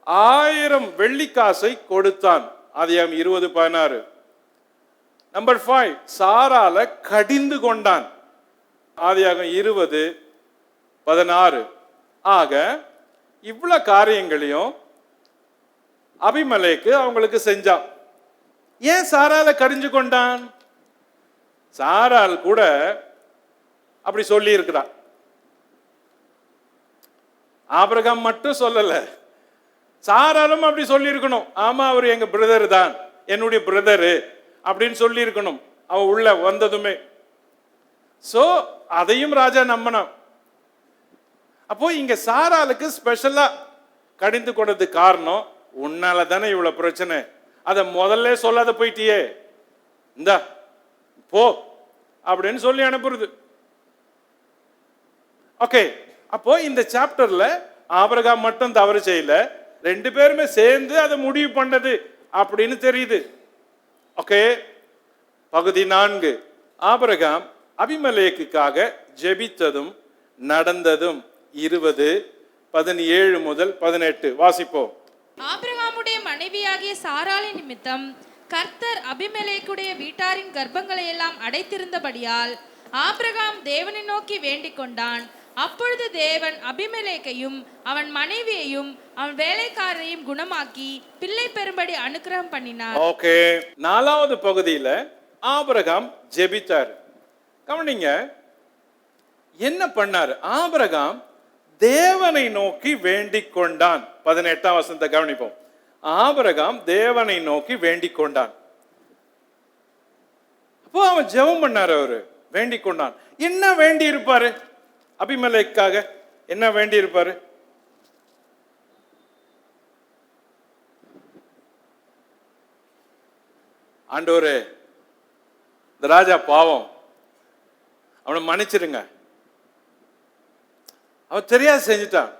1000 வெள்ளிக்காசை கொடுத்தான். ஆதியாகமம் 20:16. நம்பர் 5, சாரால கடிந்து கொண்டான். ஆதியாகமம் 20:16. ஆக இவ்வளவு காரியங்களையும் அபிமெலேக்கு அவங்களுக்கு செஞ்சான். ஏன் சாரால கடிஞ்சு கொண்டான்? சாரால் கூட அப்படி சொல்லி இருக்கிறான். ஆபிரகாம் மட்டும் சொல்லல, சாராலும் அப்படி சொல்லி இருக்கணும். ஆமா, அவர் எங்க பிரதர் தான், என்னுடைய பிரதரு அப்படின்னு சொல்லி இருக்கணும் அவன் உள்ள வந்ததுமே. சோ அதையும் ராஜா நம்பினான். அப்போ இங்க சாராளுக்கு ஸ்பெஷலா கடிந்து கொண்டது காரணம், உன்னால தானே இவ்வளவு பிரச்சனை, அதை முதல்ல சொல்லாத போயிட்டியே, இந்தா போ அப்படின்னு சொல்லி அனுப்புறது. ஓகே, அப்போ இந்த சாப்டர்ல ஆபிரகாம் மட்டும் தவறு செய்யல, 2 பேருமே சேர்ந்து அதை முடிவு பண்ணது அப்படின்னு தெரியுது. ஓகே, பகுதி 4, ஆபிரகாம் அபிமெலேக்குக்காக ஜெபித்ததும் நடந்ததும் 20:17 முதல் 18 வாசிப்போம். ஆபிரகாமுடைய மனைவி மனைவியாகிய சாராளின் நிமித்தம் கர்த்தர் அபிமெலேக்குடைய வீட்டாரின் கர்ப்பங்களை எல்லாம் அடைத்திருந்தபடியால் ஆபிரகாம் தேவனை நோக்கி வேண்டிக் கொண்டான். அப்பொழுது தேவன் அபிமெலேக்கையும் அவன் மனைவியையும் அவன் வேலைக்காரரையும் குணமாக்கி பிள்ளை பெறும்படி அனுக்கிரகம் பண்ணினார். ஓகே, 4வது பகுதியில ஆபிரகாம் ஜெபித்தார். கவனிங்க, என்ன பண்ணாரு? ஆபிரகாம் தேவனை நோக்கி வேண்டிக் கொண்டான். 18ஆம் வசனத்தை கவனிப்போம். ஆபிரகாம் தேவனை நோக்கி வேண்டிக் கொண்டான். அப்போ அவன் ஜெபம் பண்ணாரு, அவரு வேண்டிக் கொண்டான். என்ன வேண்டி இருப்பாரு? அபிமெலேக்காக என்ன வேண்டி இருப்பாரு? ஆண்டவரே, இந்த ராஜா பாவம், அவனை மன்னிச்சிருங்க, அவன் தெரியாது செஞ்சுட்டான்.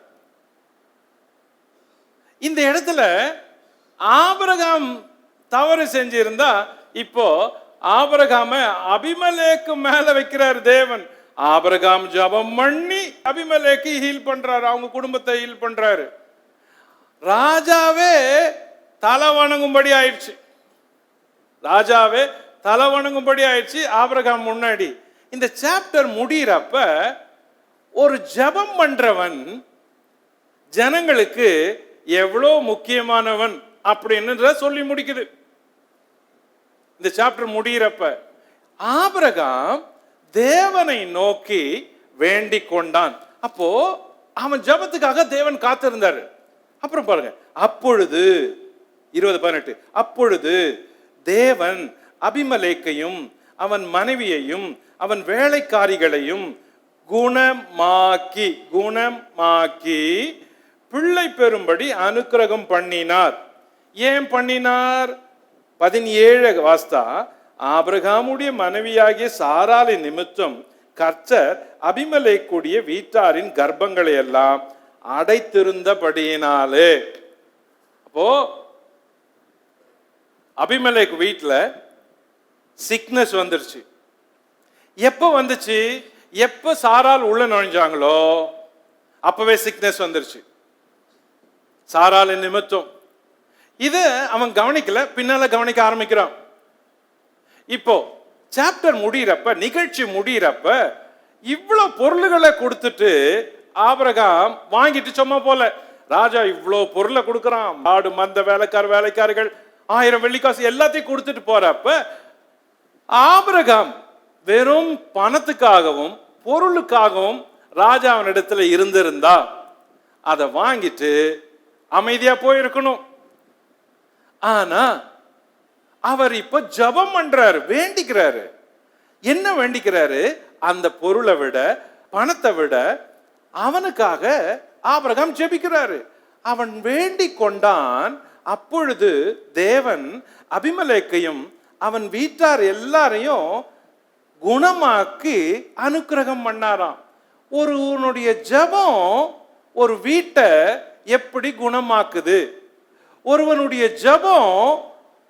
இந்த இடத்துல ஆபிரகாம் தவறு செஞ்சிருந்தா இப்போ ஆபிரகாம அபிமெலேக்கு மேல வைக்கிறார் தேவன். ஆபிரகாம் ஜெபம் பண்ணி அபிமெலேக்கு ஹீல் பண்றாரு, அவங்க குடும்பத்தை ஹீல் பண்றாரு. ராஜாவே தலை வணங்கும்படி ஆயிடுச்சு. ராஜாவே தலை வணங்கும்படி ஆயிடுச்சு ஆபிரகாம் முன்னாடி. இந்த சாப்டர் முடிகிறப்ப ஒரு ஜெபம் பண்றவன் ஜனங்களுக்கு எவ்வளோ முக்கியமானவன் அப்படின்னு சொல்லி முடிக்குது. இந்த சாப்டர் முடிகிறப்ப ஆபிரகாம் தேவனை நோக்கி வேண்டிக் கொண்டான். அப்போ அவன் ஜெபத்துக்காக தேவன் காத்திருந்தாரு. அப்புறம் பாருங்க, அப்பொழுது 20:18 அப்பொழுது தேவன் அபிமெலேக்கையும் அவன் மனைவியையும் அவன் வேலைக்காரிகளையும் குணமாக்கி பிள்ளை பெறும்படி அனுக்கிரகம் பண்ணினார். ஏன் பண்ணினார்? 17 வாஸ்தா, ஆபிரகாமுடைய மனைவியாகிய சாராளின் நிமித்தம் கர்த்தர் அபிமெலேக்குடைய வீட்டாரின் கர்ப்பங்களை எல்லாம் அடைத்திருந்தபடியினாலே. அப்போ அபிமெலேக்கு வீட்டுல சிக்னஸ் வந்துருச்சு. எப்ப வந்துச்சு? எப்ப சாரால் உள்ள நுழைஞ்சாங்களோ அப்பவே சிக்னஸ் வந்துருச்சு, சாராளின் நிமித்தம். இது அவன் கவனிக்கல, பின்னால கவனிக்க ஆரம்பிக்கிறான். இப்போ சாப்டர் முடிகிறப்ப, நிகழ்ச்சி முடிகிறப்ப இவ்வளவு பொருள்களை கொடுத்துட்டு ஆபிரகாம் வாங்கிட்டு சும்மா போல. ராஜா இவ்வளவு பொருளை கொடுக்கறான், ஆடு மந்த வேலைக்காரர்கள் 1000 வெள்ளிக்காசு எல்லாத்தையும் கொடுத்துட்டு போறப்ப ஆபிரகாம் வெறும் பணத்துக்காகவும் பொருளுக்காகவும் ராஜாவினிடத்துல இருந்திருந்தா அதை வாங்கிட்டு அமைதியா போயிருக்கணும். ஆனா அவர் இப்ப ஜெபம் பண்றாரு, வேண்டிக்கிறாரு. என்ன வேண்டிக்கிறாரு? அந்த பொருளை விட பணத்தை விட அவனுக்காக ஆபிரகாம் ஜெபிக்கிறாரு. அவன் வேண்டிக் கொண்டான். அப்பொழுது தேவன் அபிமெலேக்கையும் அவன் வீட்டார் எல்லாரையும் குணமாக்கி அனுக்கிரகம் பண்ணாராம். ஒருவனுடைய ஜெபம் ஒரு வீட்டை எப்படி குணமாக்குது? ஒருவனுடைய ஜெபம்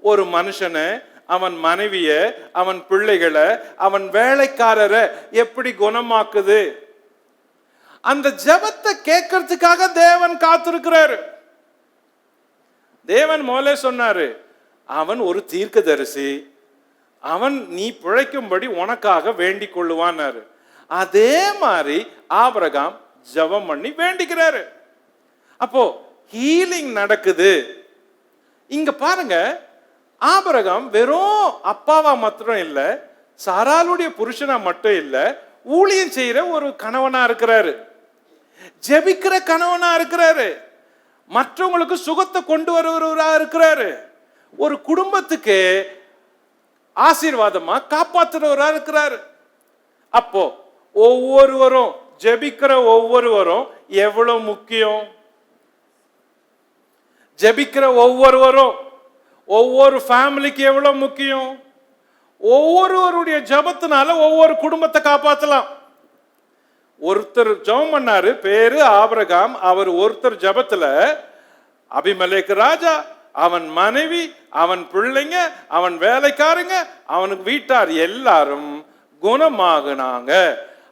ஒரு மனுஷனை, அவன் மனைவிய, அவன் பிள்ளைகளை, அவன் வேலைக்காரரை எப்படி குணமாக்குது? அந்த ஜெபத்தை கேட்கறதுக்காக தேவன் காத்திருக்கிறாரு. தேவன் முதல்ல சொன்னாரு, அவன் ஒரு தீர்க்கதரிசி, அவன் நீ பிழைக்கும்படி உனக்காக வேண்டிக் கொள்ளுவான்னாரு. அதே மாதிரி ஆபிரகாம் ஜெபம் பண்ணி வேண்டிக்கிறாரு. அப்போ ஹீலிங் நடக்குது. இங்க பாருங்க, ஆபிரகாம் வெறும் அப்பாவா மாத்திரம் இல்ல, சாராளுடைய புருஷனா மட்டும் இல்ல, ஊழியம் செய்யற ஒரு கணவனா இருக்கிறாரு, ஜெபிக்கிற கணவனா இருக்கிறாரு, மற்றவங்களுக்கு சுகத்தை கொண்டு வருவரா இருக்கிறாரு, ஒரு குடும்பத்துக்கு ஆசீர்வாதமா காப்பாற்றுறவரா இருக்கிறாரு. அப்போ ஒவ்வொருவரும் ஜெபிக்கிற ஒவ்வொருவரும் எவ்வளவு முக்கியம்? ஜெபிக்கிற ஒவ்வொருவரும் ஒவ்வொரு ஃபேமிலிக்கு எவ்வளவு முக்கியம்? ஒவ்வொருவருடைய ஜெபத்தினால ஒவ்வொரு குடும்பத்தை காப்பாற்றலாம். ஒருத்தர் ஜெபம் பண்ணாரு, பேரு ஆபிரகாம். அவர் ஒருத்தர் ஜெபத்துல அபிமெலேக்கு ராஜா, அவன் மனைவி, அவன் பிள்ளைங்க, அவன் வேலைக்காரங்க, அவனுக்கு வீட்டார் எல்லாரும் குணமாகினாங்க.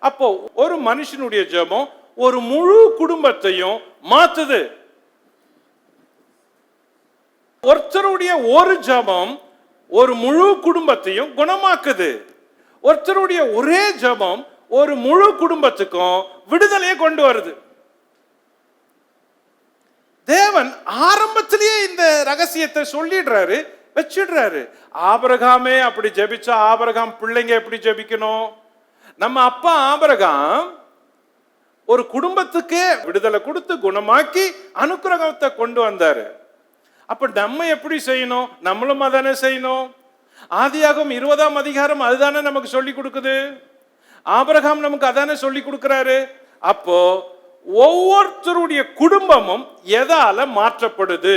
அப்போ ஒரு மனுஷனுடைய ஜெபம் ஒரு முழு குடும்பத்தையும் மாத்துது. ஒருத்தருடைய ஒரு ஜெபம் ஒரு முழு குடும்பத்தையும் குணமாக்குது. ஒருத்தருடைய ஒரே ஜெபம் ஒரு முழு குடும்பத்துக்கும் விடுதலையை கொண்டு வருது. தேவன் ஆரம்பத்திலேயே இந்த ரகசியத்தை சொல்லிடுறாரு, வச்சிடுறாரு. ஆபிரகாமே அப்படி ஜெபிச்சா ஆபிரகாம் பிள்ளைங்க எப்படி ஜெபிக்கணும்? நம்ம அப்பா ஆபிரகாம் ஒரு குடும்பத்துக்கே விடுதலை கொடுத்து குணமாக்கி அனுக்கிரகத்தை கொண்டு வந்தாரு. அப்ப நம்ம எப்படி செய்யணும்? நம்மளும் அதானே செய்யணும். ஆதியாகமம் 20ஆம் அதிகாரம் அதுதானே நமக்கு சொல்லி கொடுக்குது. ஆபிரகாம் நமக்கு அதானே சொல்லி கொடுக்கிறாரு. அப்போ ஒவ்வொருத்தருடைய குடும்பமும் எதால மாற்றப்படுது?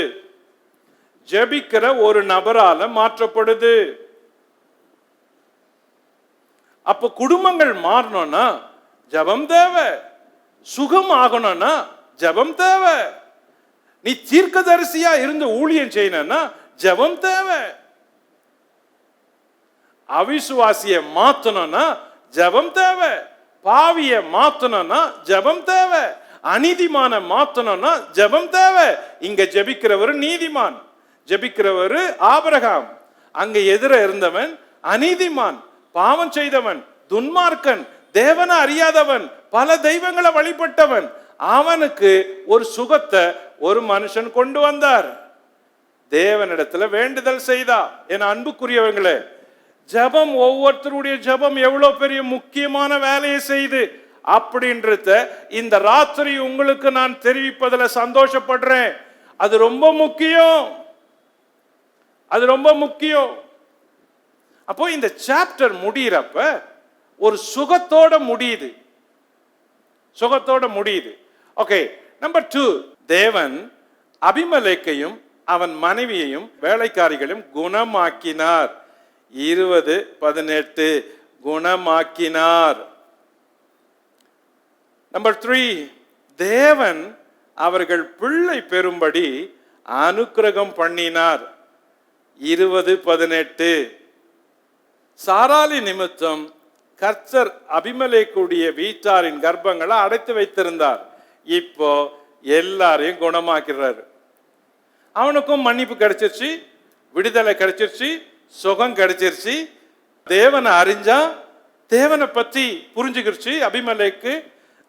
ஜெபிக்கிற ஒரு நபரால மாற்றப்படுது. அப்போ குடும்பங்கள் மாறணும்னா ஜெபம் தேவை. சுகம் ஆகணும்னா ஜெபம் தேவை. நீ தீர்க்கதரிசியா இருந்து ஊழியம் செய்யணும்னா ஜெபம் தேவை. அவிசுவாசியை மாத்தணும்னா ஜெபம் தேவை. பாவிய மாத்தணும்னா ஜெபம் தேவை. அநீதிமான மாத்தணும்னா ஜெபம் தேவை. இங்க ஜெபிக்கிறவர் நீதிமான், ஜெபிக்கிறவர் ஆபிரகாம். அங்க எதிர இருந்தவன் அநீதிமான், பாவம் செய்தவன், துன்மார்க்கன், தேவனை அறியாதவன், பல தெய்வங்களை வழிபட்டவன். அவனுக்கு ஒரு சுகத்தை ஒரு மனுஷன் கொண்டு வந்தார். தேவனிடத்துல வேண்டுதல் செய்தா. என் அன்புக்குரியவங்களே, ஜெபம், ஒவ்வொருத்தருடைய ஜெபம் எவ்வளவு பெரிய முக்கியமான வேலையை செய்து அப்படின்றத இந்த ராத்திரி உங்களுக்கு நான் தெரிவிப்பதில் சந்தோஷப்படுறேன். அது ரொம்ப முக்கியம், அது ரொம்ப முக்கியம். அப்போ இந்த சாப்டர் முடிகிறப்ப ஒரு சுகத்தோட முடியுது, சுகத்தோட முடியுது. ஓகே, நம்பர் 2, தேவன் அபிமெலேக்கையும் அவன் மனைவியையும் வேலைக்காரிகளையும் குணமாக்கினார். 20:18 குணமாக்கினார். நம்பர் 3, தேவன் அவர்கள் பிள்ளை பெறும்படி அனுக்கிரகம் பண்ணினார். 20:18 சாராளி நிமித்தம் கர்த்தர் அபிமெலேக்குடைய வீட்டாரின் கர்ப்பங்களை அடைத்து வைத்திருந்தார். இப்போ எல்லாரையும் குணமாக்கிறார். அவனுக்கும் மன்னிப்பு கிடைச்சிருச்சு, விடுதலை கிடைச்சிருச்சு, சுகம் கிடைச்சிருச்சு. தேவனை அறிஞ்சா, தேவனை பத்தி புரிஞ்சுக்கிடுச்சு அபிமெலேக்கு.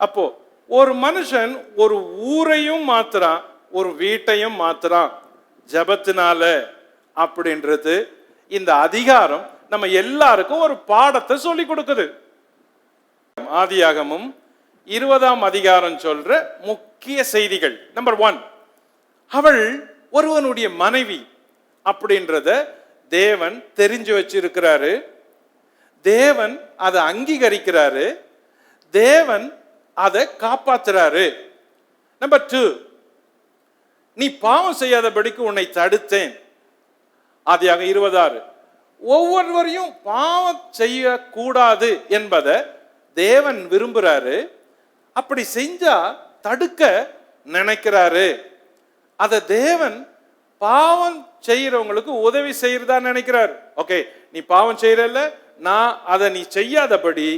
அப்போ ஒரு மனுஷன் ஒரு ஊரையும் மாத்துறான், ஒரு வீட்டையும் மாத்துறான் ஜெபத்தினால. அப்படின்றது இந்த அதிகாரம் நம்ம எல்லாருக்கும் ஒரு பாடத்தை சொல்லி கொடுக்குது. ஆதியாகமம் 20ஆம் அதிகாரம் சொல்ற முக்கிய செய்திகள். நம்பர் 1, அவள் ஒருவனுடைய மனைவி அப்படின்றத தேவன் தெரிஞ்சு வச்சிருக்கிறாரு. தேவன் அதை அங்கீகரிக்கிறாரு. தேவன் அதை காப்பாத்துறாரு. நம்பர் 2, நீ பாவம் செய்யாதபடிக்கு உன்னை தடுத்தேன். ஆதியாக 20:6 ஒவ்வொருவரையும் பாவம் செய்யக்கூடாது என்பதை தேவன் விரும்புறாரு. அப்படி செஞ்சா தடுக்க நினைக்கிறாரு. அதை தேவன் பாவம் செய்யறவங்களுக்கு உதவி செய்யறதா நினைக்கிறார். ஓகே, நீ பாவம் செய்யறல்ல, நான் அதை நீ செய்யாதபடி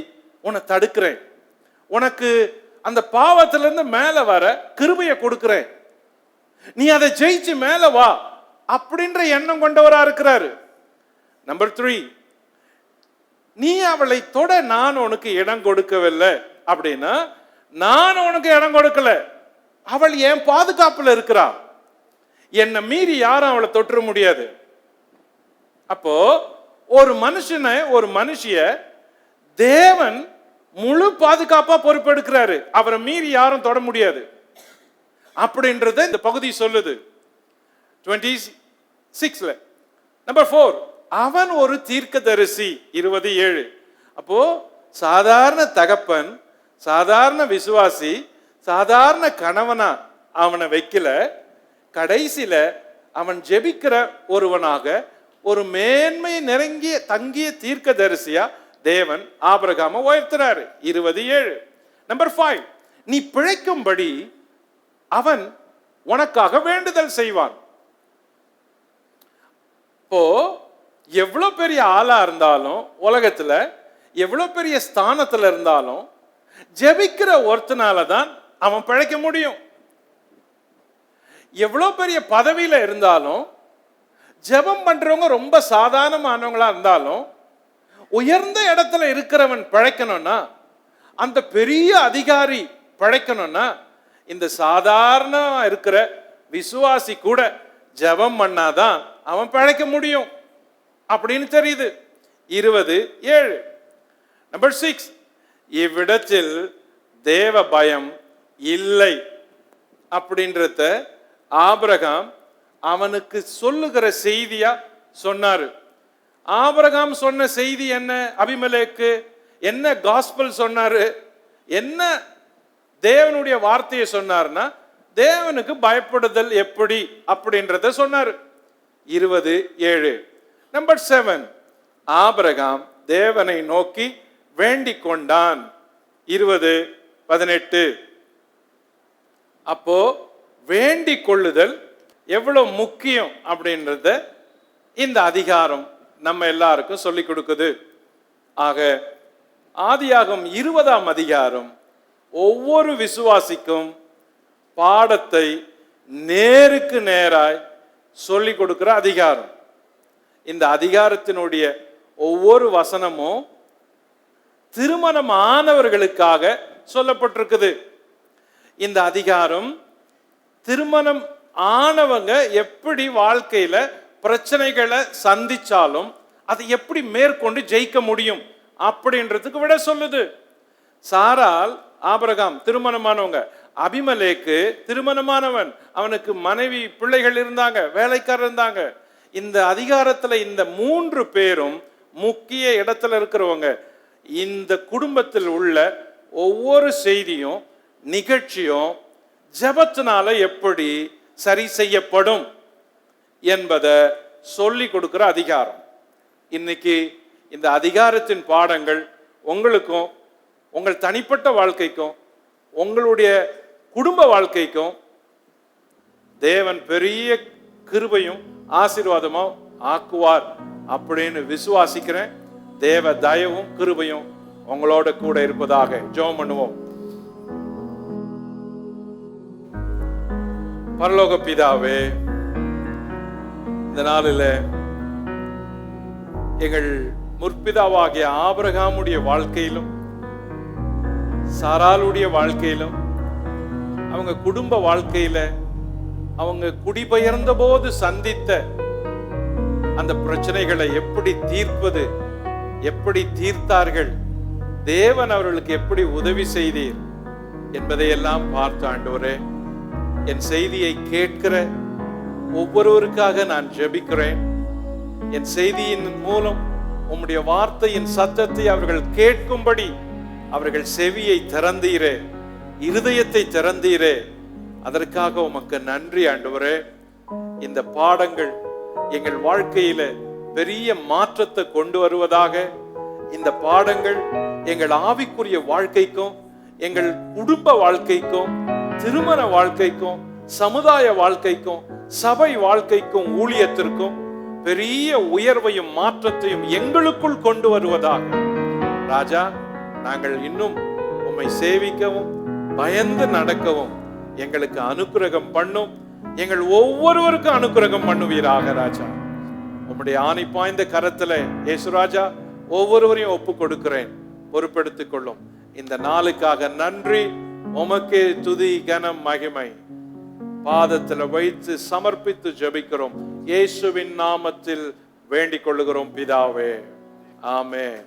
உன்னை தடுக்கிறேன். உனக்கு அந்த பாவத்திலிருந்து மேல வர கிருபையை கொடுக்கிறேன். நீ அதை ஜெயிச்சு மேல வா அப்படின்ற எண்ணம் கொண்டவரா இருக்கிறாரு. நம்பர் 3, நீ அவளை தொட நான் உனக்கு இடம் கொடுக்கவில்லை. அப்படின்னா நான் உனக்கு இடம் கொடுக்கல, அவள் என் பாதுகாப்புல இருக்கிறா. என்னை மீறி யாரும் அவளை தொற்ற முடியாது. அப்போ ஒரு மனுஷனை, ஒரு மனுஷிய தேவன் முழு பாதுகாப்பா பொறுப்பெடுக்கிறாரு. அவரை மீறி யாரும் தொட முடியாது அப்படின்றத இந்த பகுதி சொல்லுது. 26ல நம்பர் 4, அவன் ஒரு தீர்க்கதரிசி. 27. அப்போ சாதாரண தகப்பன், சாதாரண விசுவாசி, சாதாரண கணவனா அவனை வைக்கல. கடைசியில அவன் ஜெபிக்கிற ஒருவனாக, ஒரு மேன்மை நெருங்கிய தங்கிய தீர்க்கதரிசியா தேவன் ஆபிரகாமை உயர்த்துறாரு. 27. நம்பர் 5, நீ பிழைக்கும்படி அவன் உனக்காக வேண்டுதல் செய்வான். இப்போ எவ்வளவு பெரிய ஆளா இருந்தாலும், உலகத்துல எவ்வளவு பெரிய ஸ்தானத்துல இருந்தாலும், ஜெபிக்கிற ஒருத்தனால தான் அவன் பிழைக்க முடியும். எவ்வளவு பெரிய பதவியில இருந்தாலும், ஜெபம் பண்றவங்க ரொம்ப சாதாரணமானவங்களா இருந்தாலும் உயர்ந்த இடத்துல இருக்கிறவன் பிழைக்கணும்னா, அந்த பெரிய அதிகாரி பிழைக்கணும்னா, இந்த சாதாரண இருக்கிற விசுவாசி கூட ஜெபம் பண்ணாதான் அவன் பிழைக்க முடியும் அப்படின்னு தெரியுது. 20:7. நம்பர் 6, இவ்விடத்தில் தேவ பயம் இல்லை அப்படின்றத ஆபிரகாம் அவனுக்கு சொல்லுகிற செய்தியா சொன்னாரு. ஆபிரகாம் சொன்ன செய்தி என்ன? அபிமெலேக்கு என்ன காஸ்பல் சொன்னாரு? என்ன தேவனுடைய வார்த்தையை சொன்னார்னா, தேவனுக்கு பயப்படுதல் எப்படி அப்படின்றத சொன்னாரு. 20:7. நம்பர் 7, ஆபிரகாம் தேவனை நோக்கி வேண்டிக் கொண்டான். 20:18. அப்போ வேண்டிக் கொள்ளுதல் எவ்வளவு முக்கியம் அப்படின்றத இந்த அதிகாரம் நம்ம எல்லாருக்கும் சொல்லிக் கொடுக்குது. ஆக ஆதியாகமம் 20ஆம் அதிகாரம் ஒவ்வொரு விசுவாசிக்கும் பாடத்தை நேருக்கு நேராய் சொல்லிக் கொடுக்கிற அதிகாரம். இந்த அதிகாரத்தினுடைய ஒவ்வொரு வசனமும் திருமணமானவர்களுக்காக சொல்லப்பட்டிருக்குது. இந்த அதிகாரம் திருமணம் ஆனவங்க எப்படி வாழ்க்கையில பிரச்சனைகளை சந்திச்சாலும் அதை எப்படி மேற்கொண்டு ஜெயிக்க முடியும் அப்படின்றதுக்கு விட சொல்லுது. சாரால், ஆபிரகாம் திருமணமானவங்க. அபிமெலேக்கு திருமணமானவன், அவனுக்கு மனைவி பிள்ளைகள் இருந்தாங்க, வேலைக்காரர் இருந்தாங்க. இந்த அதிகாரத்துல இந்த 3 பேரும் முக்கிய இடத்துல இருக்கிறவங்க. இந்த குடும்பத்தில் உள்ள ஒவ்வொரு செய்தியும் நிகழ்ச்சியும் ஜெபத்தினால எப்படி சரி செய்யப்படும் என்பதை சொல்லி கொடுக்கிற அதிகாரம். இன்னைக்கு இந்த அதிகாரத்தின் பாடங்கள் உங்களுக்கும், உங்கள் தனிப்பட்ட வாழ்க்கைக்கும், உங்களுடைய குடும்ப வாழ்க்கைக்கும் தேவன் பெரிய கிருபையும் ஆசீர்வாதமும் ஆக்குவார் அப்படின்னு விசுவாசிக்கிறேன். தேவ தயவும் கிருபையும் உங்களோட கூட இருப்பதாக. ஜெபம் பண்ணுவோம். பரலோக பிதாவே, இந்த நாளில் எங்கள் முற்பிதாவாகிய ஆபிரகாமுடைய வாழ்க்கையிலும் சாராளுடைய வாழ்க்கையிலும் அவங்க குடும்ப வாழ்க்கையில அவங்க குடிபெயர்ந்த போது சந்தித்த அந்த பிரச்சனைகளை எப்படி தீர்ப்பது, எப்படி தீர்த்தார்கள், தேவன் அவர்களுக்கு எப்படி உதவி செய்தீர் என்பதையெல்லாம் பார்த்து ஆண்டவரே, என் செய்தியை கேட்கிற ஒவ்வொருவருக்காக நான் ஜெபிக்கிறேன். என் செய்தியின் மூலம் உம்முடைய வார்த்தையின் சத்தத்தை அவர்கள் கேட்கும்படி அவர்கள் செவியை திறந்தீரே, இருதயத்தை திறந்தீரே. அதற்காக உமக்கு நன்றி ஆண்டவரே. இந்த பாடங்கள் எங்கள் வாழ்க்கையில பெரிய மாற்றத்தை கொண்டு வருவதாக. இந்த பாடங்கள் எங்கள் ஆவிக்குரிய வாழ்க்கைக்கும், எங்கள் குடும்ப வாழ்க்கைக்கும், திருமண வாழ்க்கைக்கும், சமுதாய வாழ்க்கைக்கும், சபை வாழ்க்கைக்கும், ஊழியத்திற்கும் பெரிய உயர்வையும் மாற்றத்தையும் எங்களுக்குள் கொண்டு வருவதாக. ராஜா, நாங்கள் இன்னும் உம்மை சேவிக்கவும் பயந்து நடக்கவும் எங்களுக்கு அனுக்கிரகம் பண்ணும். எங்கள் ஒவ்வொருவருக்கும் அனுக்கிரகம் பண்ணுவீராக ராஜா. உம்முடைய ஆணி பாய்ந்த கரத்துல இயேசுராஜா ஒவ்வொருவரையும் ஒப்பு கொடுக்கிறேன். பொறுப்பெடுத்துக் கொள்ளும். இந்த நாளுக்காக நன்றி. உமக்கே துதி, கனம், மகிமை. பாதத்தில் வைத்து சமர்ப்பித்து ஜெபிக்கிறோம். இயேசுவின் நாமத்தில் வேண்டிக் கொள்ளுகிறோம் பிதாவே. ஆமென்.